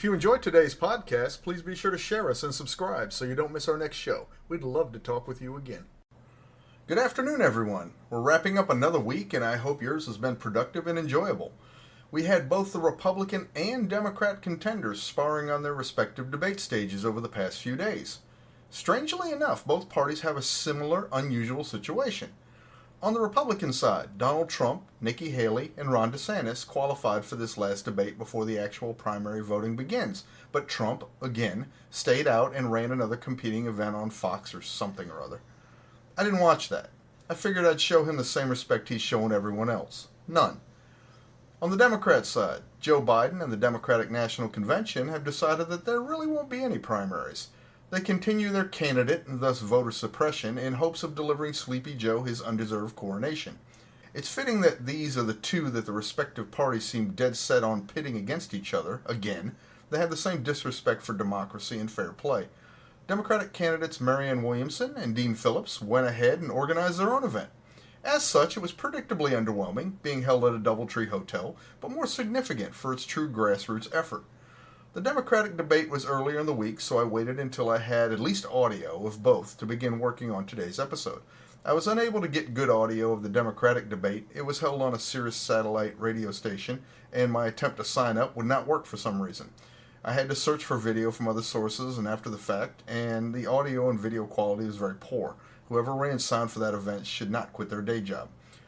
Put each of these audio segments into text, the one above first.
If you enjoyed today's podcast, please be sure to share us and subscribe so you don't miss our next show. We'd love to talk with you again. Good afternoon, everyone. We're wrapping up another week, and I hope yours has been productive and enjoyable. We had both the Republican and Democrat contenders sparring on their respective debate stages over the past few days. Strangely enough, both parties have a similar, unusual situation. On the Republican side, Donald Trump, Nikki Haley, and Ron DeSantis qualified for this last debate before the actual primary voting begins. But Trump, again, stayed out and ran another competing event on Fox or something or other. I didn't watch that. I figured I'd show him the same respect he's shown everyone else. None. On the Democrat side, Joe Biden and the Democratic National Convention have decided that there really won't be any primaries. They continue their candidate and thus voter suppression in hopes of delivering Sleepy Joe his undeserved coronation. It's fitting that these are the two that the respective parties seem dead set on pitting against each other. Again, they have the same disrespect for democracy and fair play. Democratic candidates Marianne Williamson and Dean Phillips went ahead and organized their own event. As such, it was predictably underwhelming, being held at a DoubleTree hotel, but more significant for its true grassroots effort. The Democratic debate was earlier in the week, so I waited until I had at least audio of both to begin working on today's episode. I was unable to get good audio of the Democratic debate. It was held on a Sirius satellite radio station, and my attempt to sign up would not work for some reason. I had to search for video from other sources and after the fact, and the audio and video quality was very poor. Whoever ran sound for that event should not quit their day job.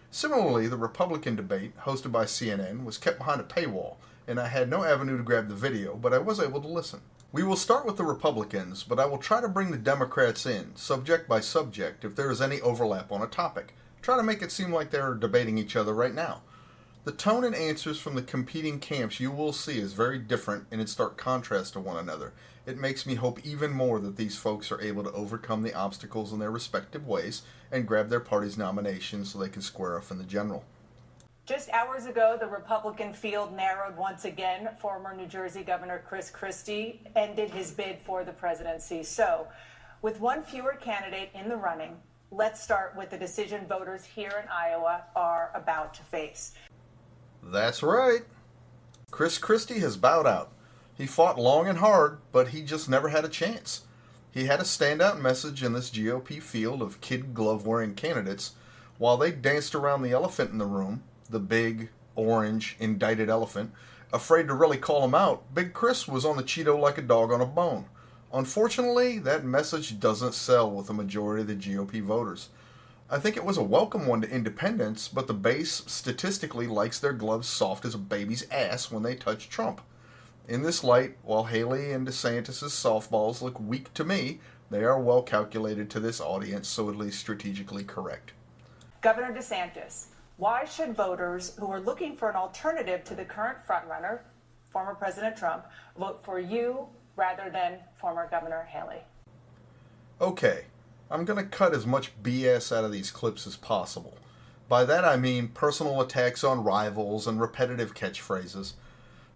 Similarly, the Republican debate, hosted by CNN, was kept behind a paywall, and I had no avenue to grab the video, but I was able to listen. We will start with the Republicans, but I will try to bring the Democrats in, subject by subject, if there is any overlap on a topic. Try to make it seem like they're debating each other right now. The tone and answers from the competing camps you will see is very different and in stark contrast to one another. It makes me hope even more that these folks are able to overcome the obstacles in their respective ways and grab their party's nominations so they can square off in the general. Just hours ago, the Republican field narrowed once again. Former New Jersey Governor Chris Christie ended his bid for the presidency. So, with one fewer candidate in the running, let's start with the decision voters here in Iowa are about to face. That's right. Chris Christie has bowed out. He fought long and hard, but he just never had a chance. He had a standout message in this GOP field of kid glove-wearing candidates. While they danced around the elephant in the room, the big, orange, indicted elephant, afraid to really call him out, Big Chris was on the Cheeto like a dog on a bone. Unfortunately, that message doesn't sell with the majority of the GOP voters. I think it was a welcome one to independents, but the base statistically likes their gloves soft as a baby's ass when they touch Trump. In this light, while Haley and DeSantis' softballs look weak to me, they are well calculated to this audience, so at least strategically correct. Governor DeSantis, why should voters who are looking for an alternative to the current frontrunner, former President Trump, vote for you rather than former Governor Haley? Okay, I'm going to cut as much BS out of these clips as possible. By that I mean personal attacks on rivals and repetitive catchphrases.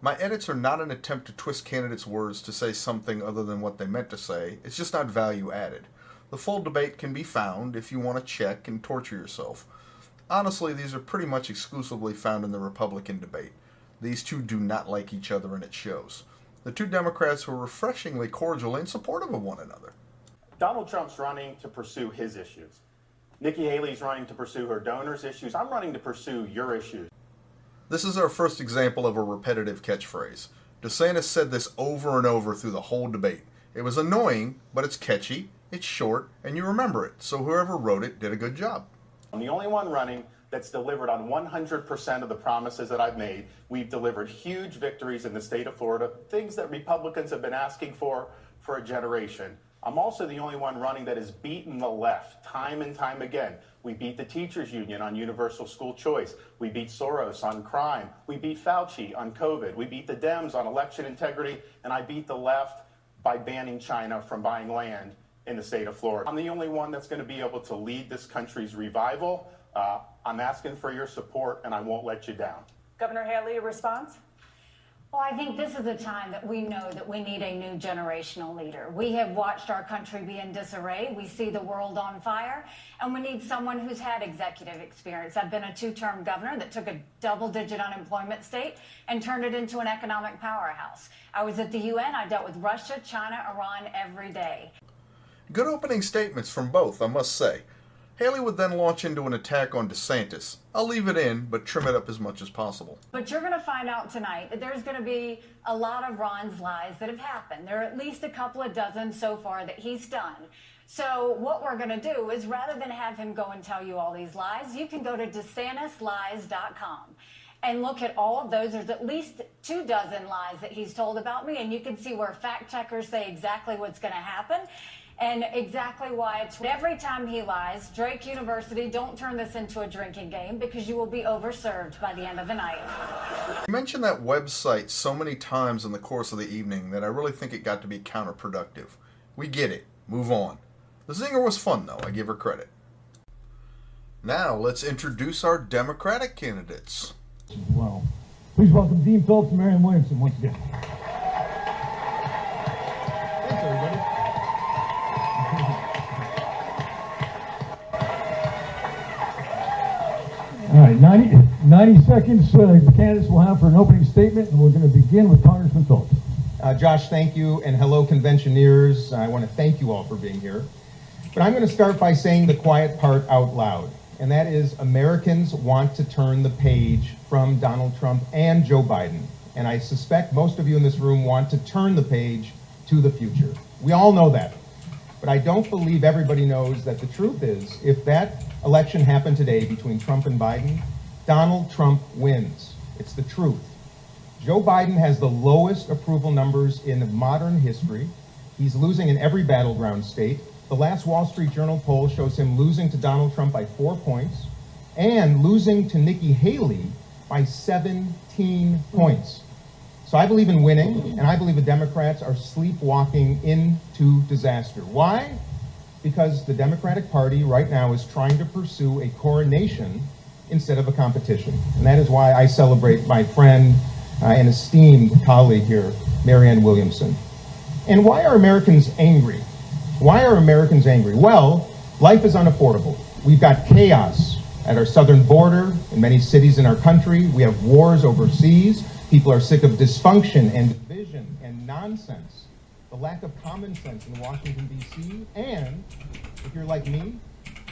My edits are not an attempt to twist candidates' words to say something other than what they meant to say. It's just not value added. The full debate can be found if you want to check and torture yourself. Honestly, these are pretty much exclusively found in the Republican debate. These two do not like each other, and it shows. The two Democrats were refreshingly cordial and supportive of one another. Donald Trump's running to pursue his issues. Nikki Haley's running to pursue her donors' issues. I'm running to pursue your issues. This is our first example of a repetitive catchphrase. DeSantis said this over and over through the whole debate. It was annoying, but it's catchy, it's short, and you remember it, so whoever wrote it did a good job. I'm the only one running that's delivered on 100% of the promises that I've made. We've delivered huge victories in the state of Florida, things that Republicans have been asking for a generation. I'm also the only one running that has beaten the left time and time again. We beat the teachers union on universal school choice. We beat Soros on crime. We beat Fauci on COVID. We beat the Dems on election integrity. And I beat the left by banning China from buying land in the state of Florida. I'm the only one that's going to be able to lead this country's revival. I'm asking for your support, and I won't let you down. Governor Haley, a response? Well, I think this is a time that we know that we need a new generational leader. We have watched our country be in disarray. We see the world on fire, and we need someone who's had executive experience. I've been a two-term governor that took a double-digit unemployment state and turned it into an economic powerhouse. I was at the UN. I dealt with Russia, China, Iran every day. Good opening statements from both, I must say. Haley would then launch into an attack on DeSantis. I'll leave it in, but trim it up as much as possible. But you're going to find out tonight that there's going to be a lot of Ron's lies that have happened. There are at least a couple of dozen so far that he's done. So what we're going to do is, rather than have him go and tell you all these lies, you can go to DeSantisLies.com and look at all of those. There's at least 24 lies that he's told about me, and you can see where fact checkers say exactly what's going to happen. And exactly why it's every time he lies. Drake University, don't turn this into a drinking game, because you will be overserved by the end of the night. You mentioned that website so many times in the course of the evening that I really think it got to be counterproductive. We get it. Move on. The zinger was fun, though. I give her credit. Now, let's introduce our Democratic candidates. Well, please welcome Dean Phillips and Marianne Williamson once again. Thanks, everybody. All right, 90 seconds the candidates will have for an opening statement, and we're going to begin with Congressman Phillips. Josh, thank you, and hello, conventioneers. I want to thank you all for being here. But I'm going to start by saying the quiet part out loud, and that is Americans want to turn the page from Donald Trump and Joe Biden. And I suspect most of you in this room want to turn the page to the future. We all know that. But I don't believe everybody knows that the truth is, if that election happened today between Trump and Biden, Donald Trump wins. It's the truth. Joe Biden has the lowest approval numbers in modern history. He's losing in every battleground state. The last Wall Street Journal poll shows him losing to Donald Trump by 4 points and losing to Nikki Haley by 17 points. So I believe in winning, and I believe the Democrats are sleepwalking into disaster. Why? Because the Democratic Party right now is trying to pursue a coronation instead of a competition. And that is why I celebrate my friend and esteemed colleague here, Marianne Williamson. And why are Americans angry? Why are Americans angry? Well, life is unaffordable. We've got chaos at our southern border in many cities in our country. We have wars overseas. People are sick of dysfunction and division and nonsense. The lack of common sense in Washington, D.C. And if you're like me,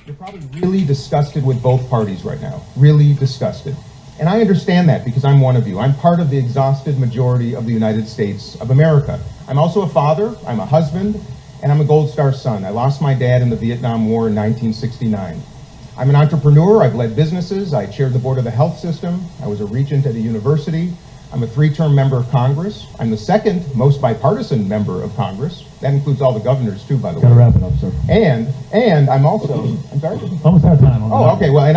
you're probably really disgusted with both parties right now. Really disgusted. And I understand that because I'm one of you. I'm part of the exhausted majority of the United States of America. I'm also a father, I'm a husband, and I'm a Gold Star son. I lost my dad in the Vietnam War in 1969. I'm an entrepreneur. I've led businesses. I chaired the board of the health system. I was a regent at a university. I'm a 3-term member of Congress. I'm the second most bipartisan member of Congress. That includes all the governors too, by the way. Got to wrap it up, sir. And I'm also, I'm sorry? Almost out of time. Oh, okay. Well, and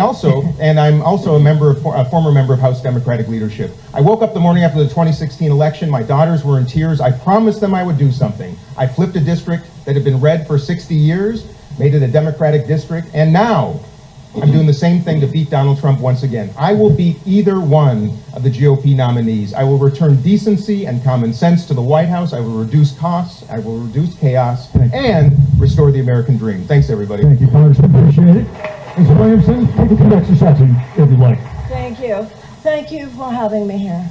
I'm also a former member of House Democratic leadership. I woke up the morning after the 2016 election. My daughters were in tears. I promised them I would do something. I flipped a district that had been red for 60 years, made it a Democratic district, and now I'm doing the same thing to beat Donald Trump once again. I will beat either one of the GOP nominees. I will return decency and common sense to the White House. I will reduce costs. I will reduce chaos and restore the American dream. Thanks, everybody. Thank you, Congressman. Appreciate it. Mr. Williamson, take the next section if you'd like. Thank you. Thank you for having me here.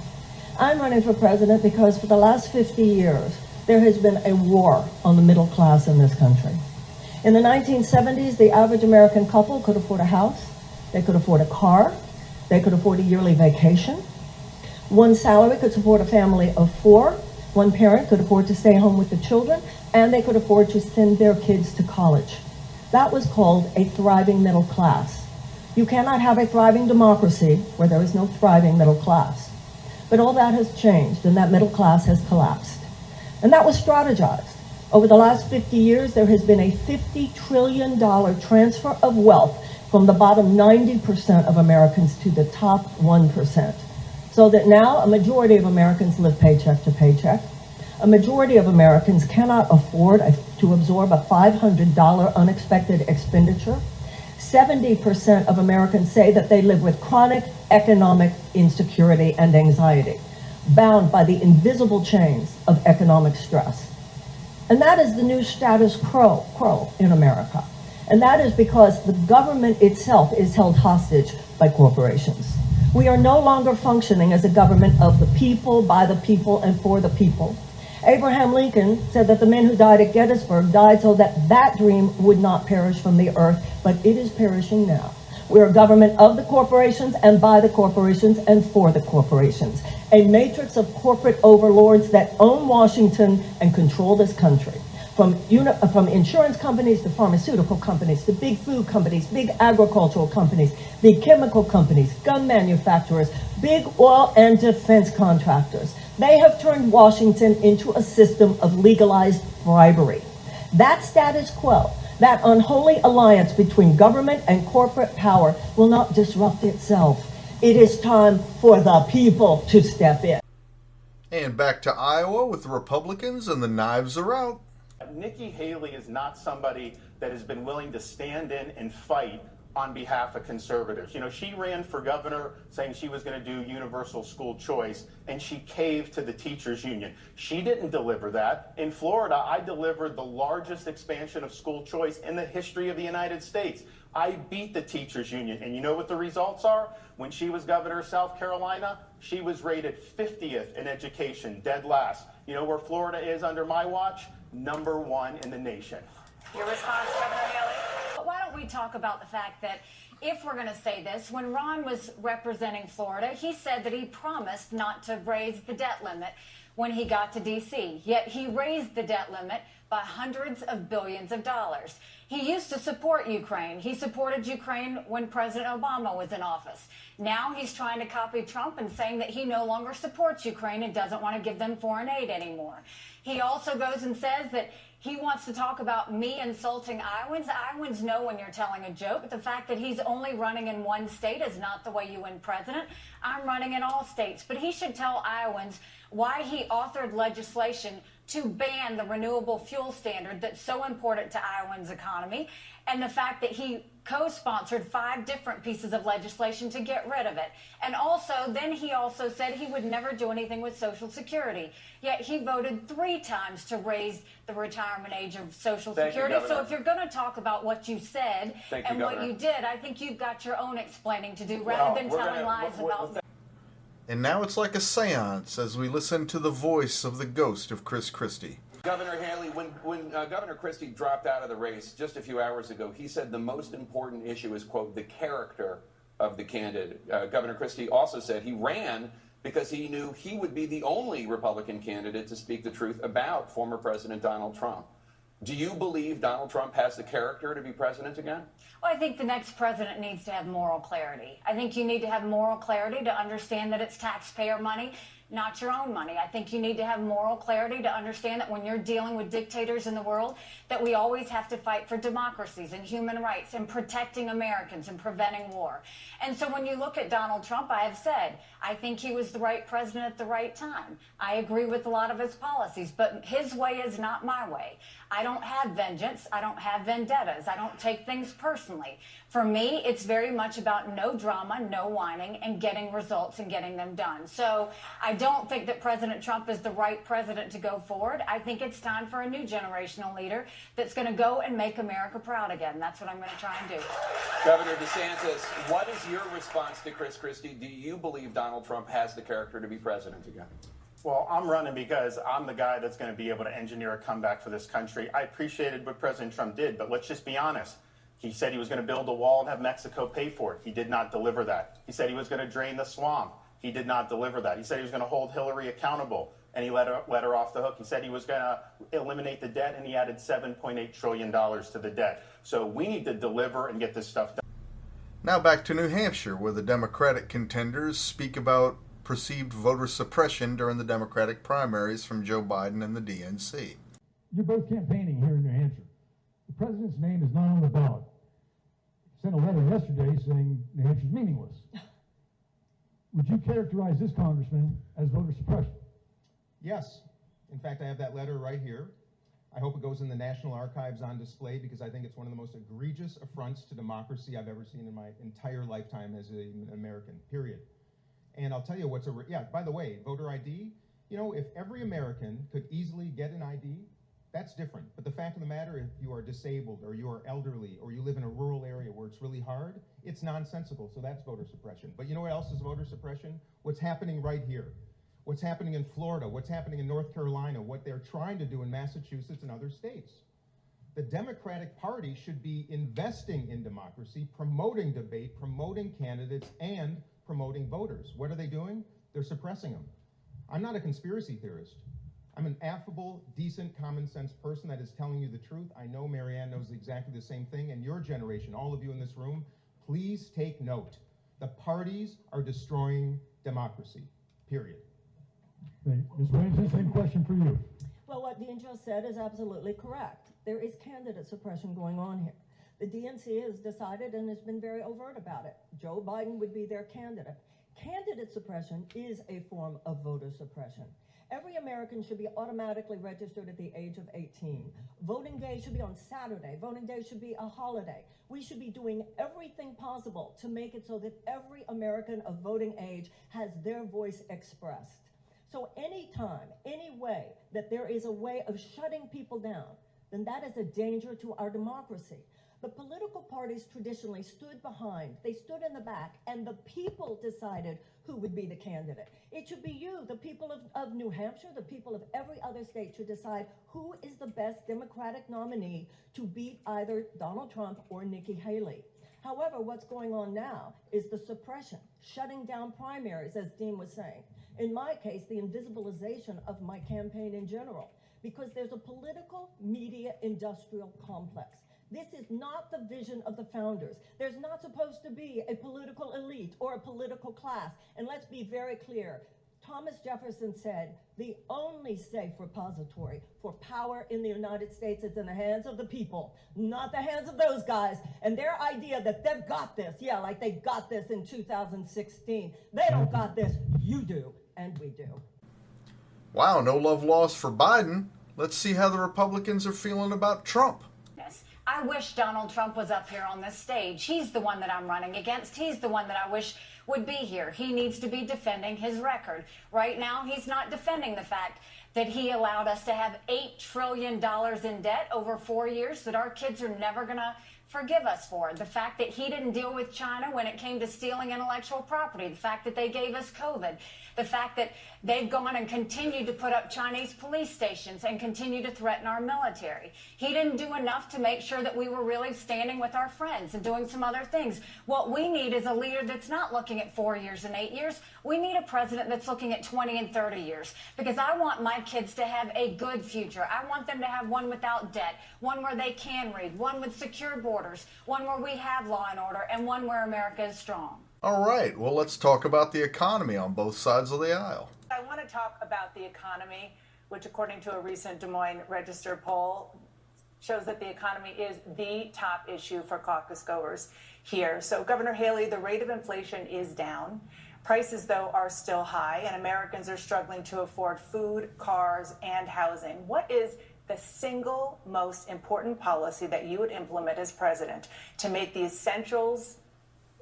I'm running for president because for the last 50 years, there has been a war on the middle class in this country. In the 1970s, the average American couple could afford a house, they could afford a car, they could afford a yearly vacation. One salary could support a family of 4. One parent could afford to stay home with the children, and they could afford to send their kids to college. That was called a thriving middle class. You cannot have a thriving democracy where there is no thriving middle class. But all that has changed, and that middle class has collapsed. And that was strategized. Over the last 50 years, there has been a $50 trillion transfer of wealth from the bottom 90% of Americans to the top 1%. So that now a majority of Americans live paycheck to paycheck. A majority of Americans cannot afford to absorb a $500 unexpected expenditure. 70% of Americans say that they live with chronic economic insecurity and anxiety. bound by the invisible chains of economic stress. And that is the new status quo in America. And that is because the government itself is held hostage by corporations. We are no longer functioning as a government of the people, by the people, and for the people. Abraham Lincoln said that the men who died at Gettysburg died so that that dream would not perish from the earth, but it is perishing now. We are a government of the corporations and by the corporations and for the corporations. A matrix of corporate overlords that own Washington and control this country. From insurance companies to pharmaceutical companies to big food companies, big agricultural companies, big chemical companies, gun manufacturers, big oil and defense contractors. They have turned Washington into a system of legalized bribery. That status quo, that unholy alliance between government and corporate power will not disrupt itself. It is time for the people to step in. And back to Iowa with the Republicans, and the knives are out. Nikki Haley is not somebody that has been willing to stand in and fight on behalf of conservatives. You know, she ran for governor saying she was going to do universal school choice, and she caved to the teachers union. She didn't deliver that. In Florida, I delivered the largest expansion of school choice in the history of the United States. I beat the teachers union, and you know what the results are? When she was governor of South Carolina, she was rated 50th in education, dead last. You know where Florida is under my watch? #1 in the nation. Your response, Governor Haley? Why don't we talk about the fact that if we're going to say this, when Ron was representing Florida, he said that he promised not to raise the debt limit when he got to D.C., yet he raised the debt limit by hundreds of billions of dollars. He used to support Ukraine. He supported Ukraine when President Obama was in office. Now he's trying to copy Trump and saying that he no longer supports Ukraine and doesn't want to give them foreign aid anymore. He also goes and says that he wants to talk about me insulting Iowans. Iowans know when you're telling a joke. The fact that he's only running in one state is not the way you win president. I'm running in all states. But he should tell Iowans why he authored legislation to ban the renewable fuel standard that's so important to Iowans' economy, and the fact that he co-sponsored 5 different pieces of legislation to get rid of it. And also, then he also said he would never do anything with Social Security. Yet he voted 3 times to raise the retirement age of Social Security. So if you're going to talk about what you said and what you did, I think you've got your own explaining to do rather than telling lies about them. And now it's like a seance as we listen to the voice of the ghost of Chris Christie. Governor Haley, when Governor Christie dropped out of the race just a few hours ago, he said the most important issue is, quote, the character of the candidate. Governor Christie also said he ran because he knew he would be the only Republican candidate to speak the truth about former President Donald Trump. Do you believe Donald Trump has the character to be president again? Well, I think the next president needs to have moral clarity. I think you need to have moral clarity to understand that it's taxpayer money, not your own money. I think you need to have moral clarity to understand that when you're dealing with dictators in the world, that we always have to fight for democracies and human rights and protecting Americans and preventing war. And so when you look at Donald Trump, I have said, I think he was the right president at the right time. I agree with a lot of his policies, but his way is not my way. I don't have vengeance. I don't have vendettas. I don't take things personally. For me, it's very much about no drama, no whining, and getting results and getting them done. So I don't think that President Trump is the right president to go forward. I think it's time for a new generational leader that's going to go and make America proud again. That's what I'm going to try and do. Governor DeSantis, what is your response to Chris Christie? Do you believe Donald Trump has the character to be president again? Well, I'm running because I'm the guy that's going to be able to engineer a comeback for this country. I appreciated what President Trump did, but let's just be honest. He said he was going to build a wall and have Mexico pay for it. He did not deliver that. He said he was going to drain the swamp. He did not deliver that. He said he was going to hold Hillary accountable, and he let her off the hook. He said he was going to eliminate the debt, and he added $7.8 trillion to the debt. So we need to deliver and get this stuff done. Now back to New Hampshire, where the Democratic contenders speak about perceived voter suppression during the Democratic primaries from Joe Biden and the DNC. You're both campaigning here in New Hampshire. The president's name is not on the ballot. Sent a letter yesterday saying New Hampshire's meaningless. Would you characterize this, Congressman, as voter suppression? Yes. In fact, I have that letter right here. I hope it goes in the National Archives on display because I think it's one of the most egregious affronts to democracy I've ever seen in my entire lifetime as an American, period. And I'll tell you what's by the way, voter ID, if every American could easily get an ID, that's different. But the fact of the matter, if you are disabled or you are elderly or you live in a rural area where it's really hard, it's nonsensical. So that's voter suppression. But you know what else is voter suppression? What's happening right here. What's happening in Florida, what's happening in North Carolina, what they're trying to do in Massachusetts and other states. The Democratic Party should be investing in democracy, promoting debate, promoting candidates, and promoting voters. What are they doing? They're suppressing them. I'm not a conspiracy theorist. I'm an affable, decent, common sense person that is telling you the truth. I know Marianne knows exactly the same thing, and your generation, all of you in this room, please take note. The parties are destroying democracy, period. Ms. Williamson, same question for you. Well, what Dean just said is absolutely correct. There is candidate suppression going on here. The DNC has decided and has been very overt about it. Joe Biden would be their candidate. Candidate suppression is a form of voter suppression. Every American should be automatically registered at the age of 18. Voting day should be on Saturday. Voting day should be a holiday. We should be doing everything possible to make it so that every American of voting age has their voice expressed. So anytime, any way that there is a way of shutting people down, then that is a danger to our democracy. The political parties traditionally stood behind, they stood in the back, and the people decided who would be the candidate. It should be you, the people of New Hampshire, the people of every other state should decide who is the best Democratic nominee to beat either Donald Trump or Nikki Haley. However, what's going on now is the suppression, shutting down primaries, as Dean was saying. In my case, the invisibilization of my campaign in general, because there's a political media industrial complex. This is not the vision of the founders. There's not supposed to be a political elite or a political class. And let's be very clear. Thomas Jefferson said, the only safe repository for power in the United States is in the hands of the people, not the hands of those guys. And their idea that they've got this, like they got this in 2016. They don't got this, you do, and we do. Wow, no love lost for Biden. Let's see how the Republicans are feeling about Trump. I wish Donald Trump was up here on this stage. He's the one that I'm running against. He's the one that I wish would be here. He needs to be defending his record. Right now, he's not defending the fact that he allowed us to have $8 trillion in debt over 4 years that our kids are never going to forgive us for. The fact that he didn't deal with China when it came to stealing intellectual property. The fact that they gave us COVID. The fact that they've gone and continued to put up Chinese police stations and continue to threaten our military. He didn't do enough to make sure that we were really standing with our friends and doing some other things. What we need is a leader that's not looking at 4 years and 8 years. We need a president that's looking at 20 and 30 years. Because I want my kids to have a good future. I want them to have one without debt, one where they can read, one with secure borders, one where we have law and order, and one where America is strong. All right, well, let's talk about the economy on both sides of the aisle. I want to talk about the economy, which according to a recent Des Moines Register poll shows that the economy is the top issue for caucus goers here. So Governor Haley, the rate of inflation is down. Prices, though, are still high, and Americans are struggling to afford food, cars, and housing. What is the single most important policy that you would implement as president to make the essentials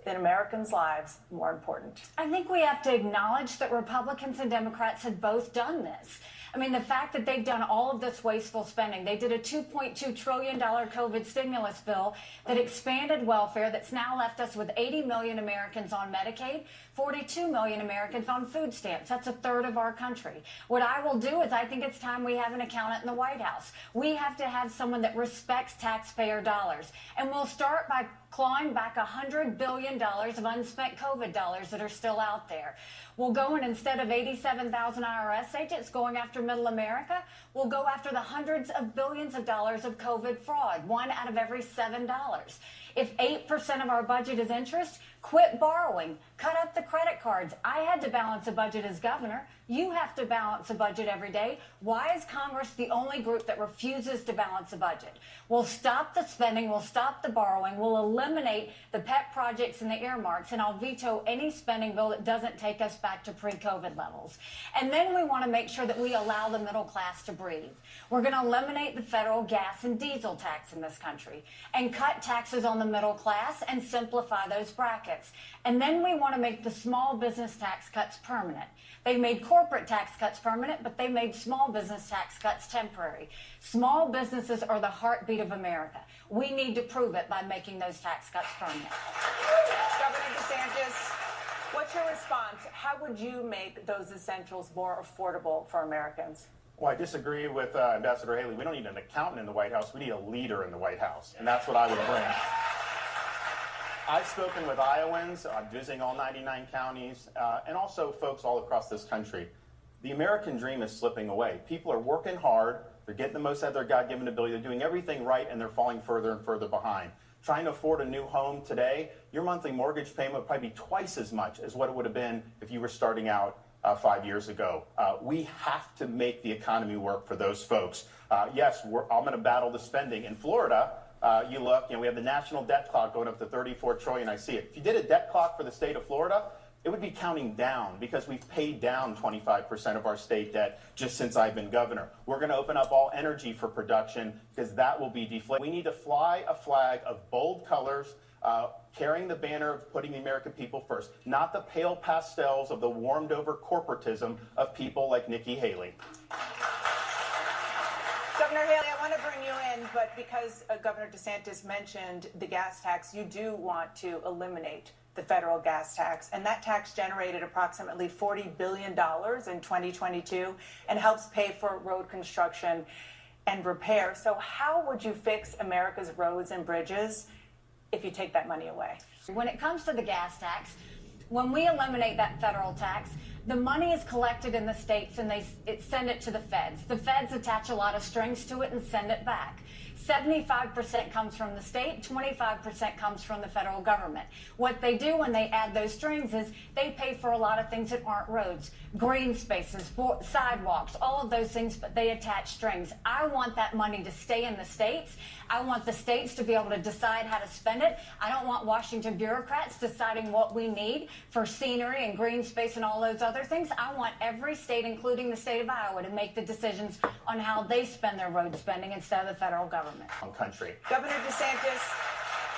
in Americans' lives more important? I think we have to acknowledge that Republicans and Democrats have both done this. I mean, the fact that they've done all of this wasteful spending. They did a $2.2 trillion COVID stimulus bill that expanded welfare, that's now left us with 80 million Americans on Medicaid, 42 million Americans on food stamps. That's a third of our country. What I will do is I think it's time we have an accountant in the White House. We have to have someone that respects taxpayer dollars. And we'll start by clawing back $100 billion of unspent COVID dollars that are still out there. We'll go in, instead of 87,000 IRS agents going after middle America, we'll go after the hundreds of billions of dollars of COVID fraud, $1 out of every $7. If 8% of our budget is interest, quit borrowing, cut up the credit cards. I had to balance a budget as governor. You have to balance a budget every day. Why is Congress the only group that refuses to balance a budget? We'll stop the spending, we'll stop the borrowing, we'll eliminate the pet projects and the earmarks, and I'll veto any spending bill that doesn't take us back to pre-COVID levels. And then we want to make sure that we allow the middle class to breathe. We're going to eliminate the federal gas and diesel tax in this country and cut taxes on the middle class and simplify those brackets. targets. And then we want to make the small business tax cuts permanent. They made corporate tax cuts permanent, but they made small business tax cuts temporary. Small businesses are the heartbeat of America. We need to prove it by making those tax cuts permanent. Governor DeSantis, what's your response? How would you make those essentials more affordable for Americans? Well, I disagree with Ambassador Haley. We don't need an accountant in the White House. We need a leader in the White House, and that's what I would bring. I've spoken with Iowans. I'm visiting all 99 counties, and also folks all across this country. The American dream is slipping away. People are working hard. They're getting the most out of their God-given ability. They're doing everything right, and they're falling further and further behind. Trying to afford a new home today, your monthly mortgage payment would probably be twice as much as what it would have been if you were starting out 5 years ago. We have to make the economy work for those folks. Yes, I'm going to battle the spending. In Florida, you look, we have the national debt clock going up to $34 trillion. I see it. If you did a debt clock for the state of Florida, it would be counting down because we've paid down 25% of our state debt just since I've been governor. We're going to open up all energy for production because that will be deflated. We need to fly a flag of bold colors, carrying the banner of putting the American people first, not the pale pastels of the warmed over corporatism of people like Nikki Haley. Governor Haley, I want to bring you in, but because Governor DeSantis mentioned the gas tax, you do want to eliminate the federal gas tax, and that tax generated approximately $40 billion in 2022 and helps pay for road construction and repair. So how would you fix America's roads and bridges if you take that money away? When it comes to the gas tax, when we eliminate that federal tax, the money is collected in the states and they send it to the feds. The feds attach a lot of strings to it and send it back. 75% comes from the state, 25% comes from the federal government. What they do when they add those strings is they pay for a lot of things that aren't roads, green spaces, sidewalks, all of those things, but they attach strings. I want that money to stay in the states. I want the states to be able to decide how to spend it. I don't want Washington bureaucrats deciding what we need for scenery and green space and all those other things. I want every state, including the state of Iowa, to make the decisions on how they spend their road spending instead of the federal government. Country. Governor DeSantis,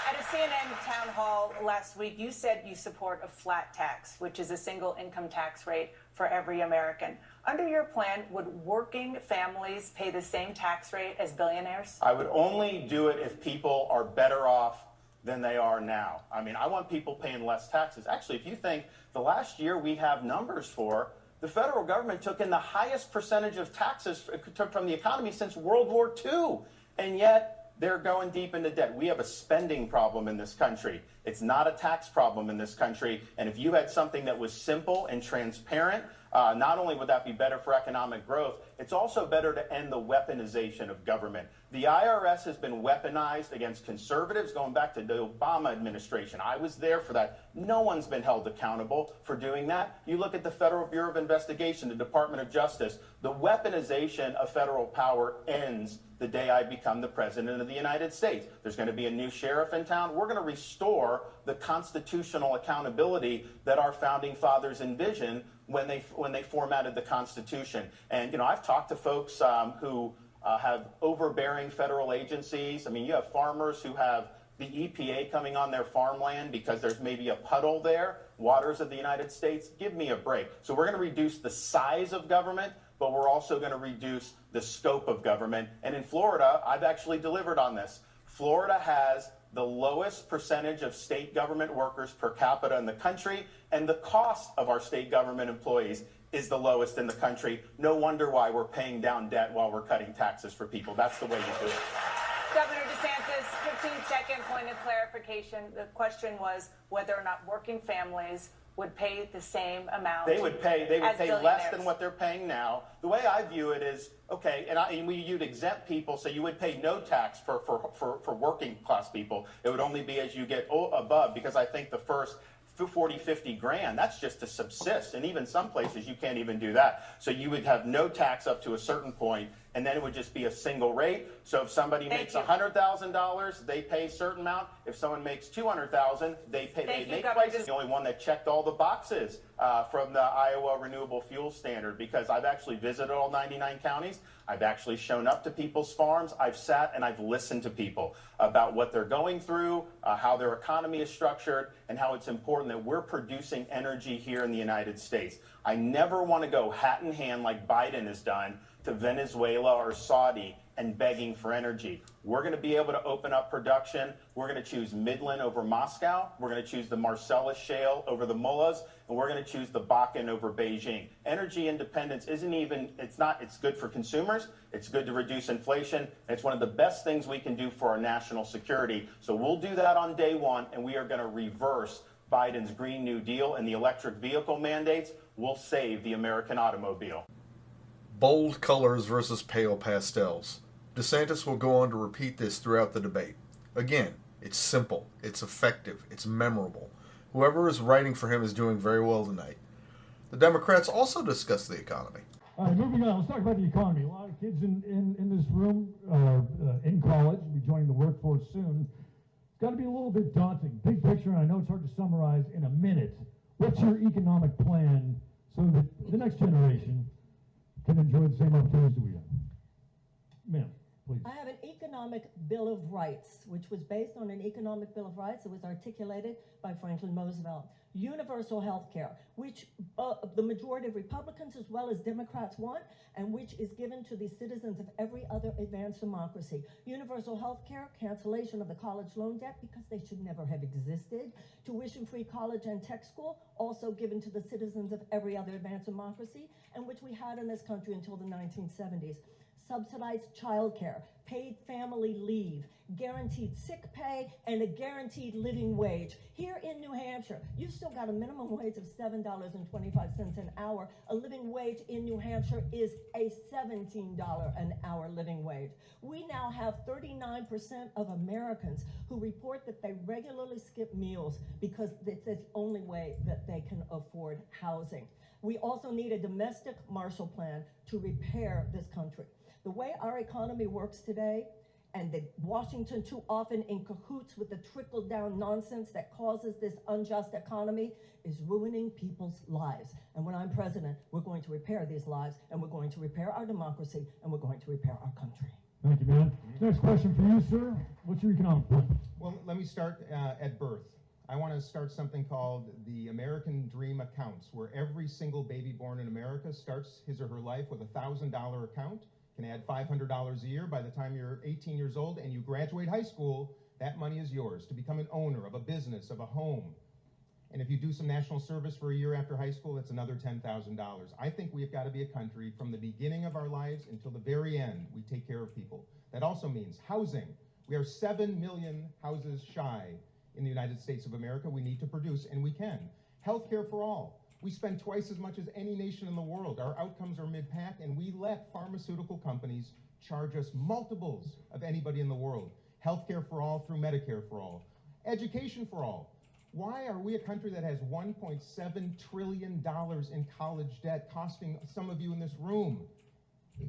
at a CNN town hall last week, you said you support a flat tax, which is a single income tax rate for every American. Under your plan, would working families pay the same tax rate as billionaires? I would only do it if people are better off than they are now. I mean, I want people paying less taxes. Actually, if you think the last year we have numbers for, the federal government took in the highest percentage of taxes from the economy since World War II. And yet they're going deep into debt. We have a spending problem in this country. It's not a tax problem in this country. And if you had something that was simple and transparent, not only would that be better for economic growth, it's also better to end the weaponization of government. The IRS has been weaponized against conservatives going back to the Obama administration. I was there for that. No one's been held accountable for doing that. You look at the Federal Bureau of Investigation, the Department of Justice. The weaponization of federal power ends the day I become the president of the United States. There's going to be a new sheriff in town. We're going to restore the constitutional accountability that our founding fathers envisioned when they formatted the Constitution. And, I've talked to folks who have overbearing federal agencies. I mean, you have farmers who have the EPA coming on their farmland because there's maybe a puddle there, waters of the United States. Give me a break. So we're going to reduce the size of government, but we're also going to reduce the scope of government. And in Florida, I've actually delivered on this. Florida has the lowest percentage of state government workers per capita in the country, and the cost of our state government employees is the lowest in the country. No wonder why we're paying down debt while we're cutting taxes for people. That's the way you do it. Governor DeSantis, 15-second point of clarification. The question was whether or not working families would pay the same amount. They would pay less than what they're paying now. The way I view it is, okay, you'd exempt people, so you would pay no tax for working class people. It would only be as you get above, because I think the first 40, 50 grand, that's just to subsist. And even some places you can't even do that. So you would have no tax up to a certain point. and then it would just be a single rate. So if somebody makes $100,000, they pay a certain amount. If someone makes $200,000, they make twice. The only one that checked all the boxes from the Iowa Renewable Fuel Standard, because I've actually visited all 99 counties. I've actually shown up to people's farms. I've sat and I've listened to people about what they're going through, how their economy is structured, and how it's important that we're producing energy here in the United States. I never want to go hat in hand like Biden has done to Venezuela or Saudi and begging for energy. We're going to be able to open up production. We're going to choose Midland over Moscow. We're going to choose the Marcellus Shale over the Mullahs, and we're going to choose the Bakken over Beijing. Energy independence it's good for consumers. It's good to reduce inflation. It's one of the best things we can do for our national security. So we'll do that on day one, and we are going to reverse Biden's Green New Deal and the electric vehicle mandates. Will save the American automobile. Bold colors versus pale pastels. DeSantis will go on to repeat this throughout the debate. Again, it's simple, it's effective, it's memorable. Whoever is writing for him is doing very well tonight. The Democrats also discuss the economy. All right, moving on. Let's talk about the economy. A lot of kids in this room are in college, will be joining the workforce soon. It's got to be a little bit daunting. Big picture, and I know it's hard to summarize in a minute. What's your economic plan so that the next generation can enjoy the same opportunities that we have? Ma'am, please. I have an economic bill of rights, which was based on an economic bill of rights that was articulated by Franklin Roosevelt. Universal health care, which the majority of Republicans as well as Democrats want, and which is given to the citizens of every other advanced democracy. Universal health care, cancellation of the college loan debt because they should never have existed. Tuition-free college and tech school, also given to the citizens of every other advanced democracy, and which we had in this country until the 1970s. Subsidized child care, paid family leave, guaranteed sick pay, and a guaranteed living wage. Here in New Hampshire, you've still got a minimum wage of $7.25 an hour. A living wage in New Hampshire is a $17 an hour living wage. We now have 39% of Americans who report that they regularly skip meals because it's the only way that they can afford housing. We also need a domestic Marshall Plan to repair this country. The way our economy works today, and Washington too often in cahoots with the trickle-down nonsense that causes this unjust economy, is ruining people's lives. And when I'm president, we're going to repair these lives, and we're going to repair our democracy, and we're going to repair our country. Thank you, man. Next question for you, sir. What's your economic plan? Well, let me start at birth. I want to start something called the American Dream Accounts, where every single baby born in America starts his or her life with a $1,000 account, can add $500 a year. By the time you're 18 years old and you graduate high school, that money is yours to become an owner of a business, of a home. And if you do some national service for a year after high school, that's another $10,000. I think we've got to be a country from the beginning of our lives until the very end, we take care of people. That also means housing. We are 7 million houses shy in the United States of America. We need to produce, and we can. Healthcare for all. We spend twice as much as any nation in the world. Our outcomes are mid-pack, and we let pharmaceutical companies charge us multiples of anybody in the world. Healthcare for all through Medicare for all. Education for all. Why are we a country that has $1.7 trillion in college debt, costing some of you in this room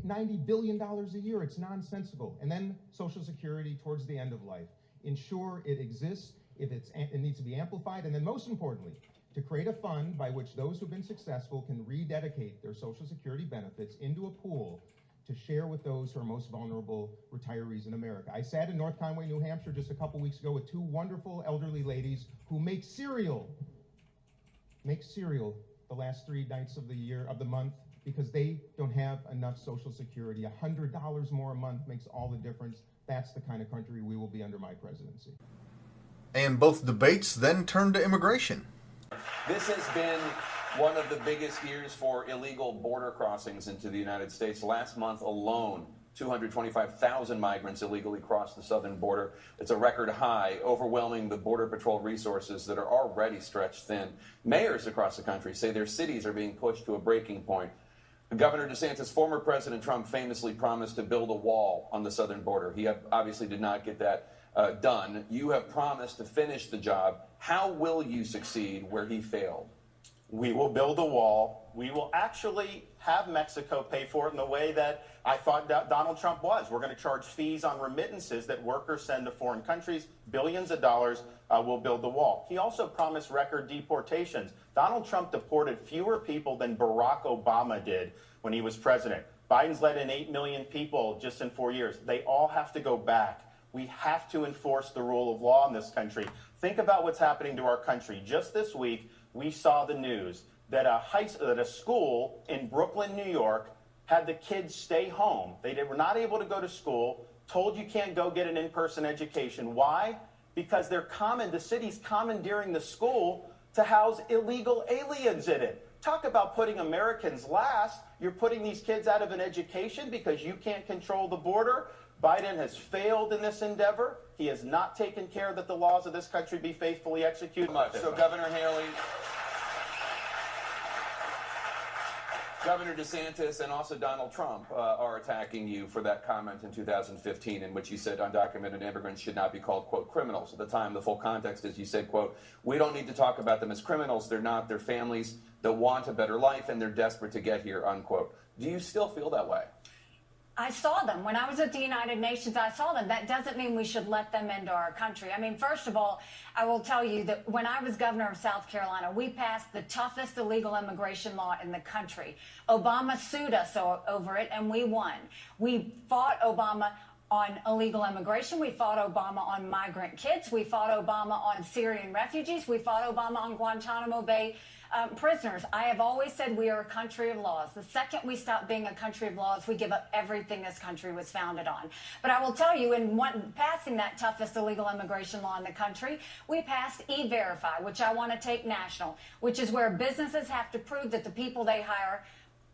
$90 billion a year? It's nonsensical. And then Social Security towards the end of life. Ensure it exists. If it needs to be amplified, and then most importantly, to create a fund by which those who've been successful can rededicate their Social Security benefits into a pool to share with those who are most vulnerable retirees in America. I sat in North Conway, New Hampshire just a couple weeks ago with two wonderful elderly ladies who make cereal the last 3 nights of the month because they don't have enough Social Security. $100 more a month makes all the difference. That's the kind of country we will be under my presidency. And both debates then turned to immigration. This has been one of the biggest years for illegal border crossings into the United States. Last month alone, 225,000 migrants illegally crossed the southern border. It's a record high, overwhelming the Border Patrol resources that are already stretched thin. Mayors across the country say their cities are being pushed to a breaking point. Governor DeSantis, former President Trump, famously promised to build a wall on the southern border. He obviously did not get that done. You have promised to finish the job. How will you succeed where he failed? We will build a wall we will actually have Mexico pay for it in the way that I thought Donald Trump was. We're going to charge fees on remittances that workers send to foreign countries. Billions of dollars will build the wall. He also promised record deportations. Donald Trump deported fewer people than Barack Obama did when he was president. Biden's let in 8 million people just in 4 years. They all have to go back. We have to enforce the rule of law in this country. Think about what's happening to our country. Just this week, we saw the news that a school in Brooklyn, New York, had the kids stay home. They were not able to go to school, told you can't go get an in-person education. Why? Because the city's commandeering the school to house illegal aliens in it. Talk about putting Americans last. You're putting these kids out of an education because you can't control the border. Biden has failed in this endeavor. He has not taken care that the laws of this country be faithfully executed. So Governor Haley, Governor DeSantis, and also Donald Trump are attacking you for that comment in 2015 in which you said undocumented immigrants should not be called, quote, criminals. At the time, the full context is you said, quote, we don't need to talk about them as criminals. They're not. They're families that want a better life, and they're desperate to get here, unquote. Do you still feel that way? I saw them. When I was at the United Nations, I saw them. That doesn't mean we should let them into our country. I mean, first of all, I will tell you that when I was governor of South Carolina, we passed the toughest illegal immigration law in the country. Obama sued us over it, and we won. We fought Obama on illegal immigration. We fought Obama on migrant kids. We fought Obama on Syrian refugees. We fought Obama on Guantanamo Bay prisoners. I have always said we are a country of laws. The second we stop being a country of laws, we give up everything this country was founded on. But I will tell you, in passing that toughest illegal immigration law in the country, we passed E-Verify, which I want to take national, which is where businesses have to prove that the people they hire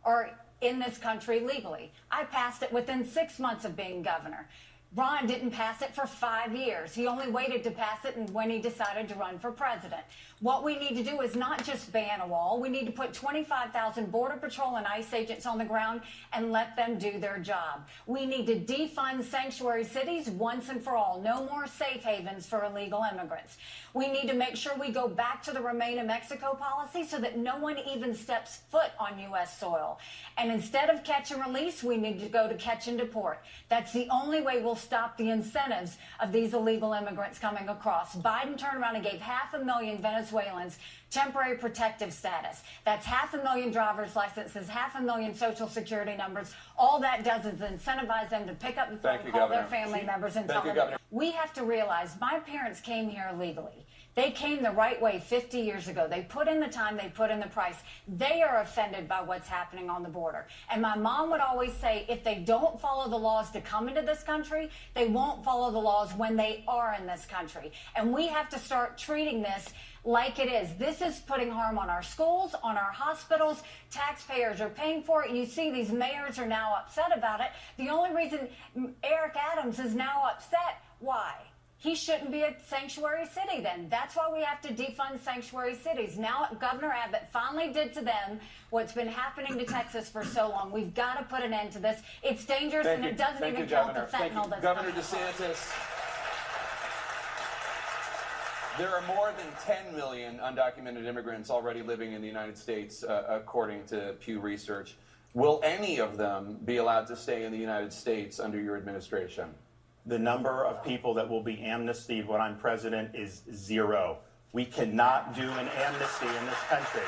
are in this country legally. I passed it within 6 months of being governor. Ron didn't pass it for 5 years. He only waited to pass it when he decided to run for president. What we need to do is not just ban a wall. We need to put 25,000 Border Patrol and ICE agents on the ground and let them do their job. We need to defund sanctuary cities once and for all. No more safe havens for illegal immigrants. We need to make sure we go back to the Remain in Mexico policy so that no one even steps foot on U.S. soil. And instead of catch and release, we need to go to catch and deport. That's the only way we'll stop the incentives of these illegal immigrants coming across. Biden turned around and gave 500,000 Venezuelans temporary protective status. That's 500,000 driver's licenses, 500,000 social security numbers. All that does is incentivize them to pick up the phone and call their family members and tell them. We have to realize my parents came here illegally. They came the right way 50 years ago. They put in the time, they put in the price. They are offended by what's happening on the border. And my mom would always say, if they don't follow the laws to come into this country, they won't follow the laws when they are in this country. And we have to start treating this like it is. This is putting harm on our schools, on our hospitals. Taxpayers are paying for it. You see these mayors are now upset about it. The only reason Eric Adams is now upset, why? He shouldn't be a sanctuary city then. That's why we have to defund sanctuary cities. Now Governor Abbott finally did to them what's been happening to Texas for so long. We've got to put an end to this. It's dangerous, and it doesn't even count the fentanyl that's Governor DeSantis, there are more than 10 million undocumented immigrants already living in the United States, according to Pew Research. Will any of them be allowed to stay in the United States under your administration? The number of people that will be amnestied when I'm president is 0. We cannot do an amnesty in this country.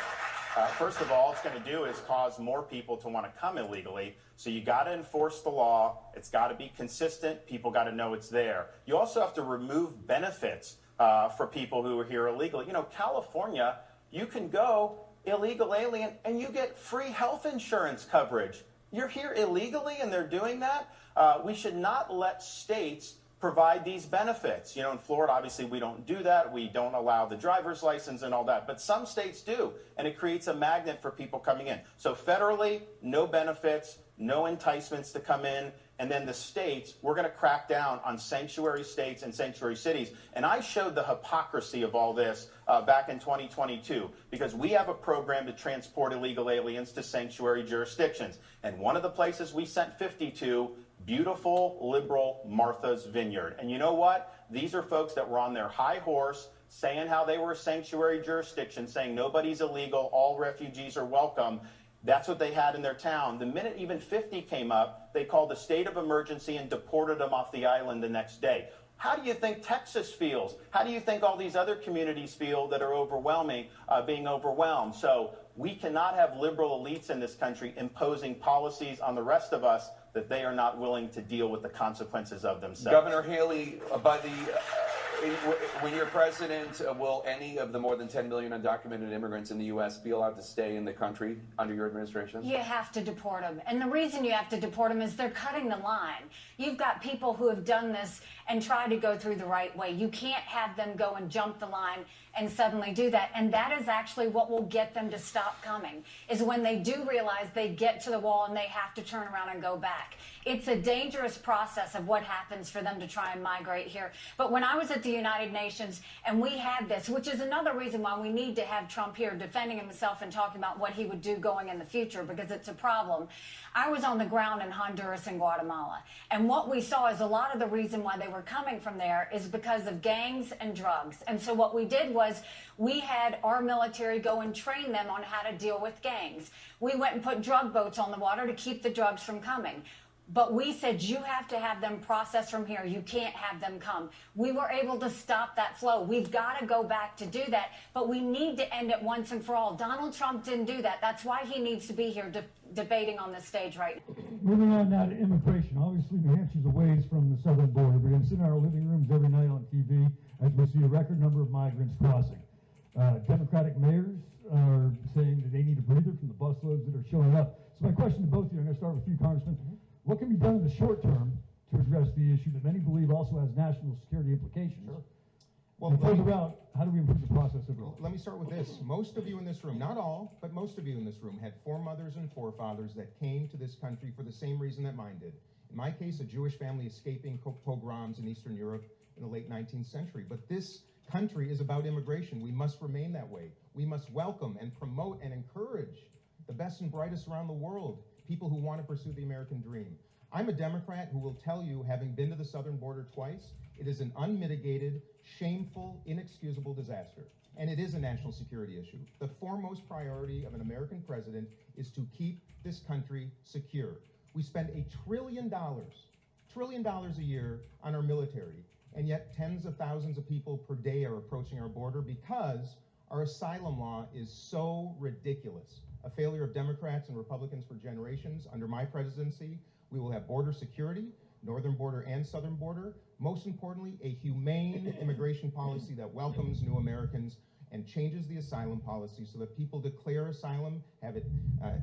First of all, it's going to do is cause more people to want to come illegally. So you got to enforce the law. It's got to be consistent. People got to know it's there. You also have to remove benefits for people who are here illegally. You know, California, you can go illegal alien and you get free health insurance coverage. You're here illegally and they're doing that. We should not let states provide these benefits. You know, in Florida, obviously, we don't do that. We don't allow the driver's license and all that. But some states do, and it creates a magnet for people coming in. So federally, no benefits, no enticements to come in. And then the states, we're going to crack down on sanctuary states and sanctuary cities. And I showed the hypocrisy of all this back in 2022, because we have a program to transport illegal aliens to sanctuary jurisdictions. And one of the places we sent 50 to, beautiful, liberal Martha's Vineyard. And you know what? These are folks that were on their high horse, saying how they were a sanctuary jurisdiction, saying nobody's illegal, all refugees are welcome. That's what they had in their town. The minute even 50 came up, they called a state of emergency and deported them off the island the next day. How do you think Texas feels? How do you think all these other communities feel that are being overwhelmed? So we cannot have liberal elites in this country imposing policies on the rest of us that they are not willing to deal with the consequences of themselves. Governor Haley, when you're president, will any of the more than 10 million undocumented immigrants in the U.S. be allowed to stay in the country under your administration? You have to deport them. And the reason you have to deport them is they're cutting the line. You've got people who have done this and tried to go through the right way. You can't have them go and jump the line and suddenly do that. And that is actually what will get them to stop coming, is when they do realize they get to the wall and they have to turn around and go back. It's a dangerous process of what happens for them to try and migrate here. But when I was at the United Nations and we had this, which is another reason why we need to have Trump here defending himself and talking about what he would do going in the future, because it's a problem. I was on the ground in Honduras and Guatemala. And what we saw is a lot of the reason why they were coming from there is because of gangs and drugs. And so what we did was we had our military go and train them on how to deal with gangs. We went and put drug boats on the water to keep the drugs from coming. But we said, you have to have them processed from here. You can't have them come. We were able to stop that flow. We've got to go back to do that. But we need to end it once and for all. Donald Trump didn't do that. That's why he needs to be here debating on this stage right now. Moving on now to immigration. Obviously, New Hampshire's a ways from the southern border. We're going to sit in our living rooms every night on TV as we see a record number of migrants crossing. Democratic mayors are saying that they need a breather from the busloads that are showing up. So my question to both of you, I'm going to start with you, Congressman. What can be done in the short term to address the issue that many believe also has national security implications? Sure. Well, further out, how do we improve the process overall? Let me start with this. Most of you in this room, not all, but most of you in this room had foremothers and forefathers that came to this country for the same reason that mine did. In my case, a Jewish family escaping pogroms in Eastern Europe in the late 19th century. But this country is about immigration. We must remain that way. We must welcome and promote and encourage the best and brightest around the world, people who want to pursue the American dream. I'm a Democrat who will tell you, having been to the southern border twice, it is an unmitigated, shameful, inexcusable disaster. And it is a national security issue. The foremost priority of an American president is to keep this country secure. We spend $1 trillion a year on our military, and yet tens of thousands of people per day are approaching our border because our asylum law is so ridiculous. A failure of Democrats and Republicans for generations. Under my presidency, we will have border security, northern border and southern border. Most importantly, a humane immigration policy that welcomes new Americans and changes the asylum policy so that people declare asylum, have it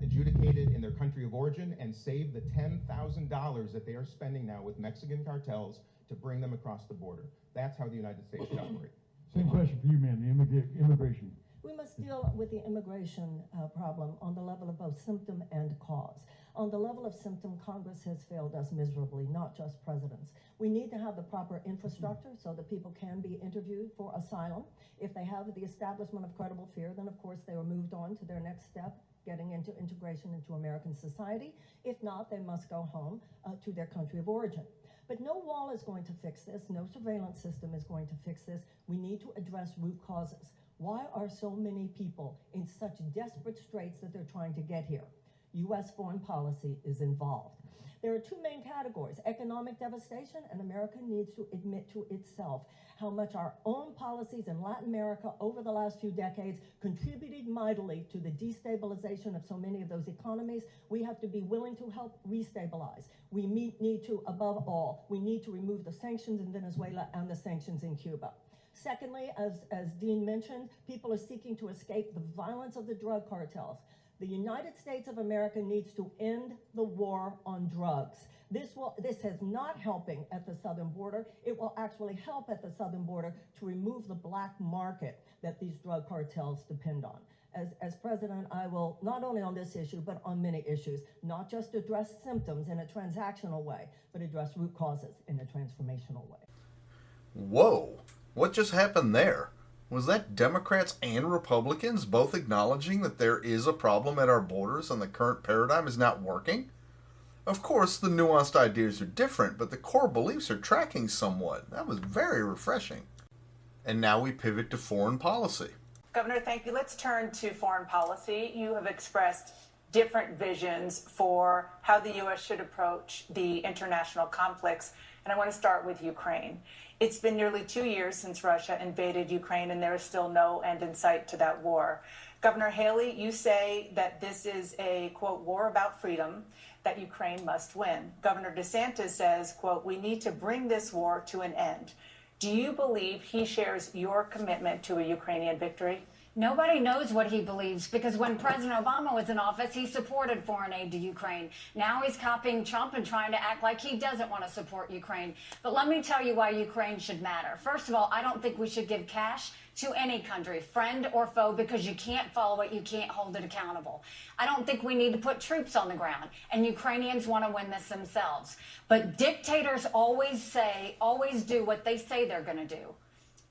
adjudicated in their country of origin, and save the $10,000 that they are spending now with Mexican cartels to bring them across the border. That's how the United States should operate. Same question for you, ma'am, the immigration. We must deal with the immigration problem on the level of both symptom and cause. On the level of symptom, Congress has failed us miserably, not just presidents. We need to have the proper infrastructure so that people can be interviewed for asylum. If they have the establishment of credible fear, then of course they are moved on to their next step, getting into integration into American society. If not, they must go home to their country of origin. But no wall is going to fix this. No surveillance system is going to fix this. We need to address root causes. Why are so many people in such desperate straits that they're trying to get here? U.S. foreign policy is involved. There are two main categories: economic devastation, and America needs to admit to itself how much our own policies in Latin America over the last few decades contributed mightily to the destabilization of so many of those economies. We have to be willing to help restabilize. We need to, above all, we need to remove the sanctions in Venezuela and the sanctions in Cuba. Secondly, as Dean mentioned, people are seeking to escape the violence of the drug cartels. The United States of America needs to end the war on drugs. This is not helping at the southern border. It will actually help at the southern border to remove the black market that these drug cartels depend on. As president, I will, not only on this issue, but on many issues, not just address symptoms in a transactional way, but address root causes in a transformational way. Whoa, what just happened there? Was that Democrats and Republicans both acknowledging that there is a problem at our borders and the current paradigm is not working? Of course, the nuanced ideas are different, but the core beliefs are tracking somewhat. That was very refreshing. And now we pivot to foreign policy. Governor, thank you. Let's turn to foreign policy. You have expressed different visions for how the U.S. should approach the international conflicts. And I want to start with Ukraine. It's been nearly 2 years since Russia invaded Ukraine, and there is still no end in sight to that war. Governor Haley, you say that this is a, quote, war about freedom, that Ukraine must win. Governor DeSantis says, quote, we need to bring this war to an end. Do you believe he shares your commitment to a Ukrainian victory? Nobody knows what he believes, because when President Obama was in office, he supported foreign aid to Ukraine. Now he's copying Trump and trying to act like he doesn't want to support Ukraine. But let me tell you why Ukraine should matter. First of all, I don't think we should give cash to any country, friend or foe, because you can't follow it, you can't hold it accountable. I don't think we need to put troops on the ground, and Ukrainians want to win this themselves. But dictators always do what they say they're going to do.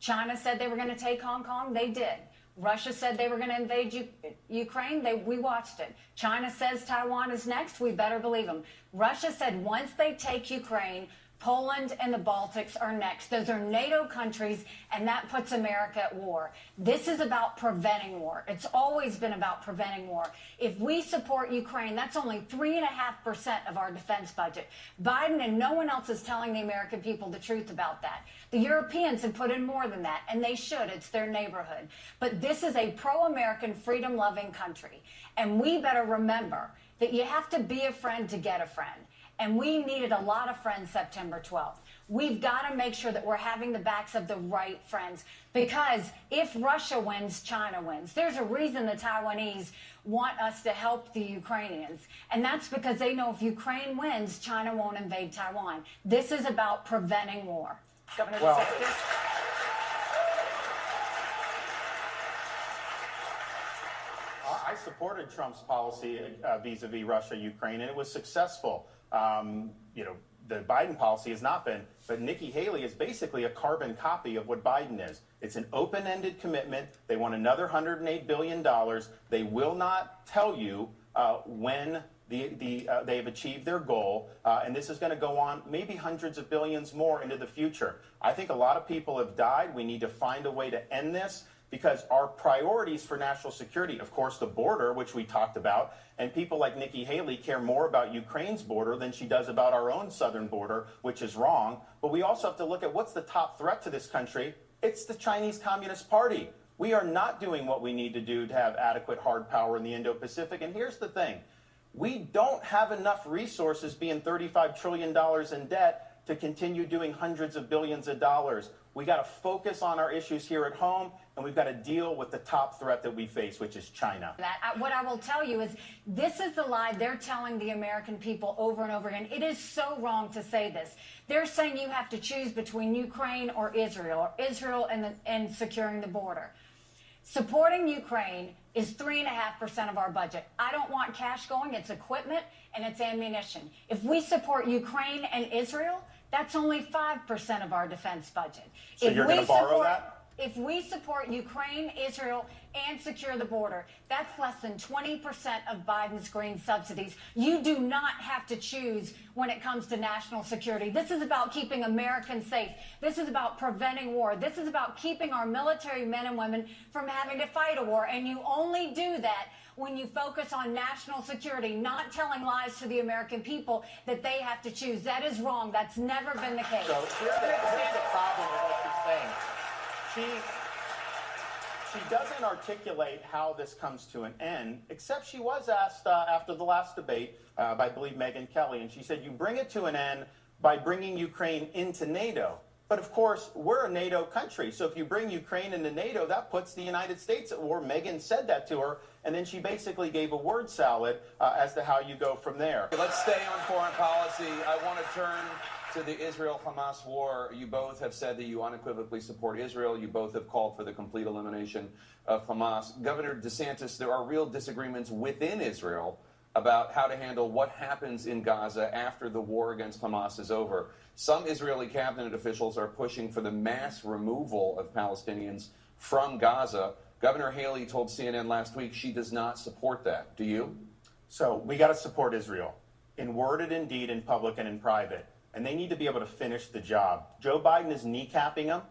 China said they were going to take Hong Kong, they did. Russia said they were going to invade Ukraine. We watched it. China says Taiwan is next. We better believe them. Russia said once they take Ukraine, Poland and the Baltics are next. Those are NATO countries, and that puts America at war. This is about preventing war. It's always been about preventing war. If we support Ukraine, that's only 3.5% of our defense budget. Biden and no one else is telling the American people the truth about that. The Europeans have put in more than that, and they should. It's their neighborhood. But this is a pro-American, freedom-loving country. And we better remember that you have to be a friend to get a friend. And we needed a lot of friends September 12th. We've got to make sure that we're having the backs of the right friends, because if Russia wins, China wins. There's a reason the Taiwanese want us to help the Ukrainians, and that's because they know if Ukraine wins, China won't invade Taiwan. This is about preventing war. Governor DeSantis. I supported Trump's policy vis-a-vis Russia, Ukraine, and it was successful. The Biden policy has not been, but Nikki Haley is basically a carbon copy of what Biden is. It's an open-ended commitment. They want another $108 billion. They will not tell you when they have achieved their goal, and this is going to go on maybe hundreds of billions more into the future. I think a lot of people have died. We need to find a way to end this, because our priorities for national security, of course, the border, which we talked about, and people like Nikki Haley care more about Ukraine's border than she does about our own southern border, which is wrong. But we also have to look at what's the top threat to this country. It's the Chinese Communist Party. We are not doing what we need to do to have adequate hard power in the Indo-Pacific. And here's the thing. We don't have enough resources, being $35 trillion in debt, to continue doing hundreds of billions of dollars. We got to focus on our issues here at home, and we've got to deal with the top threat that we face, which is China. What I will tell you is this is the lie they're telling the American people over and over again. It is so wrong to say this. They're saying you have to choose between Ukraine or Israel and securing the border. Supporting Ukraine is 3.5% of our budget. I don't want cash going. It's equipment and it's ammunition. If we support Ukraine and Israel, that's only 5% of our defense budget. So you're going to borrow that? If we support Ukraine, Israel, and secure the border, that's less than 20% of Biden's green subsidies. You do not have to choose when it comes to national security. This is about keeping Americans safe. This is about preventing war. This is about keeping our military men and women from having to fight a war. And you only do that when you focus on national security, not telling lies to the American people that they have to choose. That is wrong. That's never been the case. So here's the problem with what she's saying. She doesn't articulate how this comes to an end, except she was asked after the last debate by, I believe, Megyn Kelly, and she said, you bring it to an end by bringing Ukraine into NATO. But, of course, we're a NATO country, so if you bring Ukraine into NATO, that puts the United States at war. Megyn said that to her, and then she basically gave a word salad as to how you go from there. Let's stay on foreign policy. I want to turn to the Israel-Hamas war. You both have said that you unequivocally support Israel. You both have called for the complete elimination of Hamas. Governor DeSantis, there are real disagreements within Israel about how to handle what happens in Gaza after the war against Hamas is over. Some Israeli cabinet officials are pushing for the mass removal of Palestinians from Gaza. Governor Haley told CNN last week she does not support that. Do you? So we got to support Israel in word and in deed, in public and in private. And they need to be able to finish the job. Joe Biden is kneecapping them.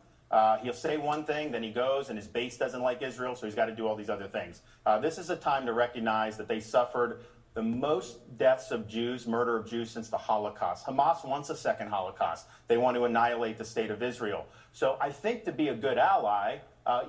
He'll say one thing, then he goes, and his base doesn't like Israel, so he's got to do all these other things. This is a time to recognize that they suffered the most deaths of Jews, murder of Jews since the Holocaust. Hamas wants a second Holocaust. They want to annihilate the state of Israel. So I think to be a good ally,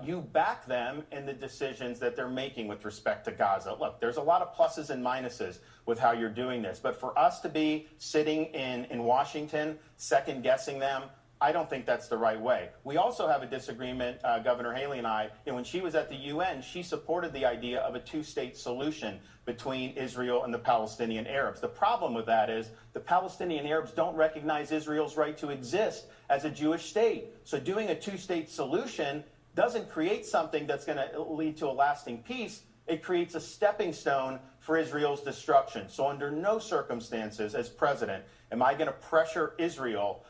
you back them in the decisions that they're making with respect to Gaza. Look, there's a lot of pluses and minuses with how you're doing this. But for us to be sitting in Washington, second-guessing them, I don't think that's the right way. We also have a disagreement, Governor Haley and I. When she was at the UN, she supported the idea of a two-state solution between Israel and the Palestinian Arabs. The problem with that is the Palestinian Arabs don't recognize Israel's right to exist as a Jewish state. So doing a two-state solution doesn't create something that's going to lead to a lasting peace. It creates a stepping stone for Israel's destruction. So under no circumstances, as president, am I going to pressure Israel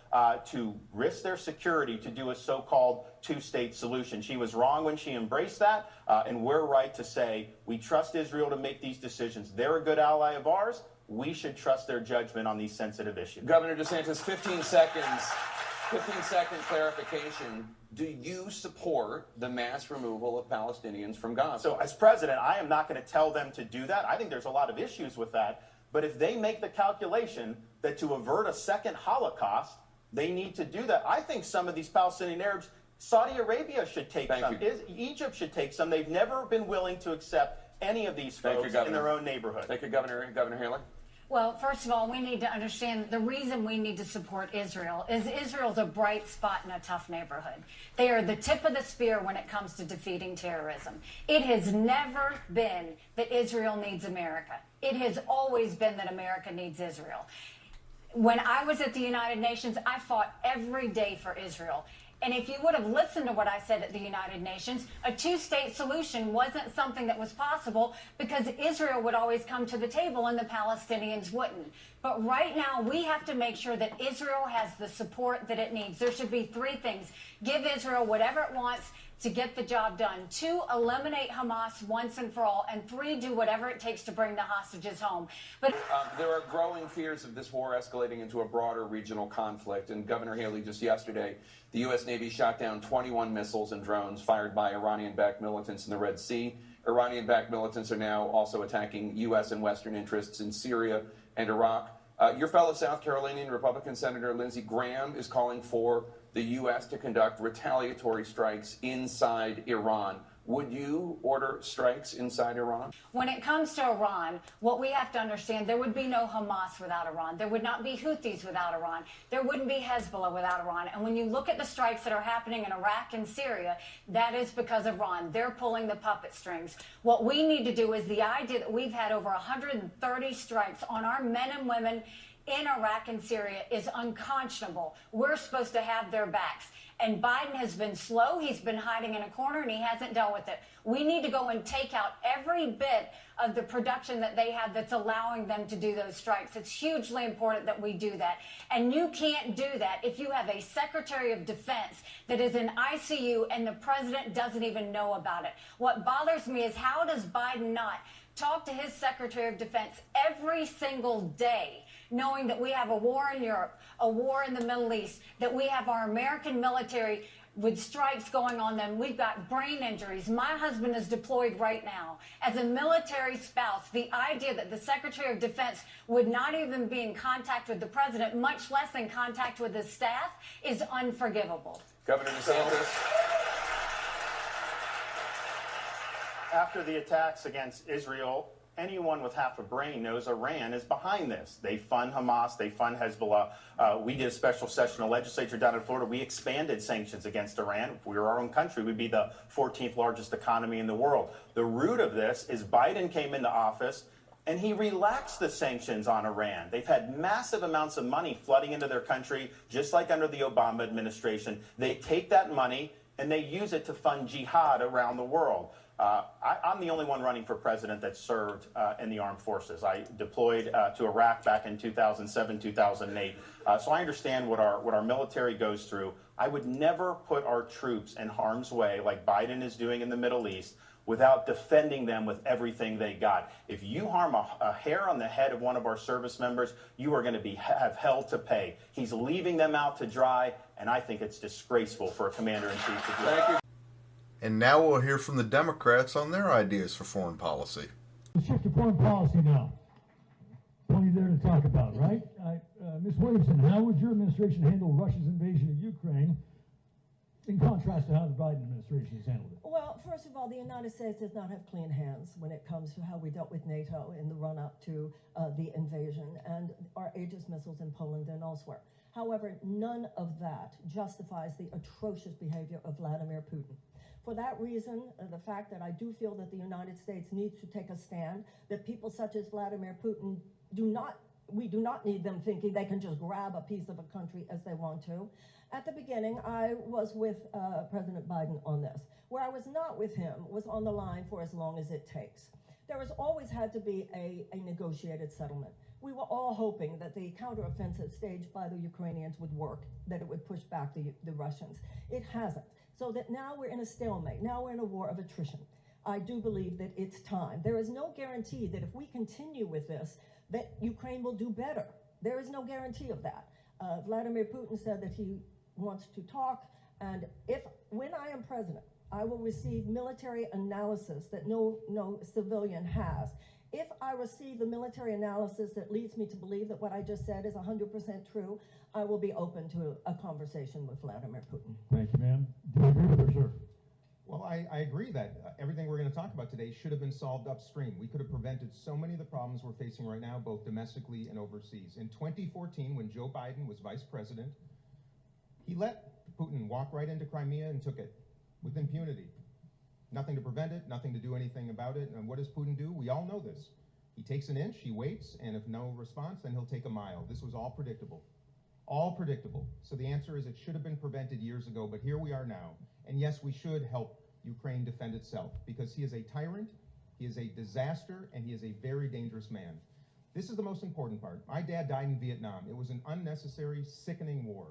to risk their security to do a so-called two-state solution. She was wrong when she embraced that, and we're right to say we trust Israel to make these decisions. They're a good ally of ours. We should trust their judgment on these sensitive issues. Governor DeSantis, 15 seconds. 15-second clarification. Do you support the mass removal of Palestinians from Gaza? So as president, I am not going to tell them to do that. I think there's a lot of issues with that. But if they make the calculation that to avert a second Holocaust, they need to do that. I think some of these Palestinian Arabs, Saudi Arabia should take some. Egypt should take some. They've never been willing to accept any of these folks in their own neighborhood. Thank you, Governor Haley. Well, first of all, we need to understand the reason we need to support Israel is Israel's a bright spot in a tough neighborhood. They are the tip of the spear when it comes to defeating terrorism. It has never been that Israel needs America. It has always been that America needs Israel. When I was at the United Nations, I fought every day for Israel. And if you would have listened to what I said at the United Nations, a two-state solution wasn't something that was possible because Israel would always come to the table and the Palestinians wouldn't. But right now, we have to make sure that Israel has the support that it needs. There should be three things. Give Israel whatever it wants to get the job done. 2, eliminate Hamas once and for all. And 3, do whatever it takes to bring the hostages home. But there are growing fears of this war escalating into a broader regional conflict. And Governor Haley, just yesterday, the U.S. Navy shot down 21 missiles and drones fired by Iranian-backed militants in the Red Sea. Iranian-backed militants are now also attacking U.S. and Western interests in Syria and Iraq. Your fellow South Carolinian Republican Senator Lindsey Graham is calling for the U.S. to conduct retaliatory strikes inside Iran. Would you order strikes inside Iran? When it comes to Iran, what we have to understand, there would be no Hamas without Iran. There would not be Houthis without Iran. There wouldn't be Hezbollah without Iran. And when you look at the strikes that are happening in Iraq and Syria, that is because of Iran. They're pulling the puppet strings. What we need to do is the idea that we've had over 130 strikes on our men and women in Iraq and Syria is unconscionable. We're supposed to have their backs. And Biden has been slow. He's been hiding in a corner, and he hasn't dealt with it. We need to go and take out every bit of the production that they have that's allowing them to do those strikes. It's hugely important that we do that. And you can't do that if you have a Secretary of Defense that is in ICU and the president doesn't even know about it. What bothers me is how does Biden not talk to his Secretary of Defense every single day, knowing that we have a war in Europe, a war in the Middle East, that we have our American military with strikes going on them. We've got brain injuries. My husband is deployed right now. As a military spouse, the idea that the Secretary of Defense would not even be in contact with the president, much less in contact with his staff, is unforgivable. Governor DeSantis. After the attacks against Israel, anyone with half a brain knows Iran is behind this. They fund Hamas. They fund Hezbollah. We did a special session in the legislature down in Florida. We expanded sanctions against Iran. If we were our own country, we'd be the 14th largest economy in the world. The root of this is Biden came into office and he relaxed the sanctions on Iran. They've had massive amounts of money flooding into their country, just like under the Obama administration. They take that money and they use it to fund jihad around the world. I'm the only one running for president that served in the armed forces. I deployed to Iraq back in 2007, 2008. So I understand what our military goes through. I would never put our troops in harm's way like Biden is doing in the Middle East without defending them with everything they got. If you harm a hair on the head of one of our service members, you are going to have hell to pay. He's leaving them out to dry, and I think it's disgraceful for a commander-in-chief to do that. And now we'll hear from the Democrats on their ideas for foreign policy. Let's shift to foreign policy now. Plenty there to talk about, right? Ms. Williamson, how would your administration handle Russia's invasion of Ukraine in contrast to how the Biden administration has handled it? Well, first of all, the United States does not have clean hands when it comes to how we dealt with NATO in the run-up to the invasion and our Aegis missiles in Poland and elsewhere. However, none of that justifies the atrocious behavior of Vladimir Putin. For that reason, the fact that I do feel that the United States needs to take a stand, that people such as Vladimir Putin we do not need them thinking they can just grab a piece of a country as they want to. At the beginning, I was with President Biden on this. Where I was not with him was on the line for as long as it takes. There has always had to be a negotiated settlement. We were all hoping that the counteroffensive staged by the Ukrainians would work, that it would push back the Russians. It hasn't. So that now we're in a stalemate. Now we're in a war of attrition. I do believe that it's time. There is no guarantee that if we continue with this, that Ukraine will do better. There is no guarantee of that. Vladimir Putin said that he wants to talk, and when I am president, I will receive military analysis that no civilian has. If I receive the military analysis that leads me to believe that what I just said is 100% true, I will be open to a conversation with Vladimir Putin. Thank you, ma'am. Do you agree with her, sir? Well, I agree that everything we're going to talk about today should have been solved upstream. We could have prevented so many of the problems we're facing right now, both domestically and overseas. In 2014, when Joe Biden was vice president, he let Putin walk right into Crimea and took it with impunity. Nothing to prevent it, nothing to do anything about it. And what does Putin do? We all know this. He takes an inch, he waits, and if no response, then he'll take a mile. This was all predictable. All predictable. So the answer is it should have been prevented years ago, but here we are now. And yes, we should help Ukraine defend itself because he is a tyrant, he is a disaster, and he is a very dangerous man. This is the most important part. My dad died in Vietnam. It was an unnecessary, sickening war.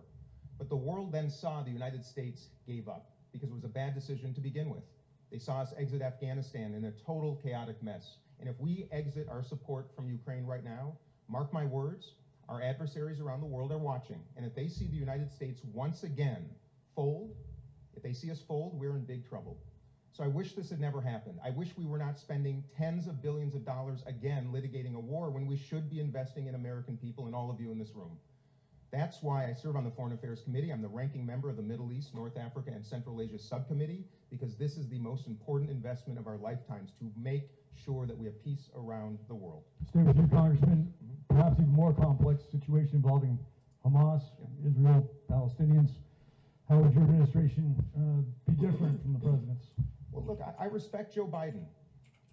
But the world then saw the United States gave up because it was a bad decision to begin with. They saw us exit Afghanistan in a total chaotic mess. And if we exit our support from Ukraine right now, mark my words, our adversaries around the world are watching. And if they see the United States once again fold, if they see us fold, we're in big trouble. So I wish this had never happened. I wish we were not spending tens of billions of dollars again litigating a war when we should be investing in American people and all of you in this room. That's why I serve on the Foreign Affairs Committee. I'm the ranking member of the Middle East, North Africa, and Central Asia Subcommittee, because this is the most important investment of our lifetimes to make sure that we have peace around the world. Stay with you, Congressman. Perhaps even more complex situation involving Hamas, Israel, Palestinians. How would your administration be different from the president's? Well, look, I respect Joe Biden,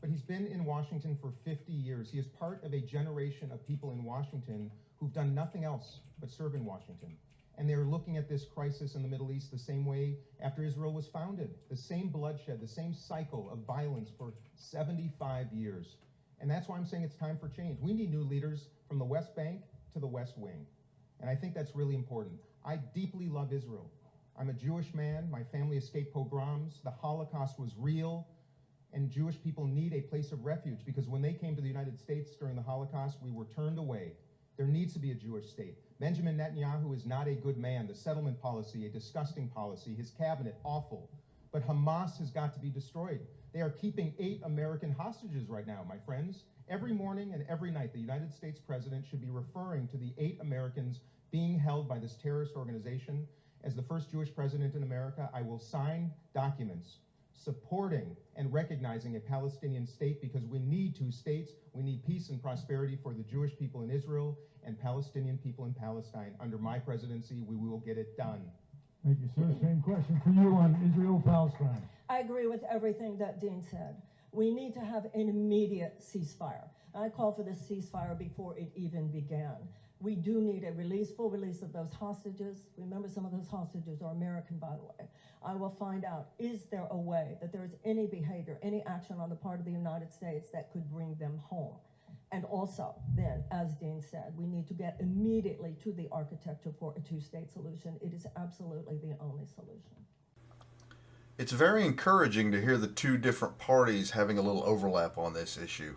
but he's been in Washington for 50 years. He is part of a generation of people in Washington who've done nothing else but serve in Washington. And they're looking at this crisis in the Middle East the same way after Israel was founded. The same bloodshed, the same cycle of violence for 75 years. And that's why I'm saying it's time for change. We need new leaders from the West Bank to the West Wing. And I think that's really important. I deeply love Israel. I'm a Jewish man. My family escaped pogroms. The Holocaust was real. And Jewish people need a place of refuge because when they came to the United States during the Holocaust, we were turned away. There needs to be a Jewish state. Benjamin Netanyahu is not a good man. The settlement policy, a disgusting policy. His cabinet, awful. But Hamas has got to be destroyed. They are keeping 8 American hostages right now, my friends. Every morning and every night, the United States president should be referring to the 8 Americans being held by this terrorist organization. As the first Jewish president in America, I will sign documents supporting and recognizing a Palestinian state because we need 2 states. We need peace and prosperity for the Jewish people in Israel and Palestinian people in Palestine. Under my presidency, we will get it done. Thank you, sir. Same question for you on Israel-Palestine. I agree with everything that Dean said. We need to have an immediate ceasefire. I called for this ceasefire before it even began. We do need a full release of those hostages. Remember, some of those hostages are American, by the way. I will find out, is there a way that there is any behavior, any action on the part of the United States that could bring them home? And also, then, as Dean said, we need to get immediately to the architecture for a 2-state solution. It is absolutely the only solution. It's very encouraging to hear the 2 different parties having a little overlap on this issue.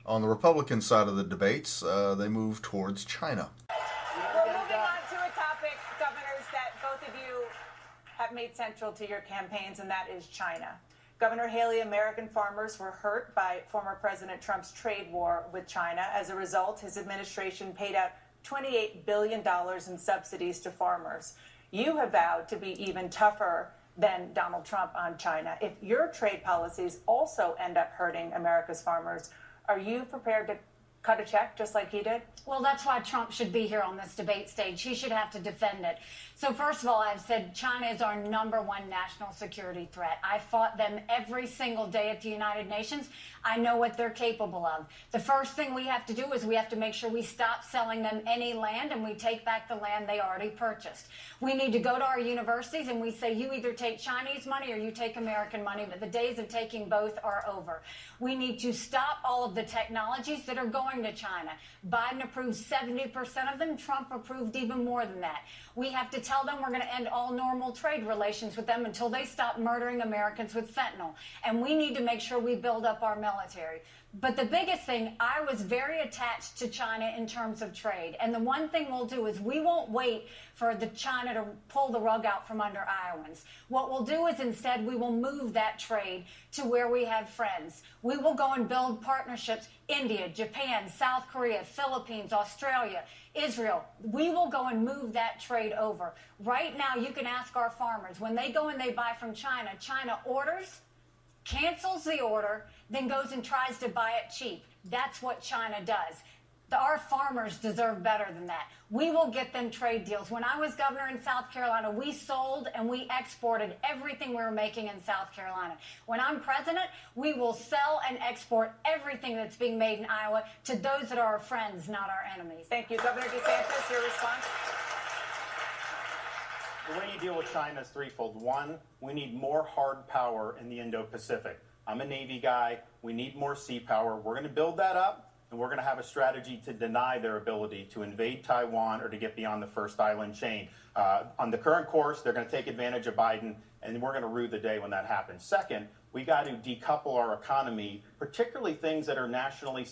On the Republican side of the debates, they move towards China. We're moving on to a topic, governors, that both of you have made central to your campaigns, and that is China. Governor Haley, American farmers were hurt by former President Trump's trade war with China. As a result, his administration paid out $28 billion in subsidies to farmers. You have vowed to be even tougher than Donald Trump on China. If your trade policies also end up hurting America's farmers, are you prepared to cut a check just like he did? Well, that's why Trump should be here on this debate stage. He should have to defend it. So first of all, I've said China is our #1 national security threat. I fought them every single day at the United Nations. I know what they're capable of. The first thing we have to do is we have to make sure we stop selling them any land and we take back the land they already purchased. We need to go to our universities and we say, you either take Chinese money or you take American money, but the days of taking both are over. We need to stop all of the technologies that are going to China. Biden approved 70% of them. Trump approved even more than that. We have to tell them we're going to end all normal trade relations with them until they stop murdering Americans with fentanyl. And we need to make sure we build up our military. But the biggest thing, I was very attached to China in terms of trade. And the one thing we'll do is we won't wait for the China to pull the rug out from under Iowans. What we'll do is instead we will move that trade to where we have friends. We will go and build partnerships. India, Japan, South Korea, Philippines, Australia, Israel. We will go and move that trade over. Right now, you can ask our farmers, when they go and they buy from China, China orders, cancels the order, then goes and tries to buy it cheap. That's what China does. Our farmers deserve better than that. We will get them trade deals. When I was governor in South Carolina, we sold and we exported everything we were making in South Carolina. When I'm president, we will sell and export everything that's being made in Iowa to those that are our friends, not our enemies. Thank you. Governor DeSantis, your response? The way you deal with China is threefold. One, we need more hard power in the Indo-Pacific. I'm a Navy guy. We need more sea power. We're going to build that up. And we're going to have a strategy to deny their ability to invade Taiwan or to get beyond the first island chain. On the current course, they're going to take advantage of Biden, and we're going to rue the day when that happens. Second, we got to decouple our economy, particularly things that are nationally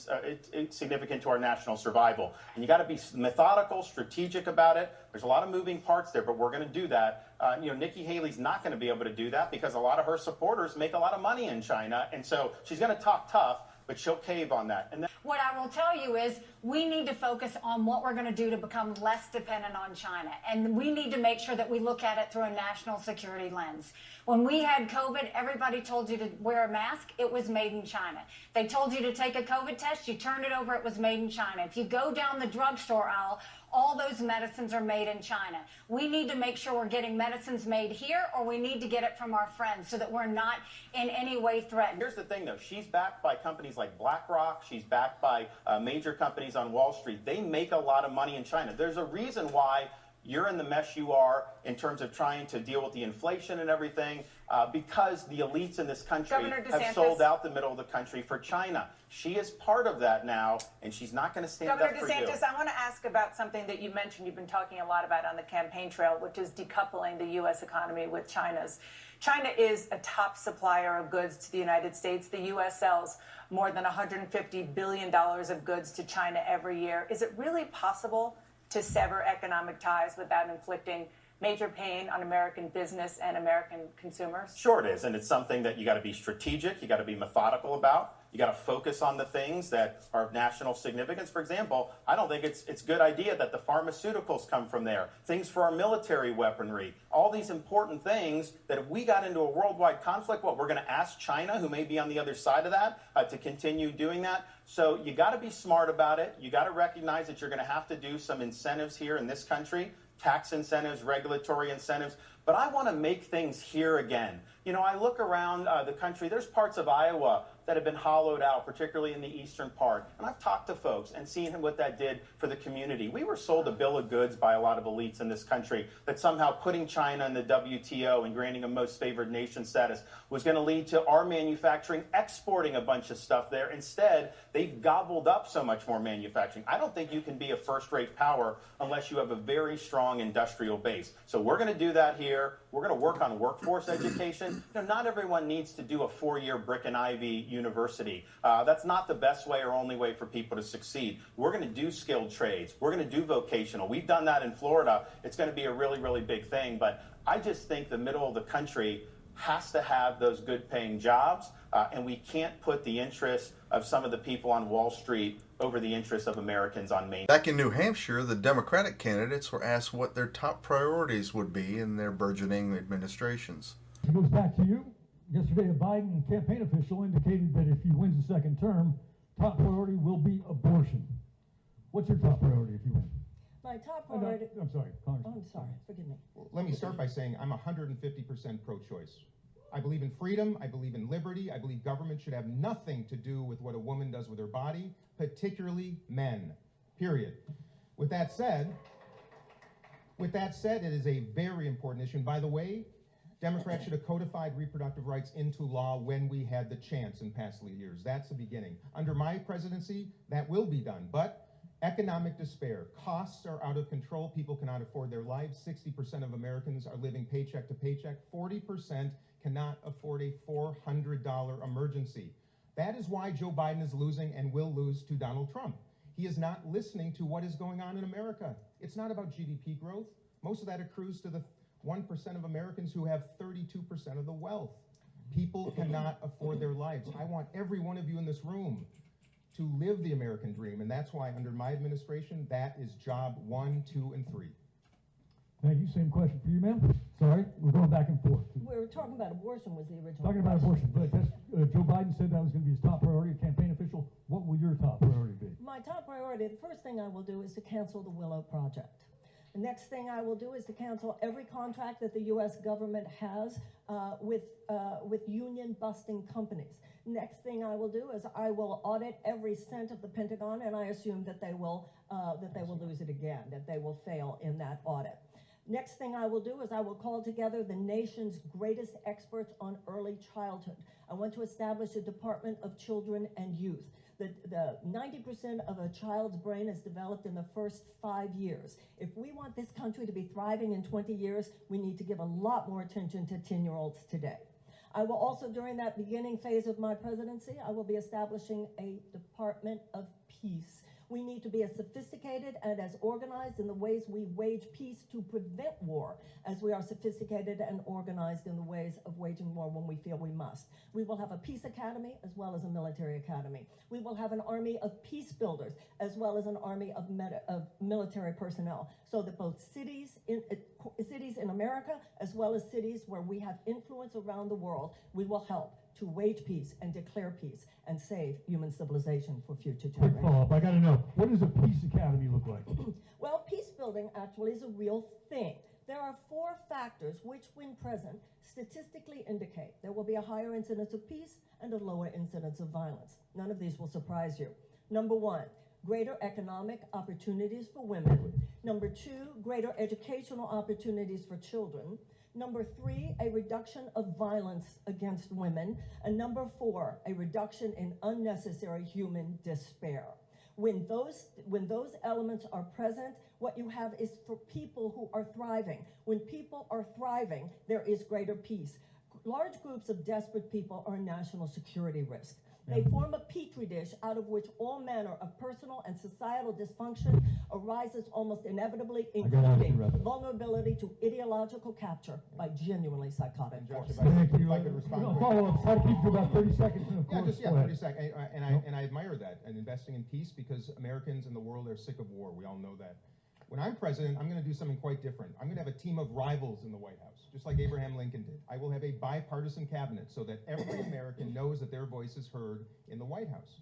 significant to our national survival. And you got to be methodical, strategic about it. There's a lot of moving parts there, but we're going to do that. Nikki Haley's not going to be able to do that because a lot of her supporters make a lot of money in China, and so she's going to talk tough, but she'll cave on that. And then what I will tell you is we need to focus on what we're going to do to become less dependent on China. And we need to make sure that we look at it through a national security lens. When we had COVID, everybody told you to wear a mask. It was made in China. They told you to take a COVID test. You turned it over. It was made in China. If you go down the drugstore aisle, all those medicines are made in China. We need to make sure we're getting medicines made here, or we need to get it from our friends so that we're not in any way threatened. Here's the thing, though. She's backed by companies like BlackRock. She's backed by major companies on Wall Street. They make a lot of money in China. There's a reason why you're in the mess you are in terms of trying to deal with the inflation and everything, because the elites in this country have sold out the middle of the country for China. She is part of that now, and she's not going to stand up for you. Governor DeSantis, I want to ask about something that you mentioned you've been talking a lot about on the campaign trail, which is decoupling the U.S. economy with China's. China is a top supplier of goods to the United States. The U.S. sells more than $150 billion of goods to China every year. Is it really possible to sever economic ties without inflicting major pain on American business and American consumers? Sure it is, and it's something that you got to be strategic, you got to be methodical about. You got to focus on the things that are of national significance. For example, I don't think it's a good idea that the pharmaceuticals come from there. Things for our military weaponry. All these important things that if we got into a worldwide conflict, we're going to ask China, who may be on the other side of that, to continue doing that. So you got to be smart about it. You got to recognize that you're going to have to do some incentives here in this country, tax incentives, regulatory incentives. But I want to make things here again. I look around the country. There's parts of Iowa that have been hollowed out, particularly in the eastern part. And I've talked to folks and seen what that did for the community. We were sold a bill of goods by a lot of elites in this country that somehow putting China in the WTO and granting a most favored nation status was going to lead to our manufacturing exporting a bunch of stuff there. Instead, they've gobbled up so much more manufacturing. I don't think you can be a first-rate power unless you have a very strong industrial base. So we're going to do that here. We're going to work on workforce education. Not everyone needs to do a 4-year brick and ivy university. That's not the best way or only way for people to succeed. We're going to do skilled trades. We're going to do vocational. We've done that in Florida. It's going to be a really, really big thing. But I just think the middle of the country has to have those good paying jobs, and we can't put the interests of some of the people on Wall Street over the interests of Americans on Main. Back in New Hampshire, the Democratic candidates were asked what their top priorities would be in their burgeoning administrations. It goes back to you. Yesterday, a Biden campaign official indicated that if he wins the second term, top priority will be abortion. What's your top priority if you win? My top priority. I'm sorry, Congressman. Oh, I'm sorry. Forgive me. Well, let me start by saying I'm 150% pro-choice. I believe in freedom, I believe in liberty, I believe government should have nothing to do with what a woman does with her body, particularly men, period. With that said, it is a very important issue. And by the way, Democrats should have codified reproductive rights into law when we had the chance in past years. That's the beginning. Under my presidency, that will be done. But economic despair, costs are out of control, people cannot afford their lives. 60% of Americans are living paycheck to paycheck. 40% cannot afford a $400 emergency. That is why Joe Biden is losing and will lose to Donald Trump. He is not listening to what is going on in America. It's not about GDP growth. Most of that accrues to the 1% of Americans who have 32% of the wealth. People cannot afford their lives. I want every one of you in this room to live the American dream, and that's why under my administration, that is job 1, 2, and 3. Thank you. Same question for you, ma'am. Sorry, we're going back and forth. We were talking about abortion was the original Talking about question. abortion, but that's, Joe Biden said that was going to be his top priority, a campaign official. What will your top priority be? My top priority, the first thing I will do is to cancel the Willow Project. The next thing I will do is to cancel every contract that the U.S. government has with union-busting companies. Next thing I will do is I will audit every cent of the Pentagon, and I assume that they will lose it again, that they will fail in that audit. Next thing I will do is I will call together the nation's greatest experts on early childhood. I want to establish a Department of Children and Youth. The 90% of a child's brain is developed in the first 5 years. If we want this country to be thriving in 20 years, we need to give a lot more attention to 10-year-olds today. I will also, during that beginning phase of my presidency, I will be establishing a Department of Peace. We need to be as sophisticated and as organized in the ways we wage peace to prevent war as we are sophisticated and organized in the ways of waging war when we feel we must. We will have a peace academy as well as a military academy. We will have an army of peace builders as well as an army of military personnel, so that both cities in America as well as cities where we have influence around the world, we will help to wage peace and declare peace and save human civilization for future generations. Quick follow-up. I got to know, what does a peace academy look like? Well, peace building actually is a real thing. There are 4 factors which, when present, statistically indicate there will be a higher incidence of peace and a lower incidence of violence. None of these will surprise you. Number 1, greater economic opportunities for women. Number 2, greater educational opportunities for children. Number 3, a reduction of violence against women. And number 4, a reduction in unnecessary human despair. When those elements are present, what you have is for people who are thriving. When people are thriving, there is greater peace. Large groups of desperate people are a national security risk. They form a petri dish out of which all manner of personal and societal dysfunction arises almost inevitably, including vulnerability to ideological capture by genuinely psychotic forces. Thank you. If I could respond. Follow-up. Try to keep to about 30 seconds. And of course, 30 seconds. And I admire that, and investing in peace, because Americans and the world are sick of war. We all know that. When I'm president, I'm going to do something quite different. I'm going to have a team of rivals in the White House, just like Abraham Lincoln did. I will have a bipartisan cabinet so that every American knows that their voice is heard in the White House.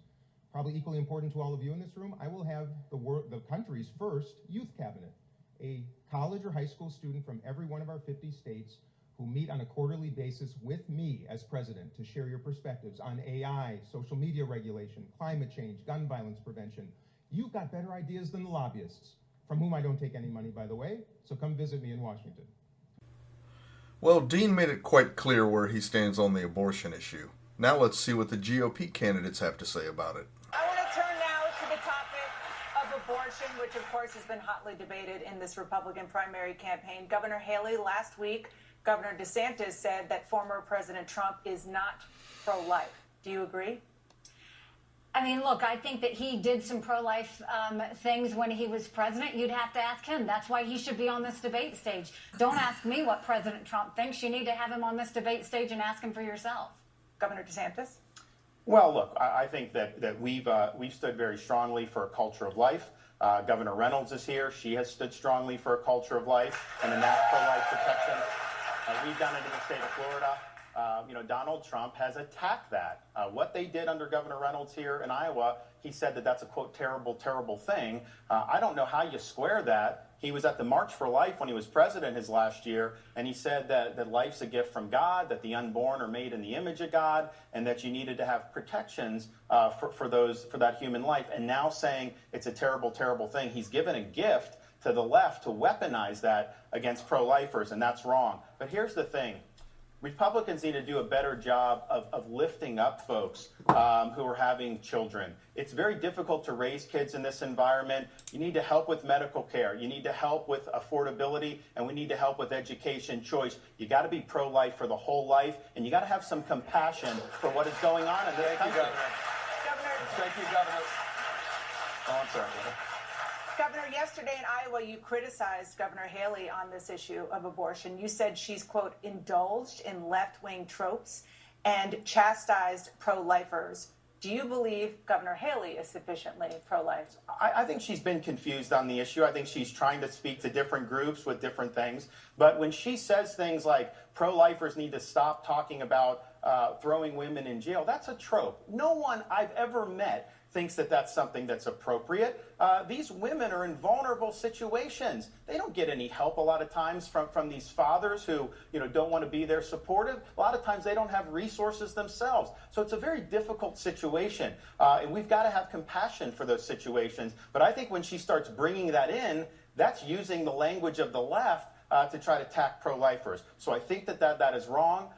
Probably equally important to all of you in this room, I will have the country's first youth cabinet, a college or high school student from every one of our 50 states who meet on a quarterly basis with me as president to share your perspectives on AI, social media regulation, climate change, gun violence prevention. You've got better ideas than the lobbyists, from whom I don't take any money, by the way, so come visit me in Washington. Well, Dean made it quite clear where he stands on the abortion issue. Now let's see what the GOP candidates have to say about it. I want to turn now to the topic of abortion, which of course has been hotly debated in this Republican primary campaign. Governor Haley last week, Governor DeSantis said that former President Trump is not pro-life. Do you agree? I mean, look, I think that he did some pro-life things when he was president. You'd have to ask him. That's why he should be on this debate stage. Don't ask me what President Trump thinks. You need to have him on this debate stage and ask him for yourself. Governor DeSantis? Well, look, I think that we've stood very strongly for a culture of life. Governor Reynolds is here. She has stood strongly for a culture of life and enact pro-life protection. We've done it in the state of Florida. Donald Trump has attacked that. What they did under Governor Reynolds here in Iowa, he said that that's a, quote, terrible, terrible thing. I don't know how you square that. He was at the March for Life when he was president his last year, and he said that life's a gift from God, that the unborn are made in the image of God, and that you needed to have protections for that human life. And now saying it's a terrible, terrible thing. He's given a gift to the left to weaponize that against pro-lifers, and that's wrong. But here's the thing. Republicans need to do a better job of lifting up folks who are having children. It's very difficult to raise kids in this environment. You need to help with medical care. You need to help with affordability, and we need to help with education choice. You got to be pro-life for the whole life, and you got to have some compassion for what is going on in this country. Thank you, Governor. Oh, I'm sorry. Governor, yesterday in Iowa, you criticized Governor Haley on this issue of abortion. You said she's, quote, indulged in left-wing tropes and chastised pro-lifers. Do you believe Governor Haley is sufficiently pro-life? I think she's been confused on the issue. I think she's trying to speak to different groups with different things. But when she says things like pro-lifers need to stop talking about throwing women in jail, that's a trope. No one I've ever met thinks that that's something that's appropriate. These women are in vulnerable situations. They don't get any help a lot of times from these fathers who don't want to be there supportive. A lot of times they don't have resources themselves. So it's a very difficult situation. And we've got to have compassion for those situations. But I think when she starts bringing that in, that's using the language of the left to try to attack pro-lifers. So I think that is wrong.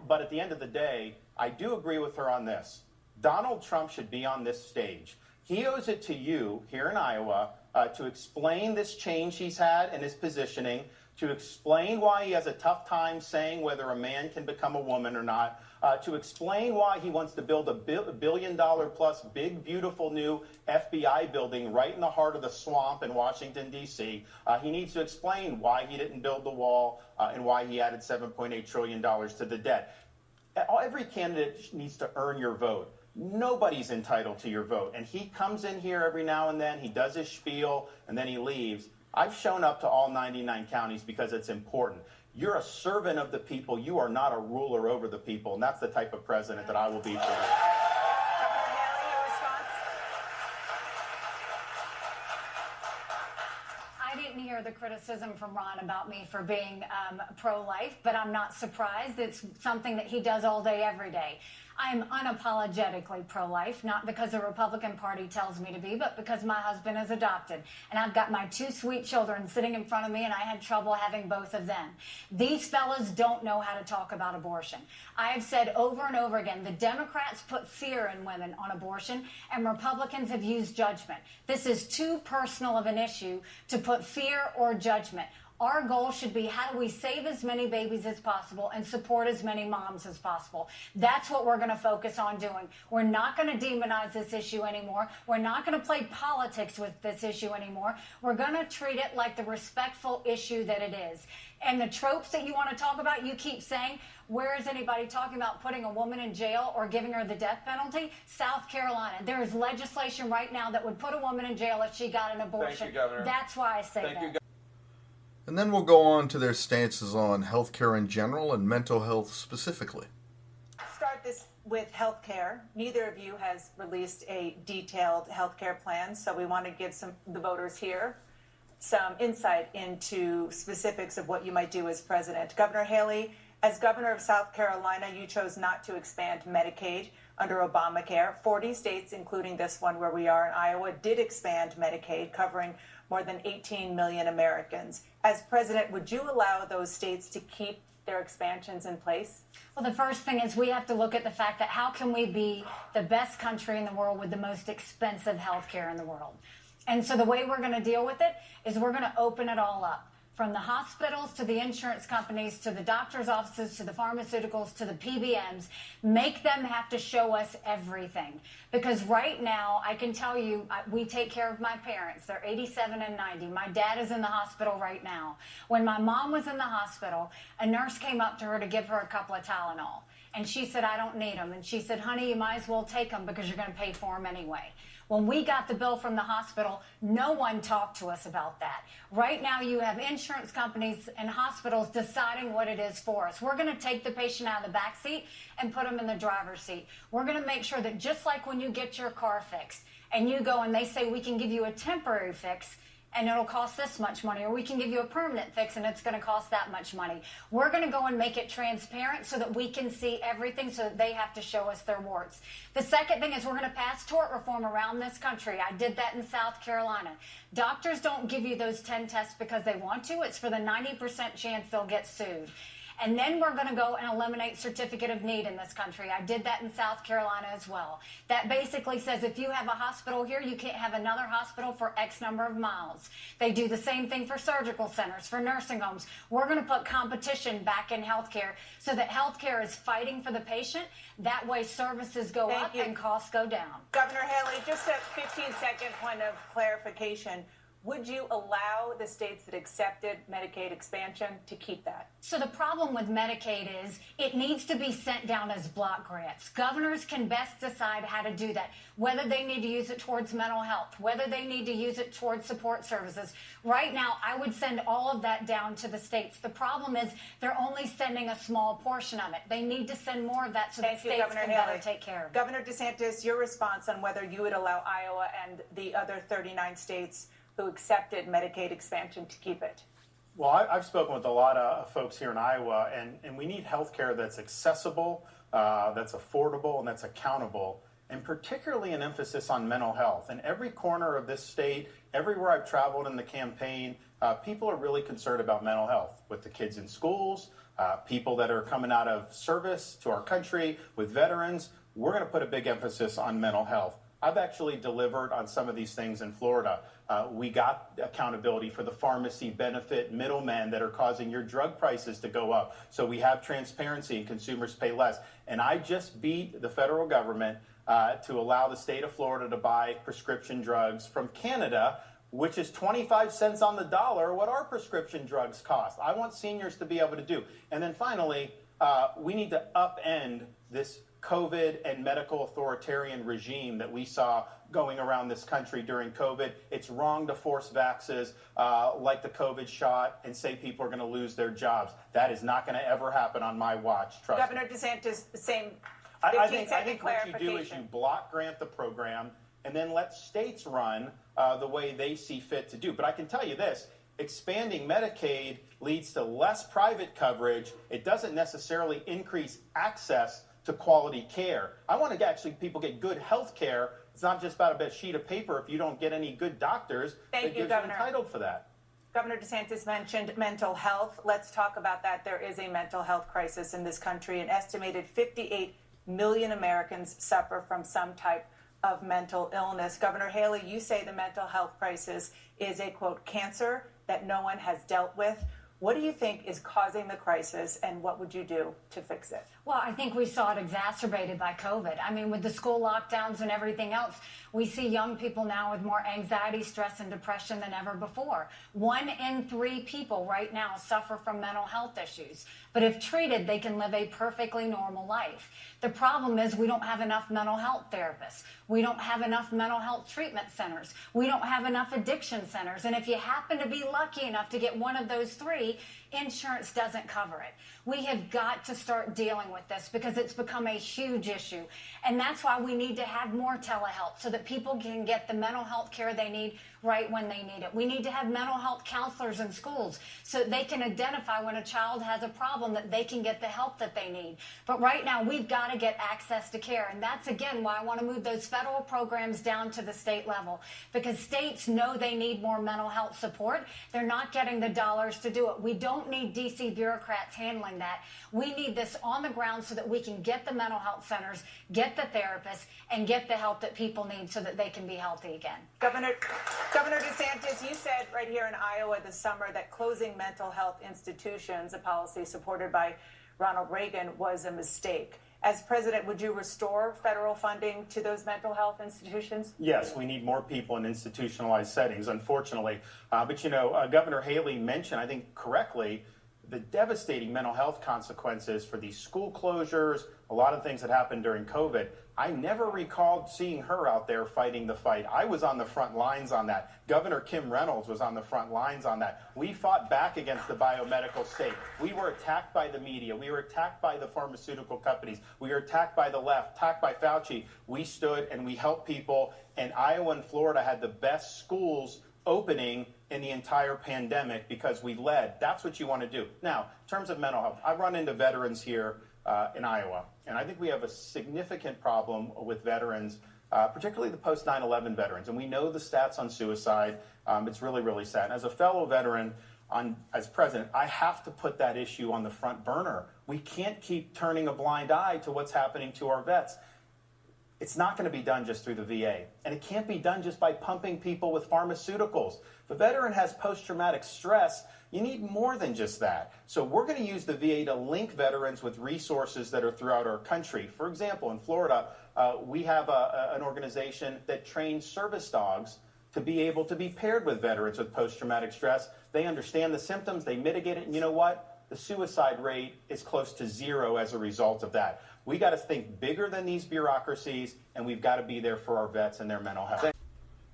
But at the end of the day, I do agree with her on this. Donald Trump should be on this stage. He owes it to you here in Iowa to explain this change he's had in his positioning, to explain why he has a tough time saying whether a man can become a woman or not, to explain why he wants to build a $1 billion plus big, beautiful new FBI building right in the heart of the swamp in Washington, D.C. He needs to explain why he didn't build the wall and why he added $7.8 trillion to the debt. Every candidate needs to earn your vote. Nobody's entitled to your vote. And he comes in here every now and then, he does his spiel, and then he leaves. I've shown up to all 99 counties because it's important. You're a servant of the people. You are not a ruler over the people. And that's the type of president that I will be for you. I didn't hear the criticism from Ron about me for being pro-life, but I'm not surprised. It's something that he does all day, every day. I'm unapologetically pro-life, not because the Republican Party tells me to be, but because my husband is adopted. And I've got my two sweet children sitting in front of me, and I had trouble having both of them. These fellas don't know how to talk about abortion. I have said over and over again, the Democrats put fear in women on abortion, and Republicans have used judgment. This is too personal of an issue to put fear or judgment. Our goal should be, how do we save as many babies as possible and support as many moms as possible? That's what we're going to focus on doing. We're not going to demonize this issue anymore. We're not going to play politics with this issue anymore. We're going to treat it like the respectful issue that it is. And the tropes that you want to talk about, you keep saying, where is anybody talking about putting a woman in jail or giving her the death penalty? South Carolina. There is legislation right now that would put a woman in jail if she got an abortion. Thank you, Governor. That's why I say that. And then we'll go on to their stances on healthcare in general and mental health specifically. Start this with healthcare. Neither of you has released a detailed healthcare plan, so we want to give the voters here some insight into specifics of what you might do as president. Governor Haley, as governor of South Carolina, you chose not to expand Medicaid under Obamacare. 40 states, including this one where we are in Iowa, did expand Medicaid, covering more than 18 million Americans. As president, would you allow those states to keep their expansions in place? Well, the first thing is we have to look at the fact that how can we be the best country in the world with the most expensive health care in the world? And so the way we're going to deal with it is we're going to open it all up. from the hospitals to the insurance companies to the doctor's offices to the pharmaceuticals to the PBMs, make them have to show us everything. Because right now, I can tell you, we take care of my parents. They're 87 and 90. My dad is in the hospital right now. When my mom was in the hospital, a nurse came up to her to give her a couple of Tylenol. And she said, I don't need them. And she said, honey, you might as well take them because you're going to pay for them anyway. When we got the bill from the hospital, no one talked to us about that. Right now, you have insurance companies and hospitals deciding what it is for us. We're going to take the patient out of the back seat and put them in the driver's seat. We're going to make sure that just like when you get your car fixed and you go and they say we can give you a temporary fix, and it'll cost this much money, or we can give you a permanent fix and it's going to cost that much money. We're going to go and make it transparent so that we can see everything so that they have to show us their warts. The second thing is we're going to pass tort reform around this country. I did that in South Carolina. Doctors don't give you those 10 tests because they want to. It's for the 90% chance they'll get sued. And then we're going to go and eliminate certificate of need in this country. I did that in South Carolina as well. That basically says if you have a hospital here, you can't have another hospital for X number of miles. They do the same thing for surgical centers, for nursing homes. We're going to put competition back in healthcare so that healthcare is fighting for the patient. That way services go up and costs go down. Governor Haley, just a 15-second point of clarification. Would you allow the states that accepted Medicaid expansion to keep that? So the problem with Medicaid is it needs to be sent down as block grants. Governors can best decide how to do that, whether they need to use it towards mental health, whether they need to use it towards support services. Right now, I would send all of that down to the states. The problem is they're only sending a small portion of it. They need to send more of that so the states can better take care of it. Governor DeSantis, your response on whether you would allow Iowa and the other 39 states who accepted Medicaid expansion to keep it? Well, I've spoken with a lot of folks here in Iowa, and we need health care that's accessible, that's affordable, and that's accountable, and particularly an emphasis on mental health. In every corner of this state, everywhere I've traveled in the campaign, people are really concerned about mental health with the kids in schools, people that are coming out of service to our country, with veterans. We're going to put a big emphasis on mental health. I've actually delivered on some of these things in Florida. We got accountability for the pharmacy benefit middlemen that are causing your drug prices to go up. So we have transparency and consumers pay less. And I just beat the federal government to allow the state of Florida to buy prescription drugs from Canada, which is 25 cents on the dollar what our prescription drugs cost. I want seniors to be able to do. And then finally, we need to upend this COVID and medical authoritarian regime that we saw going around this country during COVID. It's wrong to force vaxes like the COVID shot and say people are going to lose their jobs. That is not going to ever happen on my watch. Trust Governor me. DeSantis, the same 15-second I think what you do is you block grant the program and then let states run the way they see fit to do. But I can tell you this. Expanding Medicaid leads to less private coverage. It doesn't necessarily increase access to quality care. I want to actually people get good health care. It's not just about a sheet of paper if you don't get any good doctors. Thank you, Governor. You're entitled for that. Governor DeSantis mentioned mental health. Let's talk about that. There is a mental health crisis in this country. An estimated 58 million Americans suffer from some type of mental illness. Governor Haley, you say the mental health crisis is a, quote, cancer that no one has dealt with. What do you think is causing the crisis, and what would you do to fix it? Well, I think we saw it exacerbated by COVID. I mean, with the school lockdowns and everything else, we see young people now with more anxiety, stress, and depression than ever before. 1 in 3 people right now suffer from mental health issues. But if treated, they can live a perfectly normal life. The problem is we don't have enough mental health therapists. We don't have enough mental health treatment centers. We don't have enough addiction centers. And if you happen to be lucky enough to get one of those 3, insurance doesn't cover it. We have got to start dealing with this because it's become a huge issue. And that's why we need to have more telehealth so that people can get the mental health care they need right when they need it. We need to have mental health counselors in schools so that they can identify when a child has a problem, that they can get the help that they need. But right now, we've got to get access to care. And that's, again, why I want to move those federal programs down to the state level, because states know they need more mental health support. They're not getting the dollars to do it. We don't don't need DC bureaucrats handling that. We need this on the ground so that we can get the mental health centers, get the therapists, and get the help that people need so that they can be healthy again. Governor DeSantis, you said right here in Iowa this summer that closing mental health institutions, a policy supported by Ronald Reagan, was a mistake. As president, would you restore federal funding to those mental health institutions? Yes, we need more people in institutionalized settings, unfortunately. But, Governor Haley mentioned, I think correctly, the devastating mental health consequences for these school closures, a lot of things that happened during COVID. I never recalled seeing her out there fighting the fight. I was on the front lines on that. Governor Kim Reynolds was on the front lines on that. We fought back against the biomedical state. We were attacked by the media. We were attacked by the pharmaceutical companies. We were attacked by the left, attacked by Fauci. We stood and we helped people, and Iowa and Florida had the best schools opening in the entire pandemic because we led. That's what you want to do. Now, in terms of mental health, I run into veterans here in Iowa, and I think we have a significant problem with veterans, particularly the post 9/11 veterans. And we know the stats on suicide. It's really, really sad. And as a fellow veteran, as president, I have to put that issue on the front burner. We can't keep turning a blind eye to what's happening to our vets. It's not going to be done just through the VA. And it can't be done just by pumping people with pharmaceuticals. If a veteran has post-traumatic stress, you need more than just that. So we're going to use the VA to link veterans with resources that are throughout our country. For example, in Florida, we have an organization that trains service dogs to be able to be paired with veterans with post-traumatic stress. They understand the symptoms, they mitigate it, and you know what? The suicide rate is close to zero as a result of that. We got to think bigger than these bureaucracies, and we've got to be there for our vets and their mental health.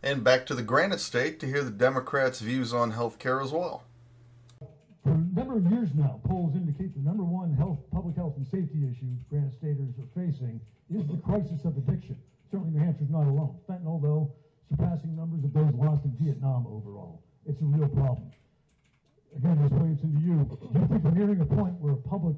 And back to the Granite State to hear the Democrats' views on health care as well. For a number of years now, polls indicate the number one public health and safety issue Granite Staters are facing is the crisis of addiction. Certainly New Hampshire's not alone. Fentanyl, though, surpassing numbers of those lost in Vietnam overall. It's a real problem. Again, Ms. Williamson, to you, do you think we're nearing a point where a public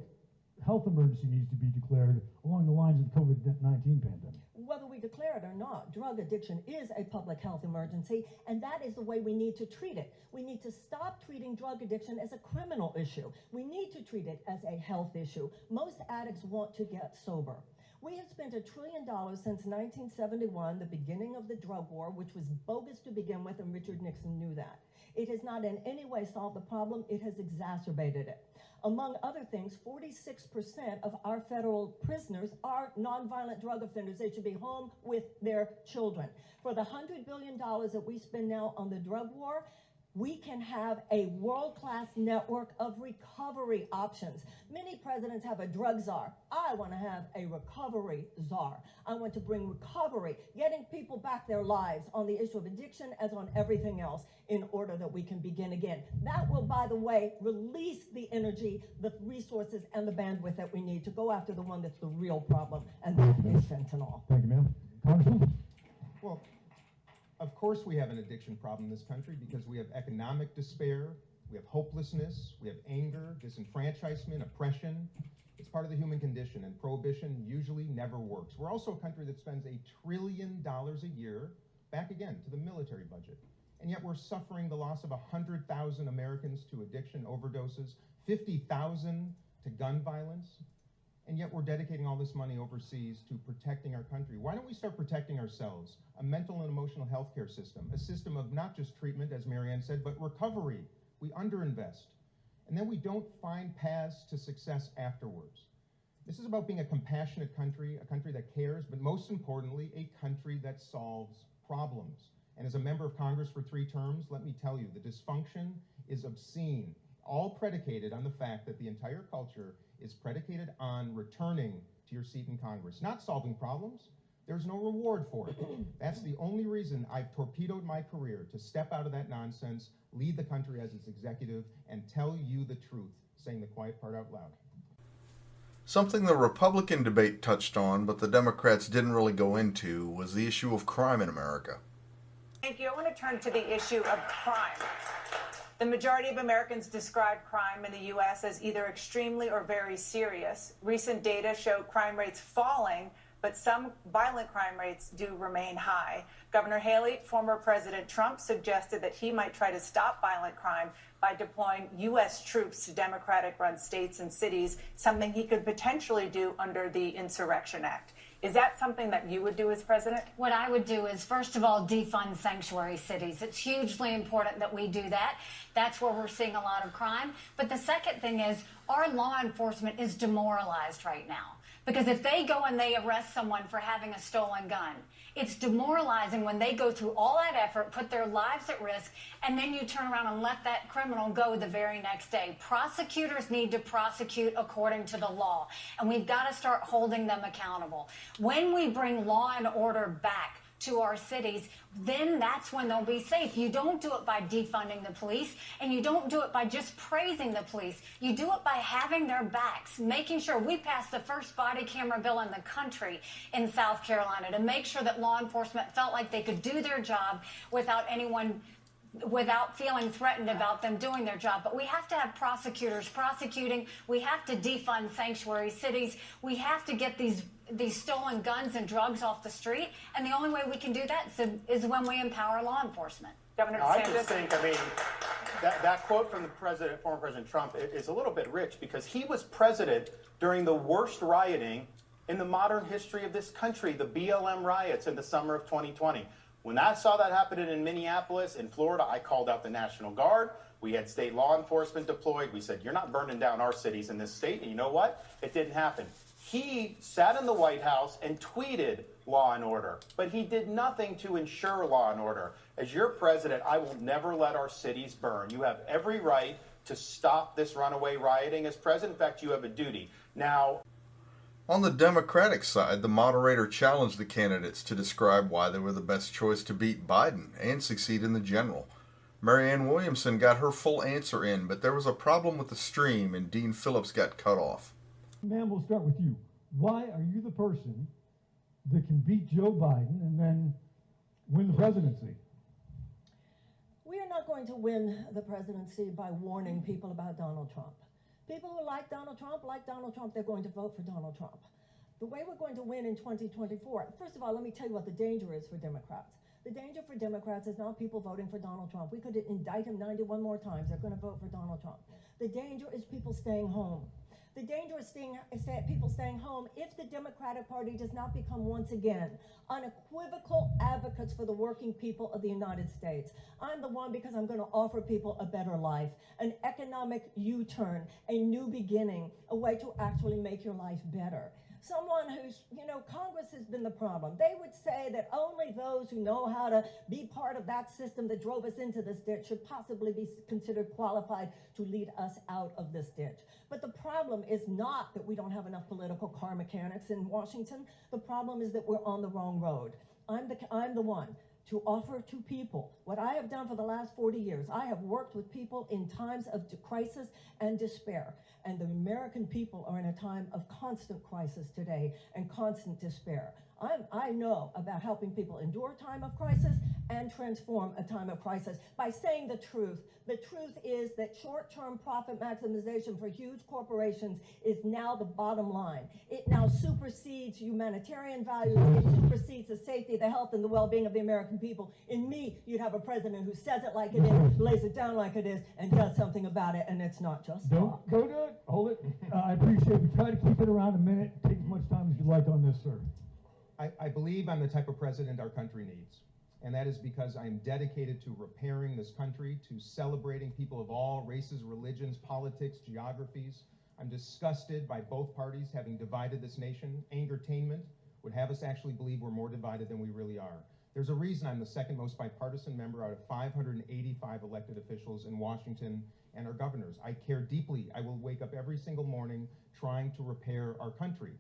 health emergency needs to be declared along the lines of the COVID-19 pandemic? Whether we declare it or not, drug addiction is a public health emergency, and that is the way we need to treat it. We need to stop treating drug addiction as a criminal issue. We need to treat it as a health issue. Most addicts want to get sober. We have spent $1 trillion since 1971, the beginning of the drug war, which was bogus to begin with, and Richard Nixon knew that. It has not in any way solved the problem. It has exacerbated it. Among other things, 46% of our federal prisoners are nonviolent drug offenders. They should be home with their children. For the $100 billion that we spend now on the drug war, we can have a world-class network of recovery options. Many presidents have a drug czar. I want to have a recovery czar. I want to bring recovery, getting people back their lives on the issue of addiction as on everything else in order that we can begin again. That will, by the way, release the energy, the resources, and the bandwidth that we need to go after the one that's the real problem, and that is fentanyl. Thank you, ma'am. Congressman? Well, of course we have an addiction problem in this country because we have economic despair, we have hopelessness, we have anger, disenfranchisement, oppression. It's part of the human condition, and prohibition usually never works. We're also a country that spends $1 trillion a year, back again, to the military budget. And yet we're suffering the loss of 100,000 Americans to addiction overdoses, 50,000 to gun violence. And yet we're dedicating all this money overseas to protecting our country. Why don't we start protecting ourselves? A mental and emotional health care system, a system of not just treatment, as Marianne said, but recovery. We underinvest. And then we don't find paths to success afterwards. This is about being a compassionate country, a country that cares, but most importantly, a country that solves problems. And as a member of Congress for 3 terms, let me tell you, the dysfunction is obscene, all predicated on the fact that the entire culture is predicated on returning to your seat in Congress, not solving problems. There's no reward for it. That's the only reason I've torpedoed my career, to step out of that nonsense, lead the country as its executive, and tell you the truth, saying the quiet part out loud. Something the Republican debate touched on, but the Democrats didn't really go into, was the issue of crime in America. Thank you. I want to turn to the issue of crime. The majority of Americans describe crime in the U.S. as either extremely or very serious. Recent data show crime rates falling but some violent crime rates do remain high. Governor Haley, former President Trump suggested that he might try to stop violent crime by deploying U.S. troops to Democratic-run states and cities, something he could potentially do under the Insurrection Act. Is that something that you would do as president? What I would do is, first of all, defund sanctuary cities. It's hugely important that we do that. That's where we're seeing a lot of crime. But the second thing is, our law enforcement is demoralized right now. Because if they go and they arrest someone for having a stolen gun, it's demoralizing when they go through all that effort, put their lives at risk, and then you turn around and let that criminal go the very next day. Prosecutors need to prosecute according to the law, and we've got to start holding them accountable. When we bring law and order back to our cities, then that's when they'll be safe. You don't do it by defunding the police, and you don't do it by just praising the police. You do it by having their backs, making sure we passed the first body camera bill in the country in South Carolina to make sure that law enforcement felt like they could do their job without feeling threatened about them doing their job. But we have to have prosecutors prosecuting. We have to defund sanctuary cities. We have to get these stolen guns and drugs off the street. And the only way we can do that is when we empower law enforcement. Governor DeSantis. I just think, that quote from the former President Trump is a little bit rich because he was president during the worst rioting in the modern history of this country, the BLM riots in the summer of 2020. When I saw that happening in Minneapolis, in Florida, I called out the National Guard. We had state law enforcement deployed. We said, you're not burning down our cities in this state. And you know what? It didn't happen. He sat in the White House and tweeted law and order, but he did nothing to ensure law and order. As your president, I will never let our cities burn. You have every right to stop this runaway rioting as president. In fact, you have a duty. Now, on the Democratic side, the moderator challenged the candidates to describe why they were the best choice to beat Biden and succeed in the general. Marianne Williamson got her full answer in, but there was a problem with the stream and Dean Phillips got cut off. Ma'am, we'll start with you. Why are you the person that can beat Joe Biden and then win the presidency? We are not going to win the presidency by warning people about Donald Trump. People who like Donald Trump, they're going to vote for Donald Trump. The way we're going to win in 2024, first of all, let me tell you what the danger is for Democrats. The danger for Democrats is not people voting for Donald Trump. We could indict him 91 more times. They're going to vote for Donald Trump. The danger is people staying home. The danger is people staying home if the Democratic Party does not become once again unequivocal advocates for the working people of the United States. I'm the one because I'm going to offer people a better life, an economic U-turn, a new beginning, a way to actually make your life better. Someone who's, Congress has been the problem. They would say that only those who know how to be part of that system that drove us into this ditch should possibly be considered qualified to lead us out of this ditch. But the problem is not that we don't have enough political car mechanics in Washington. The problem is that we're on the wrong road. I'm the one to offer to people what I have done for the last 40 years. I have worked with people in times of crisis and despair. And the American people are in a time of constant crisis today and constant despair. I know about helping people endure a time of crisis and transform a time of crisis by saying the truth. The truth is that short-term profit maximization for huge corporations is now the bottom line. It now supersedes humanitarian values. It supersedes the safety, the health, and the well-being of the American people. In me, you'd have a president who says it like it is, lays it down like it is, and does something about it, and it's not just talk. Don't do it. Hold it. I appreciate it. We try to keep it around a minute. Take as much time as you'd like on this, sir. I believe I'm the type of president our country needs. And that is because I'm dedicated to repairing this country, to celebrating people of all races, religions, politics, geographies. I'm disgusted by both parties having divided this nation. Angertainment would have us actually believe we're more divided than we really are. There's a reason I'm the second most bipartisan member out of 585 elected officials in Washington and our governors. I care deeply. I will wake up every single morning trying to repair our country.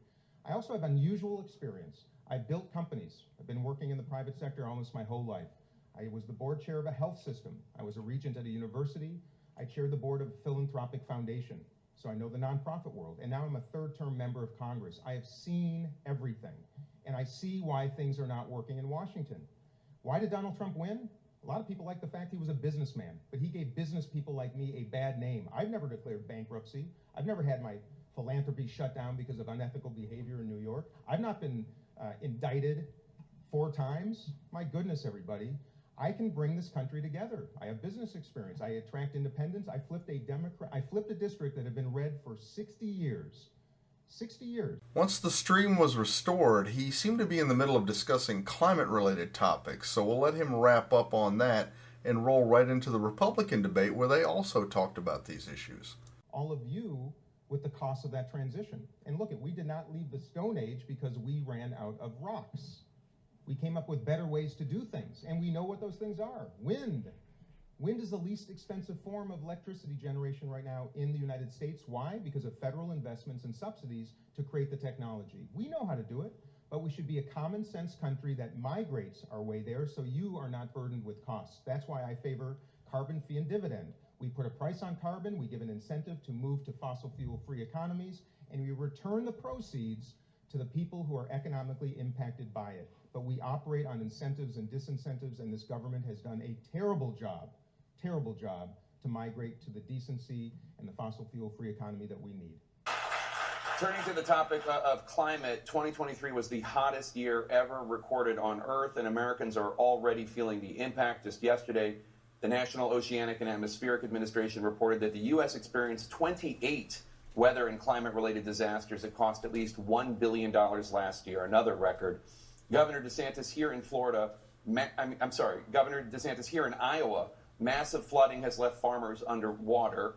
I also have unusual experience. I built companies. I've been working in the private sector almost my whole life. I was the board chair of a health system. I was a regent at a university. I chaired the board of a philanthropic foundation. So I know the nonprofit world. And now I'm a third-term member of Congress. I have seen everything. And I see why things are not working in Washington. Why did Donald Trump win? A lot of people like the fact he was a businessman, but he gave business people like me a bad name. I've never declared bankruptcy. I've never had my philanthropy shut down because of unethical behavior in New York. I've not been indicted 4 times. My goodness, everybody. I can bring this country together. I have business experience. I attract independents. I flipped a district that had been red for 60 years. 60 years. Once the stream was restored, he seemed to be in the middle of discussing climate-related topics, so we'll let him wrap up on that and roll right into the Republican debate where they also talked about these issues. All of you with the cost of that transition. And look, we did not leave the Stone Age because we ran out of rocks. We came up with better ways to do things, and we know what those things are. Wind. Wind is the least expensive form of electricity generation right now in the United States. Why? Because of federal investments and subsidies to create the technology. We know how to do it, but we should be a common sense country that migrates our way there so you are not burdened with costs. That's why I favor carbon fee and dividend. We put a price on carbon, we give an incentive to move to fossil fuel-free economies, and we return the proceeds to the people who are economically impacted by it. But we operate on incentives and disincentives, and this government has done a terrible job to migrate to the decency and the fossil fuel-free economy that we need. Turning to the topic of climate, 2023 was the hottest year ever recorded on Earth, and Americans are already feeling the impact. Just yesterday, the National Oceanic and Atmospheric Administration reported that the U.S. experienced 28 weather and climate-related disasters that cost at least $1 billion last year, another record. Governor DeSantis here in Iowa, massive flooding has left farmers underwater.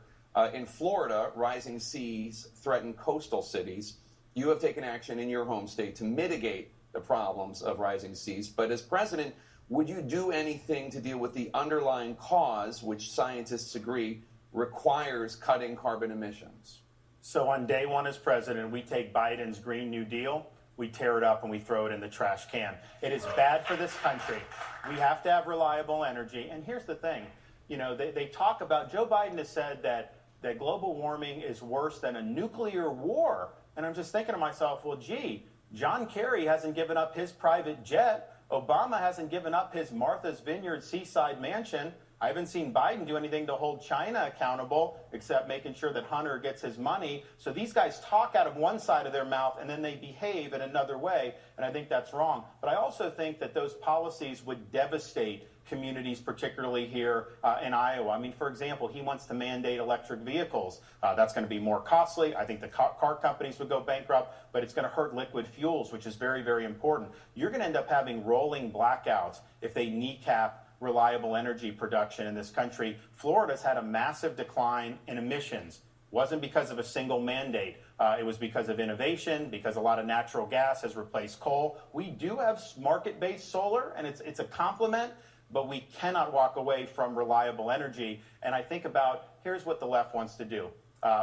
In Florida, rising seas threaten coastal cities. You have taken action in your home state to mitigate the problems of rising seas. But as president, would you do anything to deal with the underlying cause, which scientists agree requires cutting carbon emissions? So on day one as president, we take Biden's Green New Deal, we tear it up and we throw it in the trash can. It is bad for this country. We have to have reliable energy. And here's the thing, you know, they talk about, Joe Biden has said that global warming is worse than a nuclear war. And I'm just thinking to myself, well, gee, John Kerry hasn't given up his private jet. Obama hasn't given up his Martha's Vineyard seaside mansion. I haven't seen Biden do anything to hold China accountable except making sure that Hunter gets his money. So these guys talk out of one side of their mouth and then they behave in another way. And I think that's wrong. But I also think that those policies would devastate communities, particularly here in Iowa. I mean, for example, he wants to mandate electric vehicles. That's going to be more costly. I think the car companies would go bankrupt, but it's going to hurt liquid fuels, which is very, very important. You're going to end up having rolling blackouts if they kneecap reliable energy production in this country. Florida's had a massive decline in emissions. Wasn't because of a single mandate. It was because of innovation, because a lot of natural gas has replaced coal. We do have market-based solar, and it's a complement, but we cannot walk away from reliable energy. And I think about, here's what the left wants to do.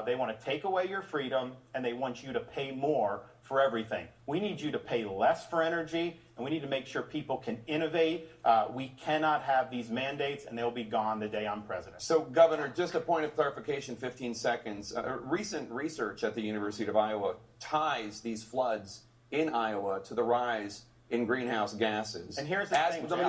They want to take away your freedom, and they want you to pay more for everything. We need you to pay less for energy, and we need to make sure people can innovate. We cannot have these mandates, and they'll be gone the day I'm president. So, Governor, just a point of clarification, 15 seconds. Recent research at the University of Iowa ties these floods in Iowa to the rise in greenhouse gases. And here's the thing, Jay, let me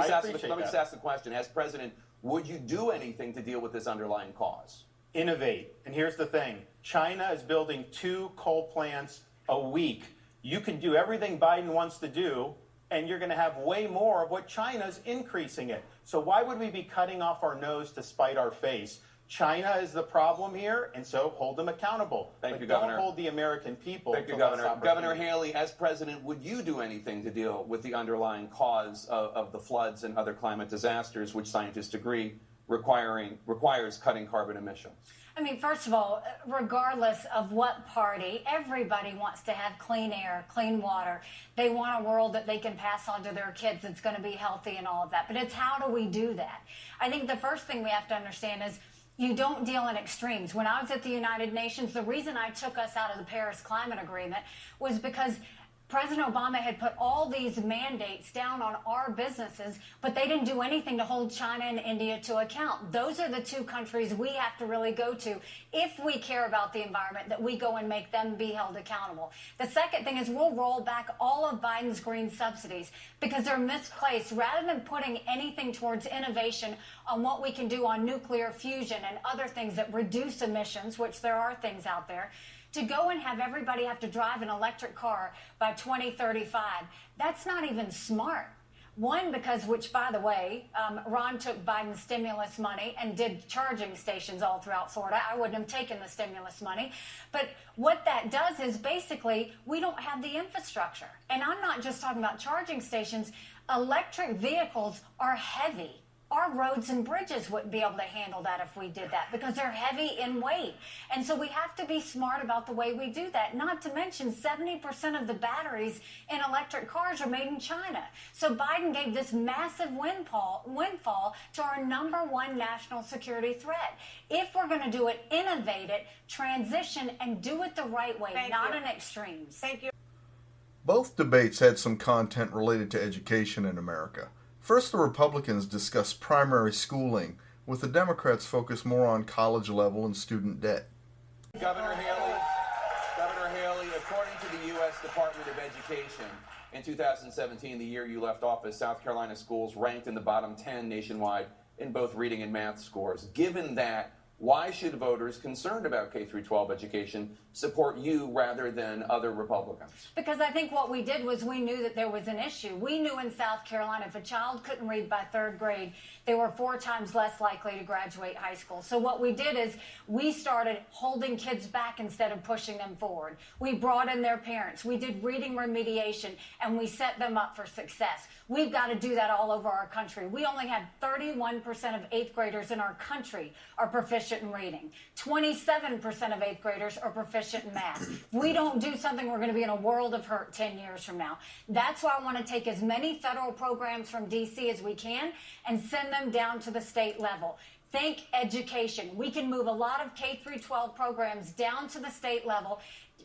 just ask the question. As president, would you do anything to deal with this underlying cause? Innovate. And here's the thing. China is building 2 coal plants a week. You can do everything Biden wants to do, and you're going to have way more of what China's increasing it. So why would we be cutting off our nose to spite our face? China is the problem here, and so hold them accountable. Thank you, Governor. Don't hold the American people. Thank you, Governor. Governor Haley, as president, would you do anything to deal with the underlying cause of the floods and other climate disasters, which scientists agree requires cutting carbon emissions? I mean, first of all, regardless of what party, everybody wants to have clean air, clean water. They want a world that they can pass on to their kids that's going to be healthy and all of that. But it's how do we do that? I think the first thing we have to understand is you don't deal in extremes. When I was at the United Nations, the reason I took us out of the Paris Climate Agreement was because President Obama had put all these mandates down on our businesses, but they didn't do anything to hold China and India to account. Those are the 2 countries we have to really go to if we care about the environment, that we go and make them be held accountable. The second thing is we'll roll back all of Biden's green subsidies because they're misplaced. Rather than putting anything towards innovation on what we can do on nuclear fusion and other things that reduce emissions, which there are things out there, to go and have everybody have to drive an electric car by 2035. That's not even smart. One, because, which, by the way, Ron took Biden's stimulus money and did charging stations all throughout Florida. I wouldn't have taken the stimulus money. But what that does is basically we don't have the infrastructure. And I'm not just talking about charging stations. Electric vehicles are heavy. Our roads and bridges wouldn't be able to handle that if we did that because they're heavy in weight. And so we have to be smart about the way we do that. Not to mention 70% of the batteries in electric cars are made in China. So Biden gave this massive windfall to our #1 national security threat. If we're going to do it, innovate it, transition, and do it the right way, not in extremes. Thank you. Both debates had some content related to education in America. First, the Republicans discussed primary schooling, with the Democrats focused more on college level and student debt. Governor Haley, according to the U.S. Department of Education, in 2017, the year you left office, South Carolina schools ranked in the bottom 10 nationwide in both reading and math scores. Given that, why should voters concerned about K-12 education support you rather than other Republicans? Because I think what we did was we knew that there was an issue. We knew in South Carolina if a child couldn't read by 3rd grade, they were 4 times less likely to graduate high school. So what we did is we started holding kids back instead of pushing them forward. We brought in their parents. We did reading remediation, and we set them up for success. We've got to do that all over our country. We only have 31% of 8th graders in our country are proficient in reading. 27% of 8th graders are proficient in math. If we don't do something, we're going to be in a world of hurt 10 years from now. That's why I want to take as many federal programs from D.C. as we can and send them down to the state level. Think education. We can move a lot of K-12 programs down to the state level,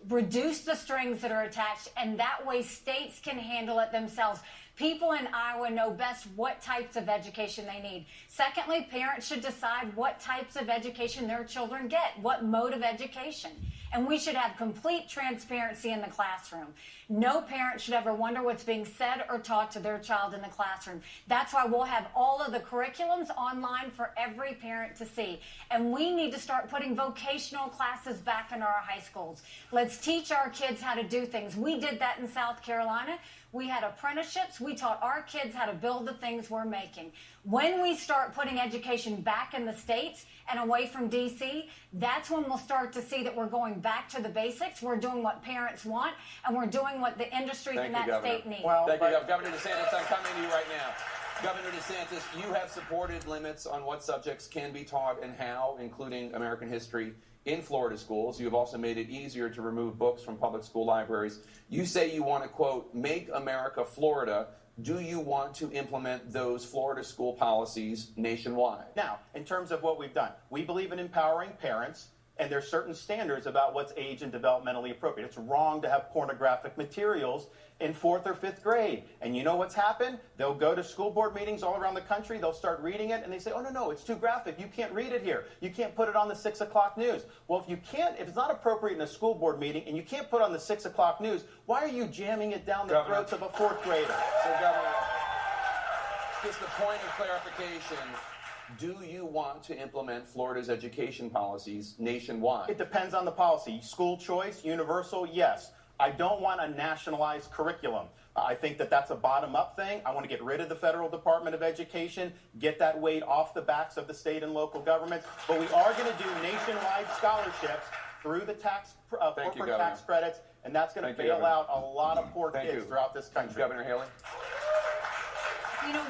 reduce the strings that are attached, and that way states can handle it themselves. People in Iowa know best what types of education they need. Secondly, parents should decide what types of education their children get, what mode of education. And we should have complete transparency in the classroom. No parent should ever wonder what's being said or taught to their child in the classroom. That's why we'll have all of the curriculums online for every parent to see. And we need to start putting vocational classes back in our high schools. Let's teach our kids how to do things. We did that in South Carolina. We had apprenticeships. We taught our kids how to build the things we're making. When we start putting education back in the states and away from D.C., that's when we'll start to see that we're going back to the basics. We're doing what parents want, and we're doing what the industry in that state needs. Well, thank you, Governor DeSantis. I'm coming to you right now. Governor DeSantis, you have supported limits on what subjects can be taught and how, including American history, in Florida schools. You have also made it easier to remove books from public school libraries. You say you want to, quote, make America Florida. Do you want to implement those Florida school policies nationwide? Now, in terms of what we've done, we believe in empowering parents, and there's certain standards about what's age and developmentally appropriate. It's wrong to have pornographic materials in 4th or 5th grade. And you know what's happened? They'll go to school board meetings all around the country. They'll start reading it, and they say, oh, no, it's too graphic. You can't read it here. You can't put it on the 6 o'clock news. Well, if it's not appropriate in a school board meeting and you can't put it on the 6 o'clock news, why are you jamming it down the throats of a 4th grader? So, Governor, just the point of clarification, do you want to implement Florida's education policies nationwide? It depends on the policy. School choice, universal, yes. I don't want a nationalized curriculum. I think that that's a bottom-up thing. I want to get rid of the Federal Department of Education, get that weight off the backs of the state and local governments. But we are going to do nationwide scholarships through the corporate tax credits, and that's going to bail out a lot of poor kids throughout this country. Governor Haley? You know,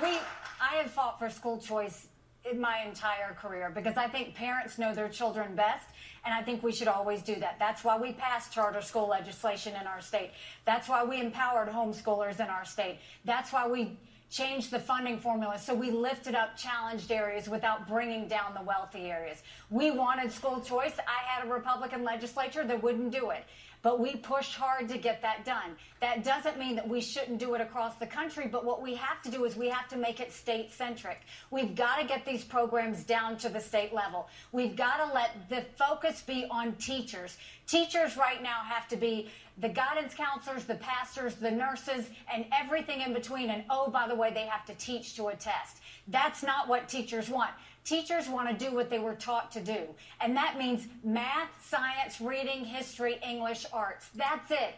I have fought for school choice in my entire career because I think parents know their children best, and I think we should always do that. That's why we passed charter school legislation in our state. That's why we empowered homeschoolers in our state. That's why we changed the funding formula so we lifted up challenged areas without bringing down the wealthy areas. We wanted school choice. I had a Republican legislature that wouldn't do it. But we pushed hard to get that done. That doesn't mean that we shouldn't do it across the country, but what we have to do is we have to make it state-centric. We've got to get these programs down to the state level. We've got to let the focus be on teachers. Teachers right now have to be the guidance counselors, the pastors, the nurses, and everything in between. And oh, by the way, they have to teach to a test. That's not what teachers want. Teachers want to do what they were taught to do. And that means math, science, reading, history, English, arts. That's it.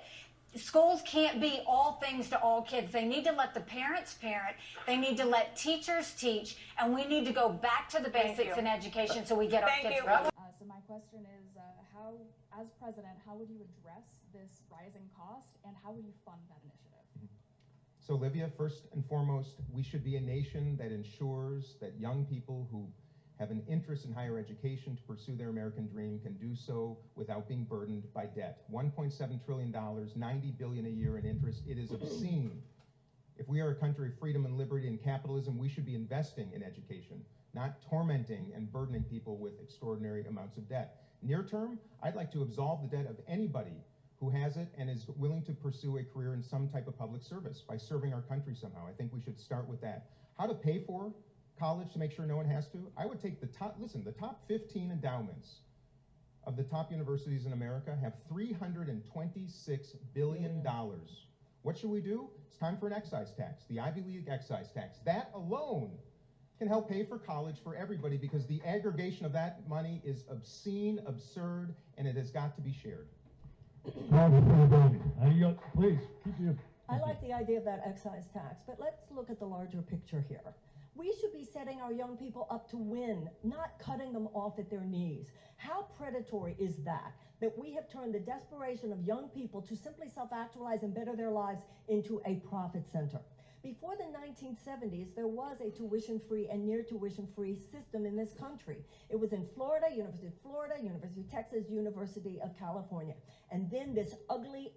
Schools can't be all things to all kids. They need to let the parents parent. They need to let teachers teach. And we need to go back to the basics in education so we get our kids ready. So my question is, how, as president, how would you address this rising cost, and how would you fund that initiative? So Olivia, first and foremost, we should be a nation that ensures that young people who have an interest in higher education to pursue their American dream can do so without being burdened by debt. $1.7 trillion, $90 billion a year in interest. It is obscene. If we are a country of freedom and liberty and capitalism, we should be investing in education, not tormenting and burdening people with extraordinary amounts of debt. Near term, I'd like to absolve the debt of anybody who has it and is willing to pursue a career in some type of public service by serving our country somehow. I think we should start with that. How to pay for college to make sure no one has to? I would take the top 15 endowments of the top universities in America have $326 billion. What should we do? It's time for an excise tax, the Ivy League excise tax. That alone can help pay for college for everybody, because the aggregation of that money is obscene, absurd, and it has got to be shared. Please, keep your... I like the idea of that excise tax, but let's look at the larger picture here. We should be setting our young people up to win, not cutting them off at their knees. How predatory is that we have turned the desperation of young people to simply self-actualize and better their lives into a profit center? Before the 1970s, there was a tuition-free and near tuition-free system in this country. It was in Florida, University of Texas, University of California. And then this ugly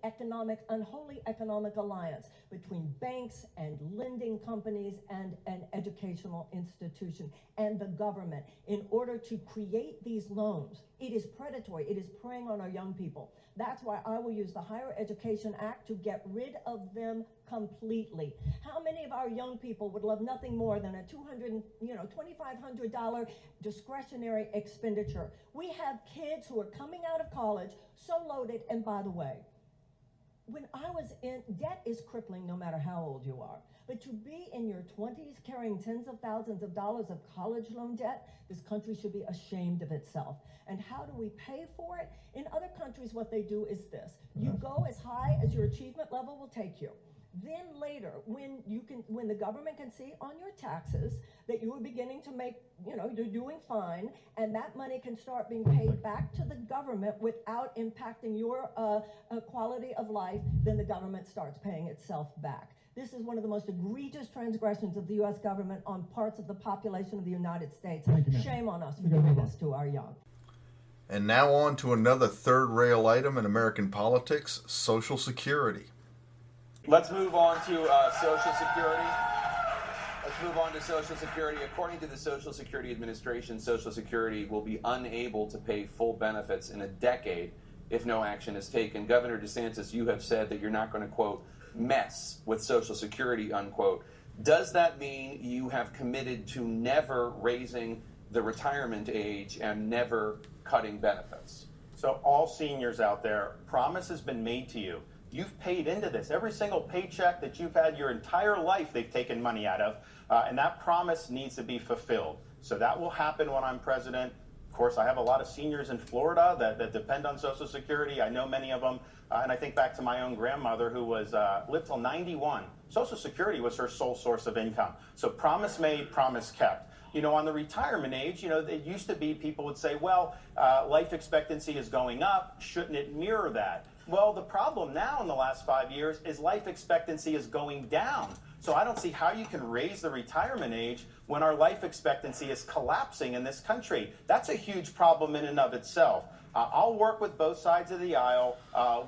unholy economic alliance between banks and lending companies and an educational institution and the government in order to create these loans. It is predatory. It is preying on our young people. That's why I will use the Higher Education Act to get rid of them completely. How many of our young people would love nothing more than a $2,500 discretionary expenditure? We have kids who are coming out of college so loaded, and by the way, when I was in, debt is crippling no matter how old you are. But to be in your 20s carrying tens of thousands of dollars of college loan debt, this country should be ashamed of itself. And how do we pay for it? In other countries, what they do is this. You go as high as your achievement level will take you. Then later, when the government can see on your taxes that you are beginning to make, you're doing fine, and that money can start being paid back to the government without impacting your quality of life, then the government starts paying itself back. This is one of the most egregious transgressions of the U.S. government on parts of the population of the United States. Shame on us for doing this to our young. And now on to another third-rail item in American politics, Social Security. Let's move on to Social Security. According to the Social Security Administration, Social Security will be unable to pay full benefits in a decade if no action is taken. Governor DeSantis, you have said that you're not going to, quote, mess with Social Security, unquote. Does that mean you have committed to never raising the retirement age and never cutting benefits? So all seniors out there, promise has been made to you. You've paid into this. Every single paycheck that you've had your entire life, they've taken money out of, and that promise needs to be fulfilled. So that will happen when I'm president. Of course, I have a lot of seniors in Florida that depend on Social Security. I know many of them, and I think back to my own grandmother who lived till 91. Social Security was her sole source of income. So promise made, promise kept. On the retirement age, it used to be people would say, well, life expectancy is going up. Shouldn't it mirror that? Well, the problem now in the last 5 years is life expectancy is going down. So I don't see how you can raise the retirement age when our life expectancy is collapsing in this country. That's a huge problem in and of itself. I'll work with both sides of the aisle.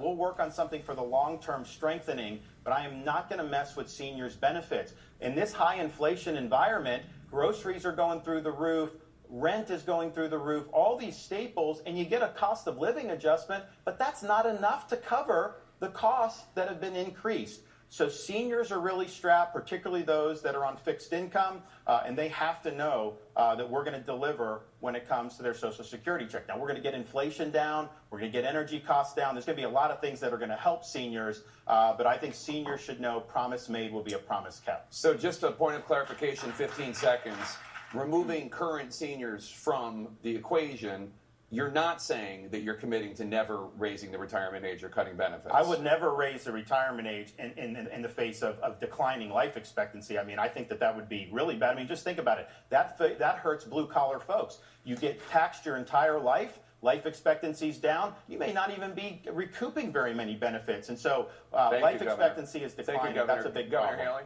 We'll work on something for the long-term strengthening, but I am not going to mess with seniors' benefits. In this high inflation environment, groceries are going through the roof. Rent is going through the roof, all these staples, and you get a cost of living adjustment, but that's not enough to cover the costs that have been increased. So seniors are really strapped, particularly those that are on fixed income, and they have to know that we're going to deliver when it comes to their Social Security check. Now, we're going to get inflation down. We're going to get energy costs down. There's going to be a lot of things that are going to help seniors, but I think seniors should know promise made will be a promise kept. So just a point of clarification, 15 seconds. removing current seniors from the equation, you're not saying that you're committing to never raising the retirement age or cutting benefits. I would never raise the retirement age in the face of declining life expectancy. I mean, I think that would be really bad. I mean, just think about it. That hurts blue-collar folks. You get taxed your entire life. Life expectancy's down. You may not even be recouping very many benefits. And so life expectancy is declining. That's a big problem. Governor Haley?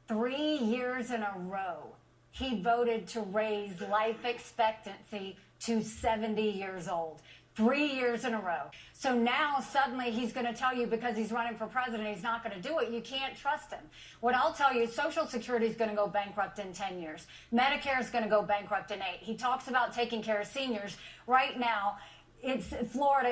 3 years in a row, he voted to raise life expectancy to 70 years old. 3 years in a row. So now suddenly he's going to tell you because he's running for president he's not going to do it. You can't trust him. What I'll tell you, Social Security is going to go bankrupt in 10 years. Medicare is going to go bankrupt in 8. He talks about taking care of seniors. Right now, Florida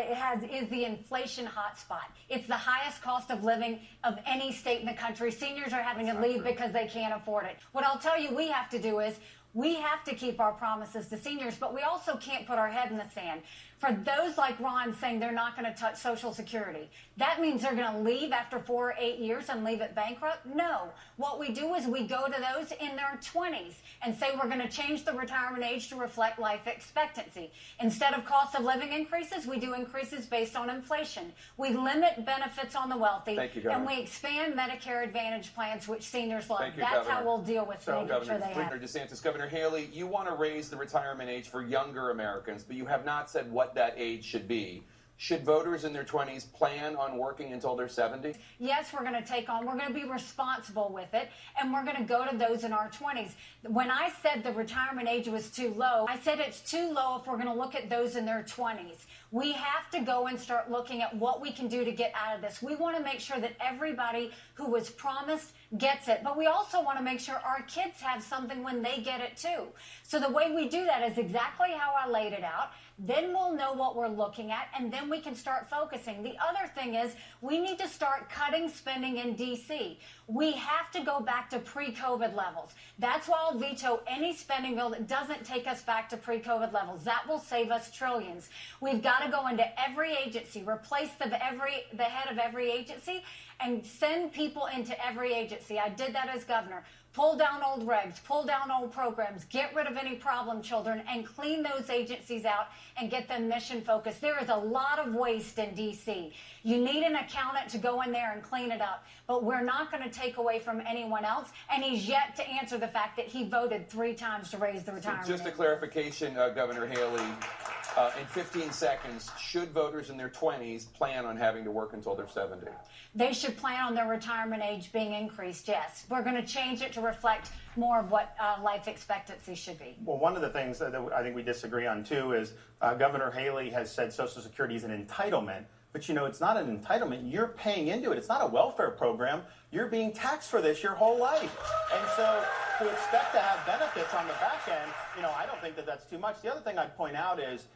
is the inflation hotspot. It's the highest cost of living of any state in the country. Seniors are having to leave because they can't afford it. What I'll tell you we have to do is we have to keep our promises to seniors, but we also can't put our head in the sand. For those like Ron saying they're not going to touch Social Security, that means they're going to leave after 4 or 8 years and leave it bankrupt? No. What we do is we go to those in their 20s and say we're going to change the retirement age to reflect life expectancy. Instead of cost of living increases, we do increases based on inflation. We limit benefits on the wealthy, and we expand Medicare Advantage plans, which seniors love. That's how we'll deal with making sure they have. DeSantis, Governor Haley, you want to raise the retirement age for younger Americans, but you have not said what that age should be. Should voters in their 20s plan on working until they're 70? Yes, we're going to be responsible with it, and we're going to go to those in our 20s. When I said the retirement age was too low, I said it's too low if we're going to look at those in their 20s. We have to go and start looking at what we can do to get out of this. We want to make sure that everybody who was promised gets it, but we also want to make sure our kids have something when they get it too. So the way we do that is exactly how I laid it out. Then we'll know what we're looking at, and then we can start focusing. The other thing is we need to start cutting spending in D.C. We have to go back to pre-COVID levels. That's why I'll veto any spending bill that doesn't take us back to pre-COVID levels. That will save us trillions. We've got to go into every agency, replace the head of every agency, and send people into every agency. I did that as governor. Pull down old regs, pull down old programs, get rid of any problem children, and clean those agencies out and get them mission focused. There is a lot of waste in D.C. You need an accountant to go in there and clean it up, but we're not going to take away from anyone else, and he's yet to answer the fact that he voted 3 times to raise the retirement age. Just a clarification, Governor Haley, in 15 seconds, should voters in their 20s plan on having to work until they're 70? They should plan on their retirement age being increased, yes. We're going to change it to reflect more of what life expectancy should be. Well, one of the things that I think we disagree on, too, is Governor Haley has said Social Security is an entitlement. But, you know, it's not an entitlement. You're paying into it. It's not a welfare program. You're being taxed for this your whole life. And so to expect to have benefits on the back end, you know, I don't think that that's too much. The other thing I'd point out is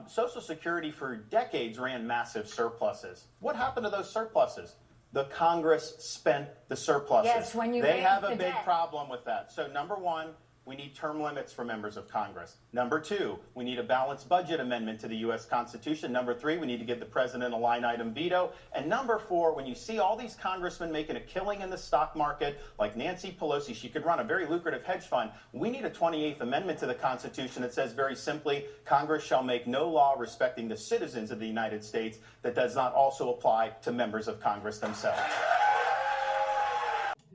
Social Security for decades ran massive surpluses. What happened to those surpluses? The Congress spent the surpluses. Yes, when you they have a the big debt. problem with that. So number one, we need term limits for members of Congress. Number two, we need a balanced budget amendment to the U.S. Constitution. Number three, we need to give the president a line item veto. And number four, when you see all these congressmen making a killing in the stock market, like Nancy Pelosi, she could run a very lucrative hedge fund. We need a 28th Amendment to the Constitution that says very simply, Congress shall make no law respecting the citizens of the United States that does not also apply to members of Congress themselves.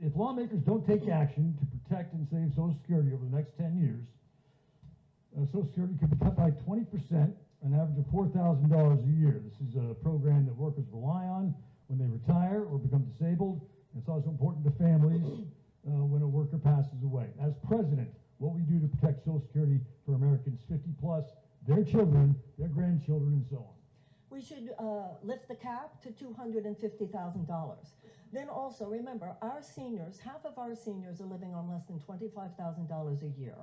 If lawmakers don't take action to protect and save Social Security over the next 10 years, Social Security could be cut by 20%, an average of $4,000 a year. This is a program that workers rely on when they retire or become disabled. It's also important to families when a worker passes away. As president, what we do to protect Social Security for Americans 50 plus, their children, their grandchildren, and so on. We should lift the cap to $250,000. Then also, remember, our seniors, half of our seniors are living on less than $25,000 a year.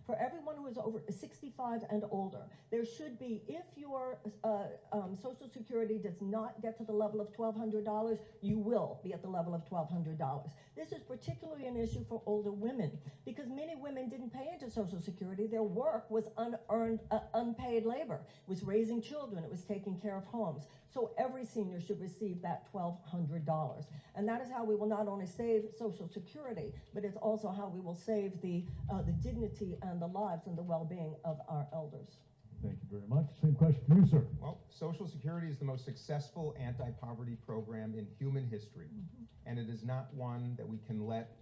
For everyone who is over 65 and older, there should be, if your Social Security does not get to the level of $1,200, you will be at the level of $1,200. This is particularly an issue for older women because many women didn't pay into Social Security. Their work was unearned, unpaid labor. It was raising children. It was taking care of homes. So every senior should receive that $1,200. And that is how we will not only save Social Security, but it's also how we will save the dignity and the lives and the well-being of our elders. Thank you very much. Same question for you, sir. Well, Social Security is the most successful anti-poverty program in human history, and it is not one that we can let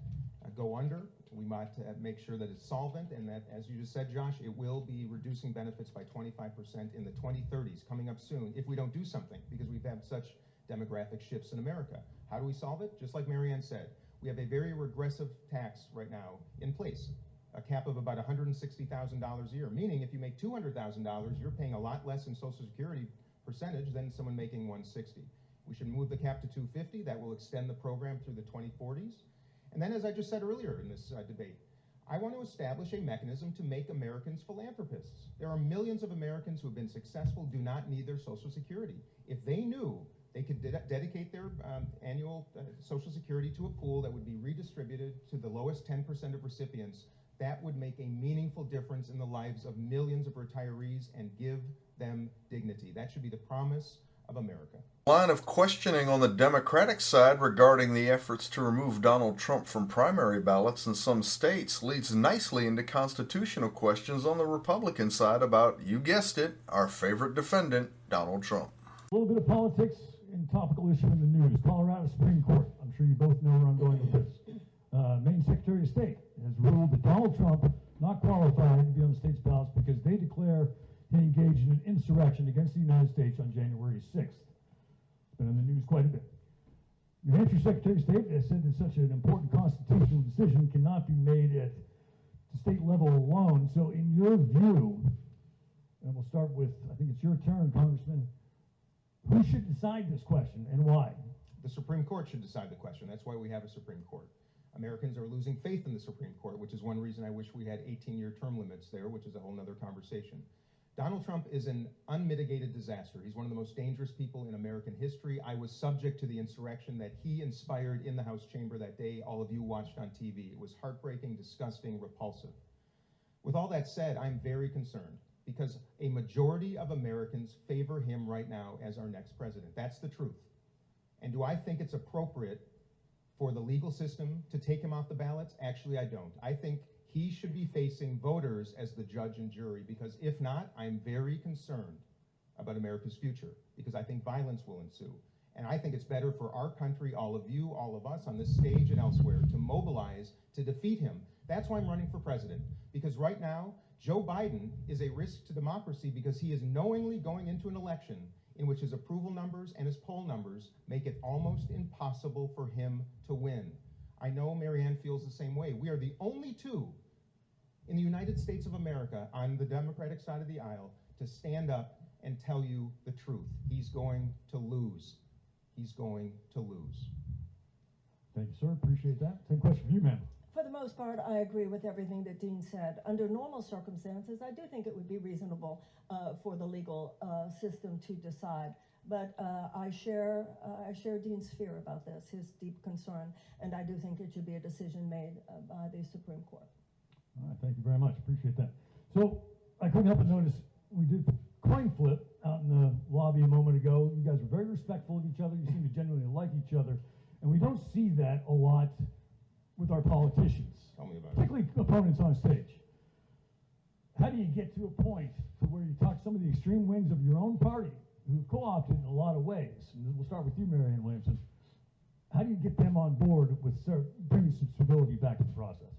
go under. We might make sure that it's solvent, and that, as you just said, Josh, it will be reducing benefits by 25% in the 2030s, coming up soon, if we don't do something, because we've had such demographic shifts in America. How do we solve it? Just like Marianne said, we have a very regressive tax right now in place, a cap of about $160,000 a year, meaning if you make $200,000, you're paying a lot less in Social Security percentage than someone making $160,000. We should move the cap to $250,000. That will extend the program through the 2040s. And then, as I just said earlier in this debate, I want to establish a mechanism to make Americans philanthropists. There are millions of Americans who have been successful, do not need their Social Security. If they knew they could dedicate their annual Social Security to a pool that would be redistributed to the lowest 10% of recipients, that would make a meaningful difference in the lives of millions of retirees and give them dignity. That should be the promise of America. Line of questioning on the Democratic side regarding the efforts to remove Donald Trump from primary ballots in some states leads nicely into constitutional questions on the Republican side about, you guessed it, our favorite defendant, Donald Trump. A little bit of politics and topical issue in the news. Colorado Supreme Court. I'm sure you both know where I'm going with this. Maine Secretary of State has ruled that Donald Trump not qualified to be on the state's ballots because they declare he engaged in an insurrection against the United States on January 6th. It's been in the news quite a bit. New Hampshire Secretary of State has said that such an important constitutional decision cannot be made at the state level alone. So in your view, and we'll start with, I think it's your turn, Congressman, who should decide this question and why? The Supreme Court should decide the question. That's why we have a Supreme Court. Americans are losing faith in the Supreme Court, which is one reason I wish we had 18-year term limits there, which is a whole nother conversation. Donald Trump is an unmitigated disaster. He's one of the most dangerous people in American history. I was subject to the insurrection that he inspired in the House chamber that day. All of you watched on TV. It was heartbreaking, disgusting, repulsive. With all that said, I'm very concerned because a majority of Americans favor him right now as our next president. That's the truth. And do I think it's appropriate for the legal system to take him off the ballots? Actually, I don't. I think he should be facing voters as the judge and jury, because if not, I'm very concerned about America's future, because I think violence will ensue. And I think it's better for our country, all of you, all of us on this stage and elsewhere, to mobilize to defeat him. That's why I'm running for president, because right now, Joe Biden is a risk to democracy because he is knowingly going into an election in which his approval numbers and his poll numbers make it almost impossible for him to win. I know Marianne feels the same way. We are the only two in the United States of America on the Democratic side of the aisle to stand up and tell you the truth. He's going to lose. He's going to lose. Thank you, sir. Appreciate that. Same question for you, ma'am. For the most part, I agree with everything that Dean said. Under normal circumstances, I do think it would be reasonable for the legal system to decide. But I share Dean's fear about this, his deep concern, and I do think it should be a decision made by the Supreme Court. All right, thank you very much. Appreciate that. So I couldn't help but notice we did coin flip out in the lobby a moment ago. You guys were very respectful of each other. You seem to genuinely like each other, and we don't see that a lot with our politicians, Tell me about it. particularly opponents on stage. How do you get to a point to where you talk some of the extreme wings of your own party who've co-opted in a lot of ways? And we'll start with you, Marianne Williamson. How do you get them on board with bringing some stability back to the process?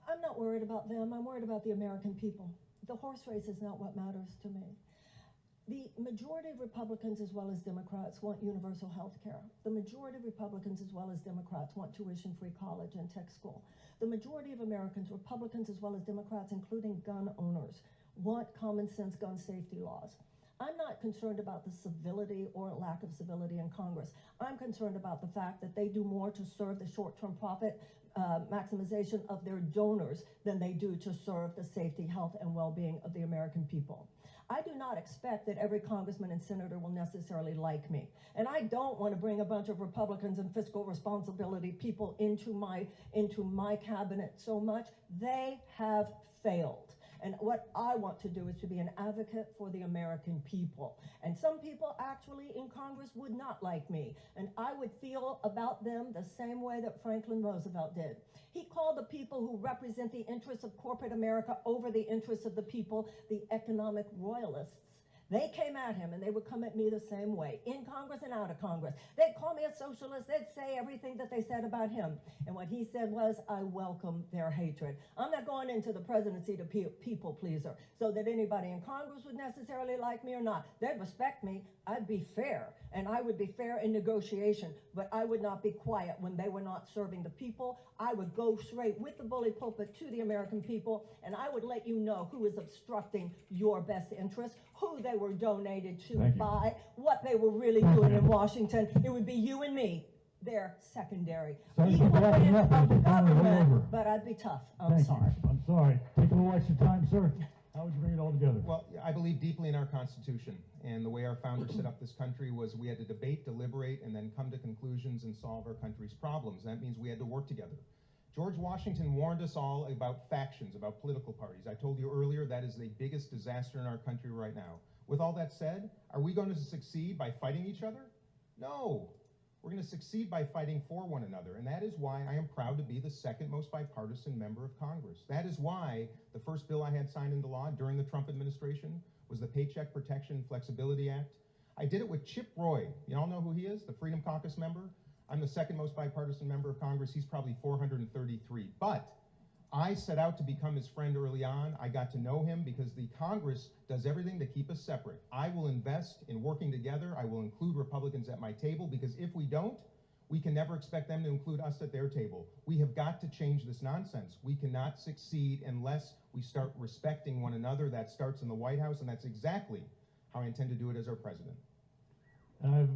I'm not worried about them. I'm worried about the American people. The horse race is not what matters to me. The majority of Republicans as well as Democrats want universal health care. The majority of Republicans as well as Democrats want tuition-free college and tech school. The majority of Americans, Republicans as well as Democrats, including gun owners, want common sense gun safety laws. I'm not concerned about the civility or lack of civility in Congress. I'm concerned about the fact that they do more to serve the short-term profit maximization of their donors than they do to serve the safety, health, and well-being of the American people. I do not expect that every congressman and senator will necessarily like me. And I don't want to bring a bunch of Republicans and fiscal responsibility people into my cabinet so much. They have failed. And what I want to do is to be an advocate for the American people. And some people actually in Congress would not like me. And I would feel about them the same way that Franklin Roosevelt did. He called the people who represent the interests of corporate America over the interests of the people the economic royalists. They came at him, and they would come at me the same way, in Congress and out of Congress. They'd call me a socialist. They'd say everything that they said about him. And what he said was, I welcome their hatred. I'm not going into the presidency to people pleaser so that anybody in Congress would necessarily like me or not. They'd respect me. I'd be fair, and I would be fair in negotiation, but I would not be quiet when they were not serving the people. I would go straight with the bully pulpit to the American people, and I would let you know who is obstructing your best interests, who they were donated to by, what they were really doing in Washington. It would be you and me. They're secondary. Equal branch of the government, but I'd be tough. I'm sorry. I'm sorry. Take a little extra time, sir. How would you bring it all together? Well, I believe deeply in our Constitution, and the way our founders set up this country was we had to debate, deliberate, and then come to conclusions and solve our country's problems. That means we had to work together. George Washington warned us all about factions, about political parties. I told you earlier that is the biggest disaster in our country right now. With all that said, are we going to succeed by fighting each other? No. We're going to succeed by fighting for one another, and that is why I am proud to be the second most bipartisan member of Congress. That is why the first bill I had signed into law during the Trump administration was the Paycheck Protection Flexibility Act. I did it with Chip Roy. You all know who he is, the Freedom Caucus member? I'm the second most bipartisan member of Congress. He's probably 433. But I set out to become his friend early on. I got to know him because the Congress does everything to keep us separate. I will invest in working together. I will include Republicans at my table because if we don't, we can never expect them to include us at their table. We have got to change this nonsense. We cannot succeed unless we start respecting one another. That starts in the White House, and that's exactly how I intend to do it as our president. I have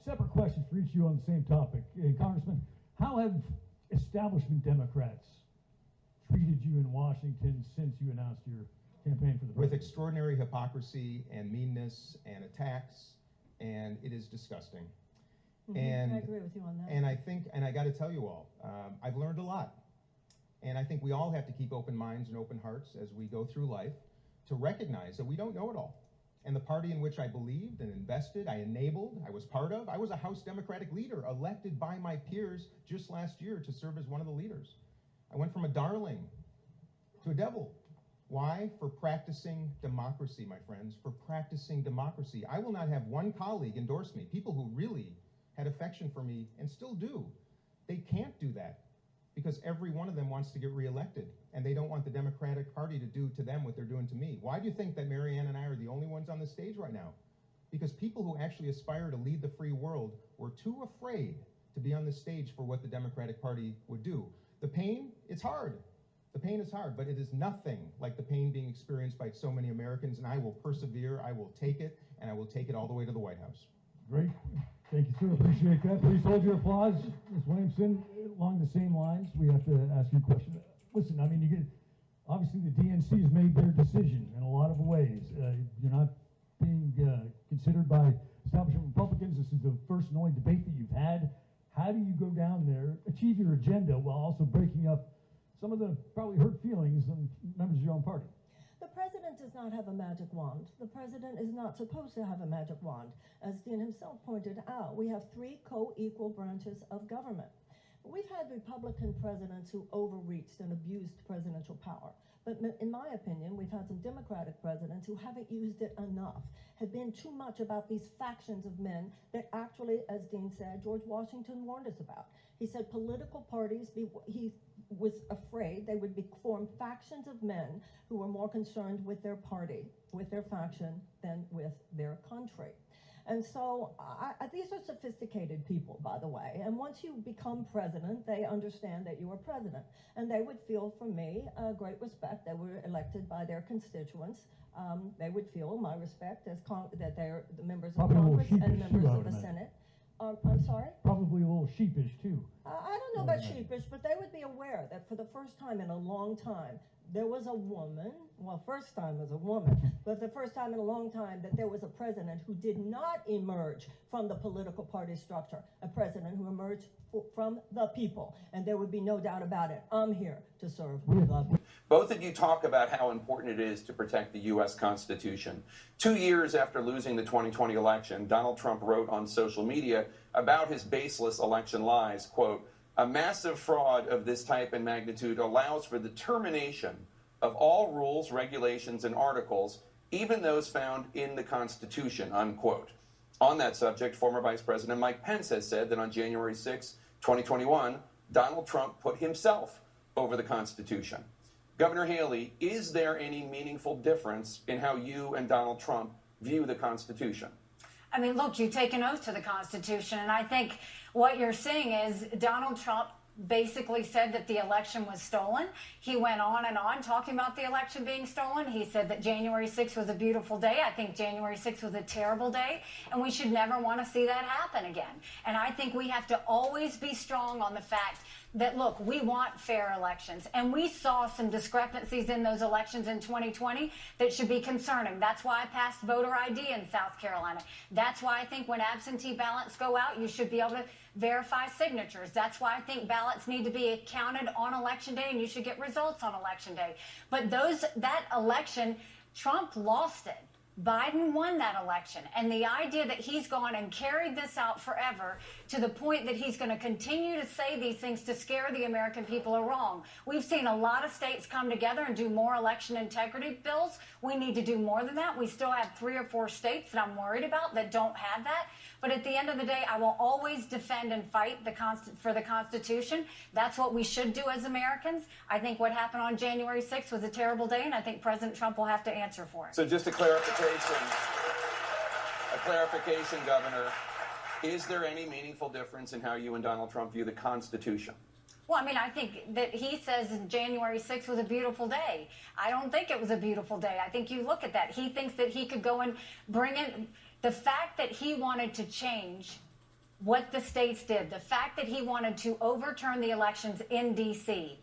separate questions for each of you on the same topic. Congressman, how have establishment Democrats treated you in Washington since you announced your campaign for the president? With extraordinary hypocrisy and meanness and attacks, and it is disgusting. And I agree with you on that. And I think, and I got to tell you all, I've learned a lot. And I think we all have to keep open minds and open hearts as we go through life to recognize that we don't know it all. And the party in which I believed and invested, I enabled, I was part of, I was a House Democratic leader elected by my peers just last year to serve as one of the leaders. I went from a darling to a devil. Why? For practicing democracy, my friends, for practicing democracy. I will not have one colleague endorse me, people who really had affection for me and still do. They can't do that because every one of them wants to get reelected and they don't want the Democratic Party to do to them what they're doing to me. Why do you think that Marianne and I are the only ones on the stage right now? Because people who actually aspire to lead the free world were too afraid to be on the stage for what the Democratic Party would do. The pain, it's hard. The pain is hard, but it is nothing like the pain being experienced by so many Americans, and I will persevere, I will take it, and I will take it all the way to the White House. Great. Thank you, sir. Appreciate that. Please hold your applause. Ms. Williamson, along the same lines, we have to ask you a question. Listen, I mean, obviously the DNC has made their decision in a lot of ways. You're not being considered by establishment Republicans. This is the first and only debate that you've had. How do you go down there, achieve your agenda, while also breaking up some of the probably hurt feelings of members of your own party? The president does not have a magic wand. The president is not supposed to have a magic wand. As Dean himself pointed out, we have three co-equal branches of government. We've had Republican presidents who overreached and abused presidential power. But in my opinion, we've had some Democratic presidents who haven't used it enough, have been too much about these factions of men that actually, as Dean said, George Washington warned us about. He said political parties, he was afraid they would form factions of men who were more concerned with their party, with their faction, than with their country. And so these are sophisticated people, by the way. And once you become president, they understand that you are president. And they would feel, from me, great respect. They were elected by their constituents. They would feel my respect as that they're the members of Congress and members of the Senate. I'm sorry? Probably a little sheepish, too. I don't know about sheepish, but they would be aware that for the first time in a long time, there was a woman, well, first time as a woman, but the first time in a long time that there was a president who did not emerge from the political party structure, a president who emerged from the people, and there would be no doubt about it. I'm here to serve the people. Both of you talk about how important it is to protect the U.S. Constitution. 2 years after losing the 2020 election, Donald Trump wrote on social media about his baseless election lies, quote, "A massive fraud of this type and magnitude allows for the termination of all rules, regulations, and articles, even those found in the Constitution," unquote. On that subject, former Vice President Mike Pence has said that on January 6, 2021, Donald Trump put himself over the Constitution. Governor Haley, is there any meaningful difference in how you and Donald Trump view the Constitution? I mean, look, you take an oath to the Constitution, and I think what you're seeing is Donald Trump basically said that the election was stolen. He went on and on talking about the election being stolen. He said that January 6th was a beautiful day. I think January 6th was a terrible day, and we should never want to see that happen again. And I think we have to always be strong on the fact that, look, we want fair elections, and we saw some discrepancies in those elections in 2020 that should be concerning. That's why I passed voter ID in South Carolina. That's why I think when absentee ballots go out, you should be able to verify signatures. That's why I think ballots need to be counted on Election Day, and you should get results on Election Day. But that election, Trump lost it. Biden won that election, and the idea that he's gone and carried this out forever to the point that he's going to continue to say these things to scare the American people are wrong. We've seen a lot of states come together and do more election integrity bills. We need to do more than that. We still have 3 or 4 states that I'm worried about that don't have that. But at the end of the day, I will always defend and fight for the Constitution. That's what we should do as Americans. I think what happened on January 6th was a terrible day, and I think President Trump will have to answer for it. So just a clarification, Governor. Is there any meaningful difference in how you and Donald Trump view the Constitution? Well, I mean, I think that he says January 6th was a beautiful day. I don't think it was a beautiful day. I think you look at that. He thinks that he could go and bring in the fact that he wanted to change what the states did, the fact that he wanted to overturn the elections in D.C.,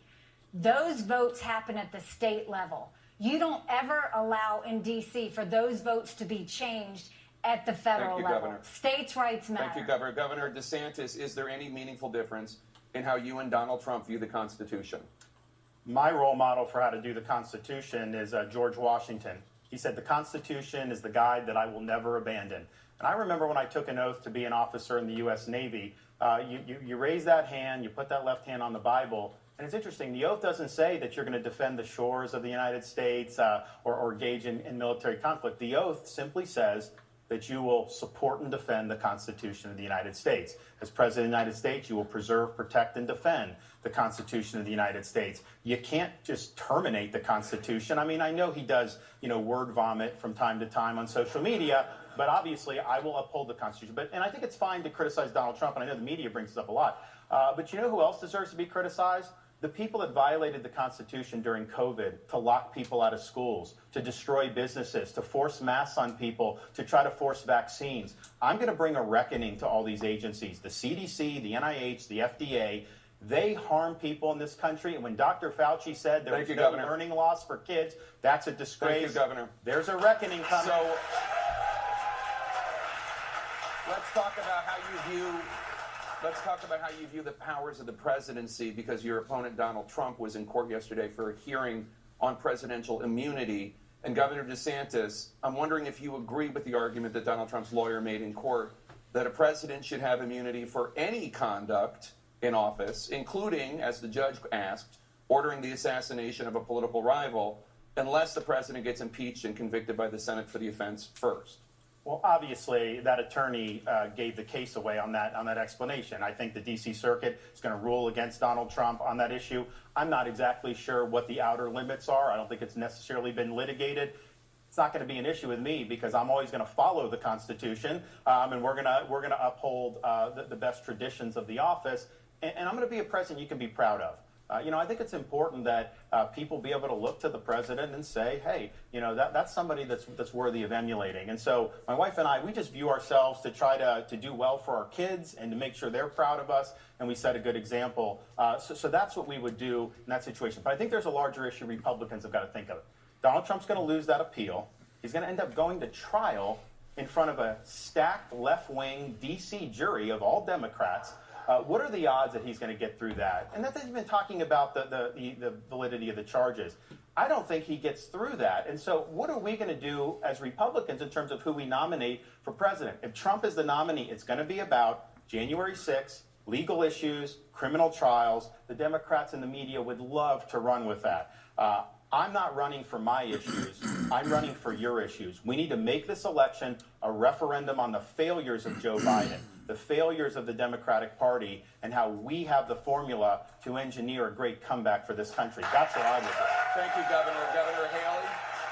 those votes happen at the state level. You don't ever allow in D.C. for those votes to be changed at the federal level. Governor. States' rights matter. Thank you, Governor. Governor DeSantis, is there any meaningful difference in how you and Donald Trump view the Constitution? My role model for how to do the Constitution is George Washington. He said, "The Constitution is the guide that I will never abandon." And I remember when I took an oath to be an officer in the U.S. Navy, you raise that hand, you put that left hand on the Bible. And it's interesting, the oath doesn't say that you're going to defend the shores of the United States or engage in military conflict. The oath simply says that you will support and defend the Constitution of the United States. As President of the United States, you will preserve, protect, and defend the Constitution of the United States. You can't just terminate the Constitution. I mean, I know he does, word vomit from time to time on social media, but obviously I will uphold the Constitution. And I think it's fine to criticize Donald Trump, and I know the media brings this up a lot. But you know who else deserves to be criticized? The people that violated the Constitution during COVID, to lock people out of schools, to destroy businesses, to force masks on people, to try to force vaccines. I'm going to bring a reckoning to all these agencies, the CDC, the NIH, the FDA. They harm people in this country. And when Dr. Fauci said there was no learning loss for kids, that's a disgrace. Thank you, Governor. There's a reckoning coming. So let's talk about how you view the powers of the presidency, because your opponent, Donald Trump, was in court yesterday for a hearing on presidential immunity. And Governor DeSantis, I'm wondering if you agree with the argument that Donald Trump's lawyer made in court that a president should have immunity for any conduct in office, including, as the judge asked, ordering the assassination of a political rival, unless the president gets impeached and convicted by the Senate for the offense first. Well, obviously, that attorney gave the case away on that explanation. I think the D.C. Circuit is going to rule against Donald Trump on that issue. I'm not exactly sure what the outer limits are. I don't think it's necessarily been litigated. It's not going to be an issue with me because I'm always going to follow the Constitution, and we're going to uphold the best traditions of the office. And I'm going to be a president you can be proud of. I think it's important that people be able to look to the president and say, hey, that's somebody that's worthy of emulating. And so my wife and I, we just view ourselves to try to do well for our kids and to make sure they're proud of us and we set a good example. So that's what we would do in that situation. But I think there's a larger issue Republicans have got to think of. Donald Trump's going to lose that appeal. He's going to end up going to trial in front of a stacked left-wing D.C. jury of all Democrats. What are the odds that he's going to get through that? And that's even talking about the validity of the charges. I don't think he gets through that. And so what are we going to do as Republicans in terms of who we nominate for president? If Trump is the nominee, it's going to be about January 6th, legal issues, criminal trials. The Democrats and the media would love to run with that. I'm not running for my issues. I'm running for your issues. We need to make this election a referendum on the failures of Joe Biden, the failures of the Democratic Party, and how we have the formula to engineer a great comeback for this country. That's what I would do. Thank you, Governor. Governor Haley.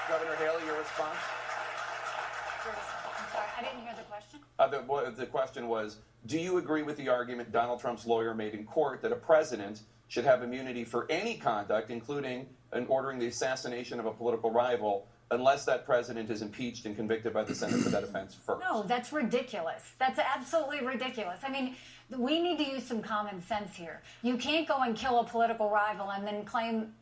Governor Haley, your response? I'm sorry, I didn't hear the question. The question was, do you agree with the argument Donald Trump's lawyer made in court that a president should have immunity for any conduct, including ordering the assassination of a political rival, unless that president is impeached and convicted by the Senate for that offense first? No, that's ridiculous. That's absolutely ridiculous. I mean, we need to use some common sense here. You can't go and kill a political rival and then claim,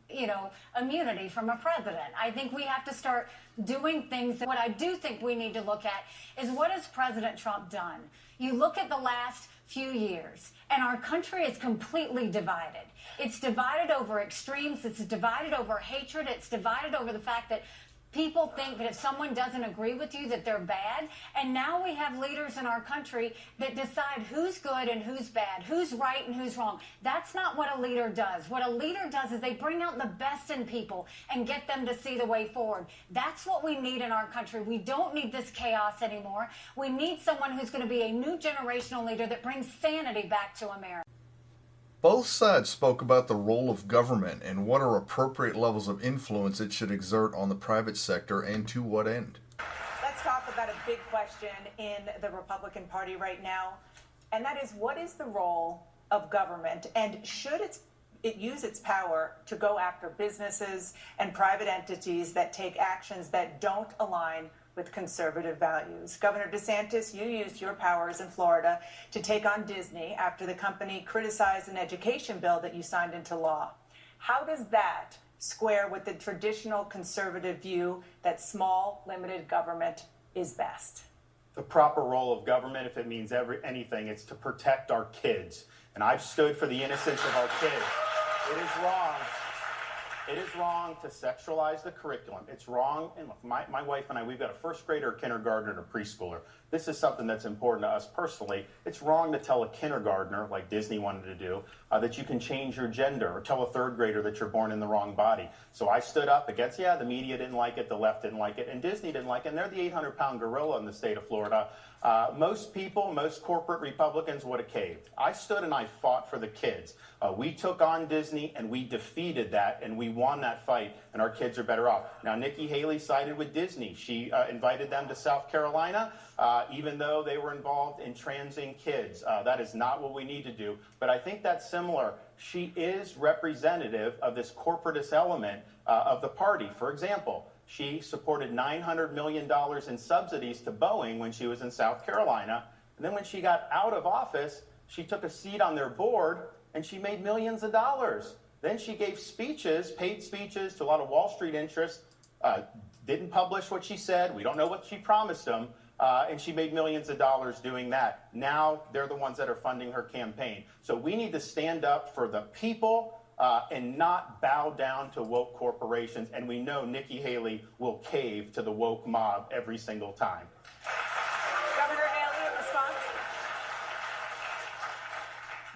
immunity from a president. I think we have to start doing things. What I do think we need to look at is, what has President Trump done? You look at the last few years, and our country is completely divided. It's divided over extremes. It's divided over hatred. It's divided over the fact that people think that if someone doesn't agree with you, that they're bad. And now we have leaders in our country that decide who's good and who's bad, who's right and who's wrong. That's not what a leader does. What a leader does is they bring out the best in people and get them to see the way forward. That's what we need in our country. We don't need this chaos anymore. We need someone who's going to be a new generational leader that brings sanity back to America. Both sides spoke about the role of government and what are appropriate levels of influence it should exert on the private sector and to what end. Let's talk about a big question in the Republican Party right now, and that is, what is the role of government, and should it use its power to go after businesses and private entities that take actions that don't align with conservative values? Governor DeSantis, you used your powers in Florida to take on Disney after the company criticized an education bill that you signed into law. How does that square with the traditional conservative view that small, limited government is best? The proper role of government, if it means anything, it's to protect our kids. And I've stood for the innocence of our kids. It is wrong. It is wrong to sexualize the curriculum. It's wrong. And look, my wife and I, we've got a first grader, a kindergartner, and a preschooler. This is something that's important to us personally. It's wrong to tell a kindergartner, like Disney wanted to do, that you can change your gender, or tell a third grader that you're born in the wrong body. So I stood up against, the media didn't like it, the left didn't like it, and Disney didn't like it, and they're the 800-pound gorilla in the state of Florida. Most people, most corporate Republicans would have caved. I stood and I fought for the kids. We took on Disney and we defeated that and we won that fight, and our kids are better off. Now, Nikki Haley sided with Disney. She invited them to South Carolina, even though they were involved in transing kids. That is not what we need to do. But I think that's similar. She is representative of this corporatist element of the party. For example, she supported $900 million in subsidies to Boeing when she was in South Carolina. And then when she got out of office, she took a seat on their board and she made millions of dollars. Then she gave speeches, paid speeches to a lot of Wall Street interests, didn't publish what she said. We don't know what she promised them. And she made millions of dollars doing that. Now they're the ones that are funding her campaign. So we need to stand up for the people and not bow down to woke corporations. And we know Nikki Haley will cave to the woke mob every single time. Governor Haley, a response?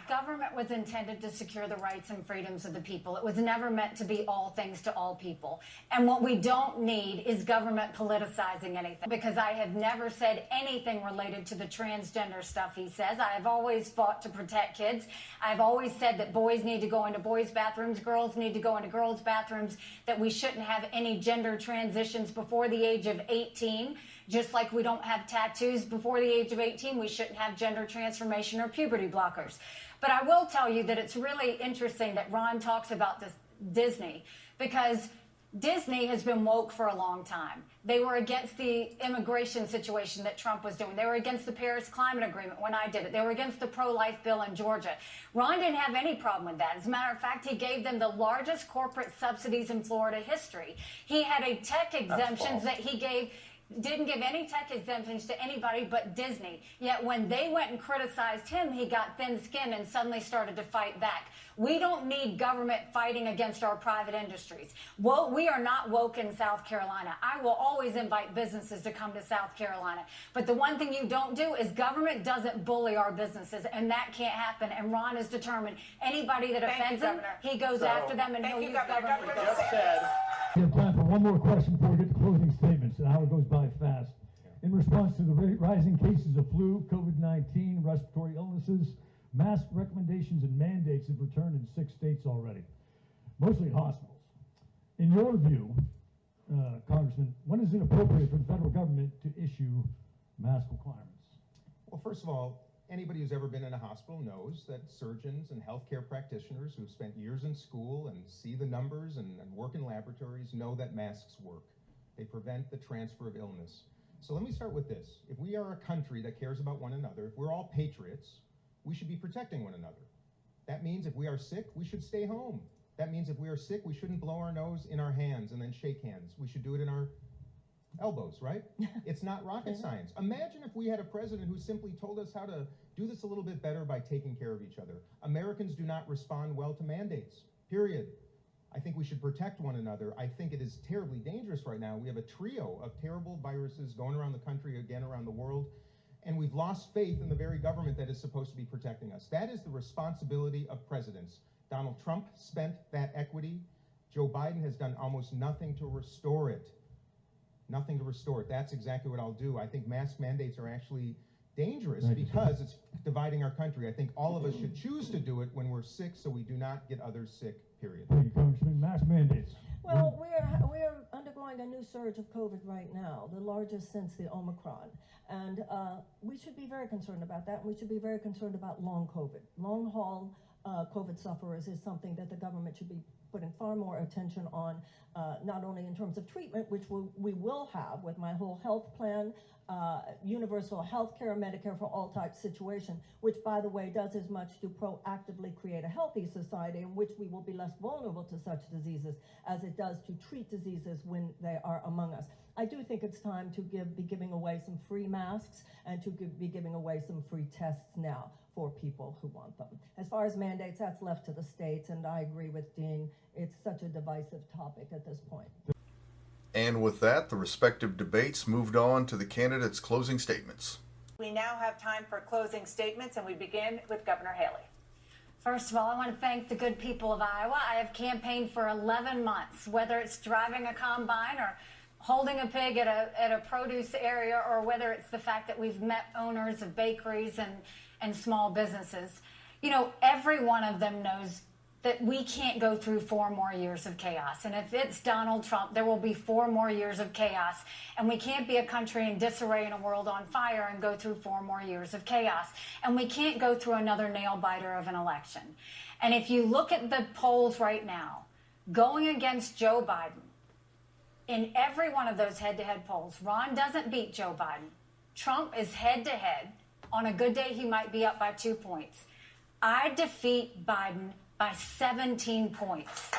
Government was intended to secure the rights and freedoms of the people. It was never meant to be all things to all people. And what we don't need is government politicizing anything, because I have never said anything related to the transgender stuff he says. I have always fought to protect kids. I've always said that boys need to go into boys' bathrooms, girls need to go into girls' bathrooms, that we shouldn't have any gender transitions before the age of 18. Just like we don't have tattoos before the age of 18, we shouldn't have gender transformation or puberty blockers. But I will tell you that it's really interesting that Ron talks about this Disney, because Disney has been woke for a long time. They were against the immigration situation that Trump was doing. They were against the Paris Climate Agreement when I did it. They were against the pro-life bill in Georgia. Ron didn't have any problem with that. As a matter of fact, he gave them the largest corporate subsidies in Florida history. He had a tech exemptions that he didn't give any tech exemptions to anybody but Disney. Yet when they went and criticized him, he got thin-skinned and suddenly started to fight back. We don't need government fighting against our private industries. Well, we are not woke in South Carolina. I will always invite businesses to come to South Carolina. But the one thing you don't do is government doesn't bully our businesses, and that can't happen. And Ron is determined. Anybody that offends him, he goes after them, and he'll use government. We have time for one more question before we get to closing statements. The hour goes by fast. In response to the rising cases of flu, COVID-19, respiratory illnesses, mask recommendations and mandates have returned in 6 states already, mostly at hospitals. In your view, Congressman, when is it appropriate for the federal government to issue mask requirements? Well, first of all, anybody who's ever been in a hospital knows that surgeons and healthcare practitioners who've spent years in school and see the numbers and work in laboratories know that masks work. They prevent the transfer of illness. So let me start with this. If we are a country that cares about one another, if we're all patriots, we should be protecting one another. That means if we are sick, we should stay home. That means if we are sick, we shouldn't blow our nose in our hands and then shake hands. We should do it in our elbows, right? It's not rocket science. Imagine if we had a president who simply told us how to do this a little bit better by taking care of each other. Americans do not respond well to mandates, period. I think we should protect one another. I think it is terribly dangerous right now. We have a trio of terrible viruses going around the country, again around the world, and we've lost faith in the very government that is supposed to be protecting us. That is the responsibility of presidents. Donald Trump spent that equity. Joe Biden has done almost nothing to restore it. Nothing to restore it. That's exactly what I'll do. I think mask mandates are actually dangerous because it's dividing our country. I think all of us should choose to do it when we're sick so we do not get others sick, period. Thank you, Congressman. Mask mandates. Well, we're undergoing a new surge of COVID right now, the largest since the Omicron. And we should be very concerned about that, and we should be very concerned about long COVID. Long-haul COVID sufferers is something that the government should be putting far more attention on, not only in terms of treatment, which we will have with my whole health plan, universal health care, Medicare for all types situation, which, by the way, does as much to proactively create a healthy society in which we will be less vulnerable to such diseases as it does to treat diseases when they are among us. I do think it's time to be giving away some free masks and to be giving away some free tests now for people who want them. As far as mandates, that's left to the states, and I agree with Dean. It's such a divisive topic at this point. And with that, the respective debates moved on to the candidates' closing statements. We now have time for closing statements, and we begin with Governor Haley. First of all, I want to thank the good people of Iowa. I have campaigned for 11 months, whether it's driving a combine or holding a pig at a produce area, or whether it's the fact that we've met owners of bakeries and small businesses. You know, every one of them knows that we can't go through 4 more years of chaos. And if it's Donald Trump, there will be 4 more years of chaos. And we can't be a country in disarray and a world on fire and go through 4 more years of chaos. And we can't go through another nail-biter of an election. And if you look at the polls right now, going against Joe Biden, in every one of those head-to-head polls, Ron doesn't beat Joe Biden. Trump is head-to-head. On a good day, he might be up by 2 points. I defeat Biden by 17 points.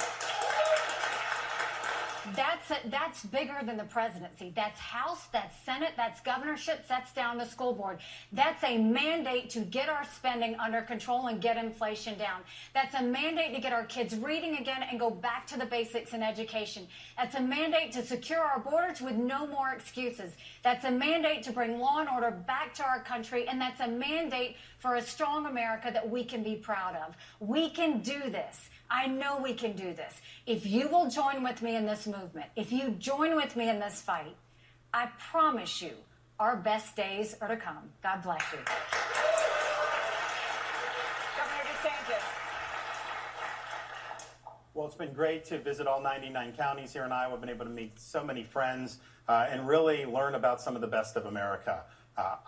That's bigger than the presidency. That's House, that's Senate, that's governorships, that's down the school board. That's a mandate to get our spending under control and get inflation down. That's a mandate to get our kids reading again and go back to the basics in education. That's a mandate to secure our borders with no more excuses. That's a mandate to bring law and order back to our country, and that's a mandate for a strong America that we can be proud of. We can do this. I know we can do this. If you will join with me in this movement, if you join with me in this fight, I promise you our best days are to come. God bless you. Governor DeSantis. Well, it's been great to visit all 99 counties here in Iowa. I've been able to meet so many friends. and really learn about some of the best of America.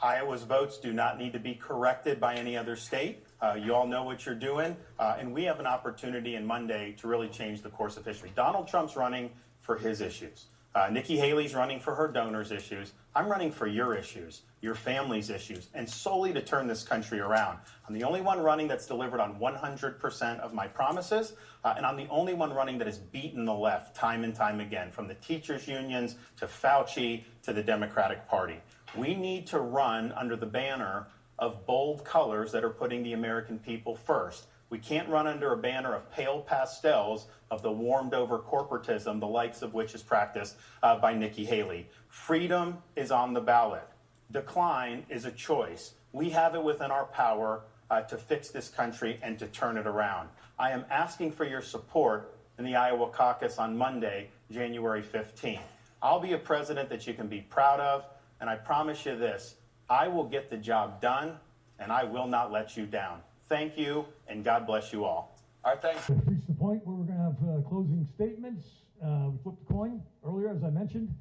Iowa's votes do not need to be corrected by any other state. You all know what you're doing, and we have an opportunity in Monday to really change the course of history. Donald Trump's running for his issues. Nikki Haley's running for her donors' issues. I'm running for your issues, your family's issues, and solely to turn this country around. I'm the only one running that's delivered on 100% of my promises, and I'm the only one running that has beaten the left time and time again, from the teachers' unions to Fauci to the Democratic Party. We need to run under the banner of bold colors that are putting the American people first. We can't run under a banner of pale pastels of the warmed-over corporatism, the likes of which is practiced by Nikki Haley. Freedom is on the ballot. Decline is a choice. We have it within our power to fix this country and to turn it around. I am asking for your support in the Iowa caucus on Monday, January 15th. I'll be a president that you can be proud of, and I promise you this, I will get the job done, and I will not let you down. Thank you, and God bless you all. All right, thanks. We've reached the point where we're going to have closing statements. We flipped the coin earlier, as I mentioned.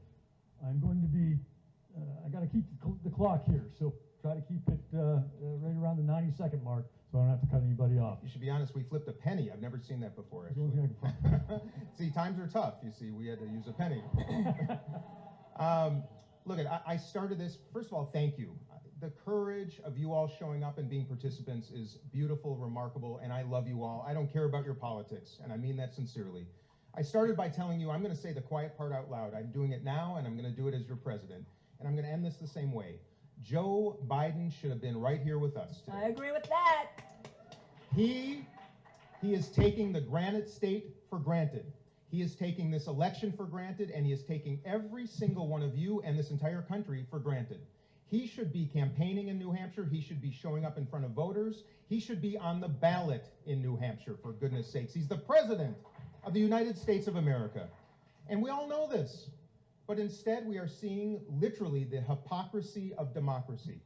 I'm going to be, I got to keep the clock here, so try to keep it right around the 90-second mark so I don't have to cut anybody off. You should be honest, we flipped a penny. I've never seen that before, It's the only actually. thing I can find. See, times are tough. You see, we had to use a penny. Look, I started this. First of all, thank you. The courage of you all showing up and being participants is beautiful, remarkable, and I love you all. I don't care about your politics, and I mean that sincerely. I started by telling you I'm going to say the quiet part out loud. I'm doing it now, and I'm going to do it as your president. And I'm going to end this the same way. Joe Biden should have been right here with us today. I agree with that. He is taking the Granite State for granted. He is taking this election for granted, and he is taking every single one of you and this entire country for granted. He should be campaigning in New Hampshire. He should be showing up in front of voters. He should be on the ballot in New Hampshire, for goodness sakes. He's the president of the United States of America. And we all know this. But instead, we are seeing literally the hypocrisy of democracy.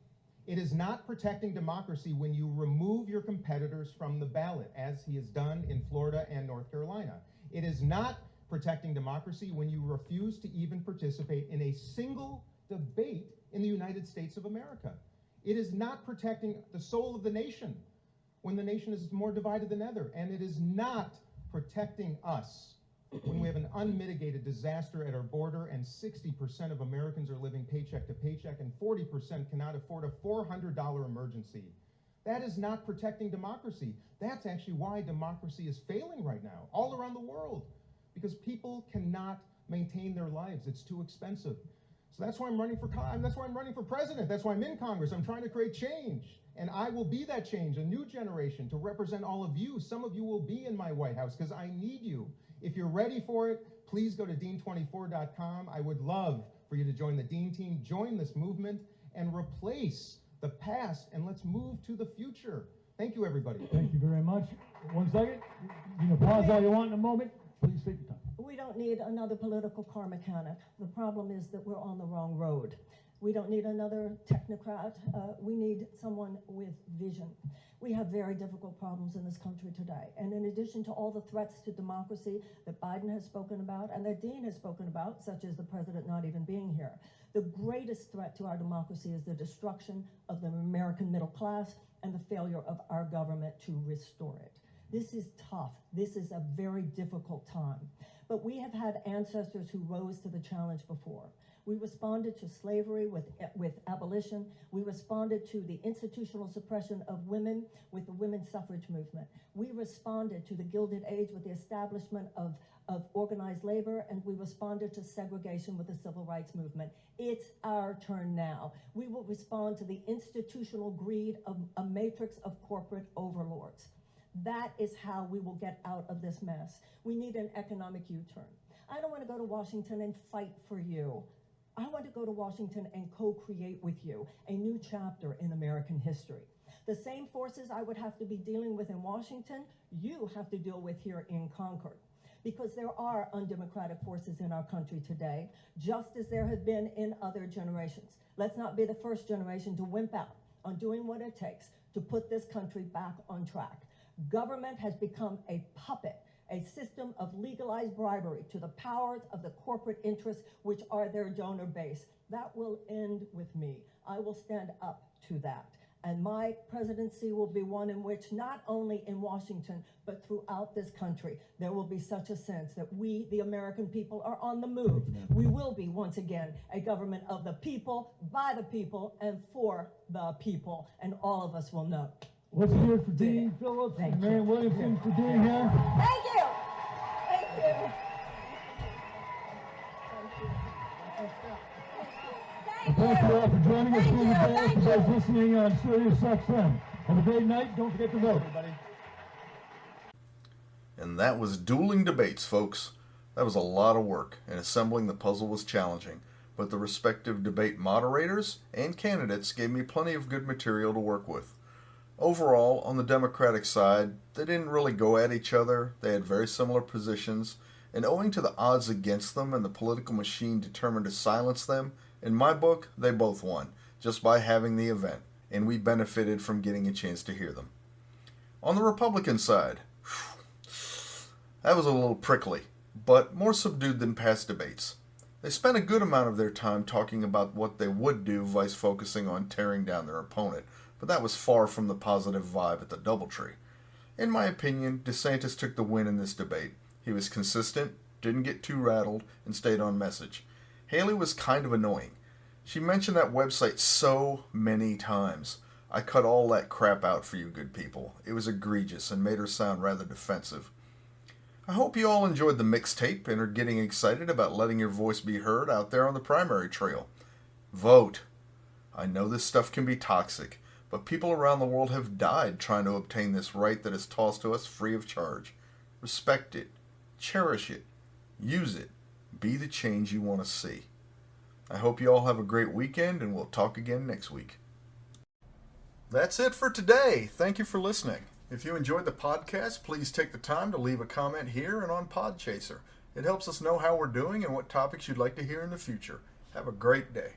It is not protecting democracy when you remove your competitors from the ballot, as he has done in Florida and North Carolina. It is not protecting democracy when you refuse to even participate in a single debate in the United States of America. It is not protecting the soul of the nation when the nation is more divided than ever. And it is not protecting us when we have an unmitigated disaster at our border and 60% of Americans are living paycheck to paycheck and 40% cannot afford a $400 emergency. That is not protecting democracy. That's actually why democracy is failing right now, all around the world, because people cannot maintain their lives. It's too expensive. So that's why I'm running for president. That's why I'm in Congress. I'm trying to create change. And I will be that change, a new generation to represent all of you. Some of you will be in my White House because I need you. If you're ready for it, please go to dean24.com. I would love for you to join the Dean team, join this movement, and replace the past, and let's move to the future. Thank you, everybody. Thank you very much. 1 second. You can pause all you want in a moment. Please take your time. We don't need another political car mechanic. The problem is that we're on the wrong road. We don't need another technocrat. We need someone with vision. We have very difficult problems in this country today. And in addition to all the threats to democracy that Biden has spoken about and that Dean has spoken about, such as the president not even being here, the greatest threat to our democracy is the destruction of the American middle class and the failure of our government to restore it. This is tough. This is a very difficult time. But we have had ancestors who rose to the challenge before. We responded to slavery with abolition. We responded to the institutional suppression of women with the women's suffrage movement. We responded to the Gilded Age with the establishment of organized labor, and we responded to segregation with the civil rights movement. It's our turn now. We will respond to the institutional greed of a matrix of corporate overlords. That is how we will get out of this mess. We need an economic U-turn. I don't want to go to Washington and fight for you. I want to go to Washington and co-create with you a new chapter in American history. The same forces I would have to be dealing with in Washington, you have to deal with here in Concord. Because there are undemocratic forces in our country today, just as there have been in other generations. Let's not be the first generation to wimp out on doing what it takes to put this country back on track. Government has become a puppet a system of legalized bribery to the powers of the corporate interests which are their donor base. That will end with me. I will stand up to that. And my presidency will be one in which not only in Washington, but throughout this country, there will be such a sense that we, the American people, are on the move. We will be, once again, a government of the people, by the people, and for the people. And all of us will know. Let's hear it for Dean Phillips and Marion Williamson for being here. Thank you. Thank you. Thank you all for joining us here today. For those listening on Sirius XM. Have a great night. Don't forget to vote. And that was Dueling Debates, folks. That was a lot of work, and assembling the puzzle was challenging, but the respective debate moderators and candidates gave me plenty of good material to work with. Overall, on the Democratic side, they didn't really go at each other. They had very similar positions, and owing to the odds against them and the political machine determined to silence them, in my book, they both won, just by having the event, and we benefited from getting a chance to hear them. On the Republican side, that was a little prickly, but more subdued than past debates. They spent a good amount of their time talking about what they would do, vice focusing on tearing down their opponent, but that was far from the positive vibe at the Doubletree. In my opinion, DeSantis took the win in this debate. He was consistent, didn't get too rattled, and stayed on message. Haley was kind of annoying. She mentioned that website so many times. I cut all that crap out for you good people. It was egregious and made her sound rather defensive. I hope you all enjoyed the mixtape and are getting excited about letting your voice be heard out there on the primary trail. Vote. I know this stuff can be toxic, but people around the world have died trying to obtain this right that is tossed to us free of charge. Respect it. Cherish it. Use it. Be the change you want to see. I hope you all have a great weekend, and we'll talk again next week. That's it for today. Thank you for listening. If you enjoyed the podcast, please take the time to leave a comment here and on Podchaser. It helps us know how we're doing and what topics you'd like to hear in the future. Have a great day.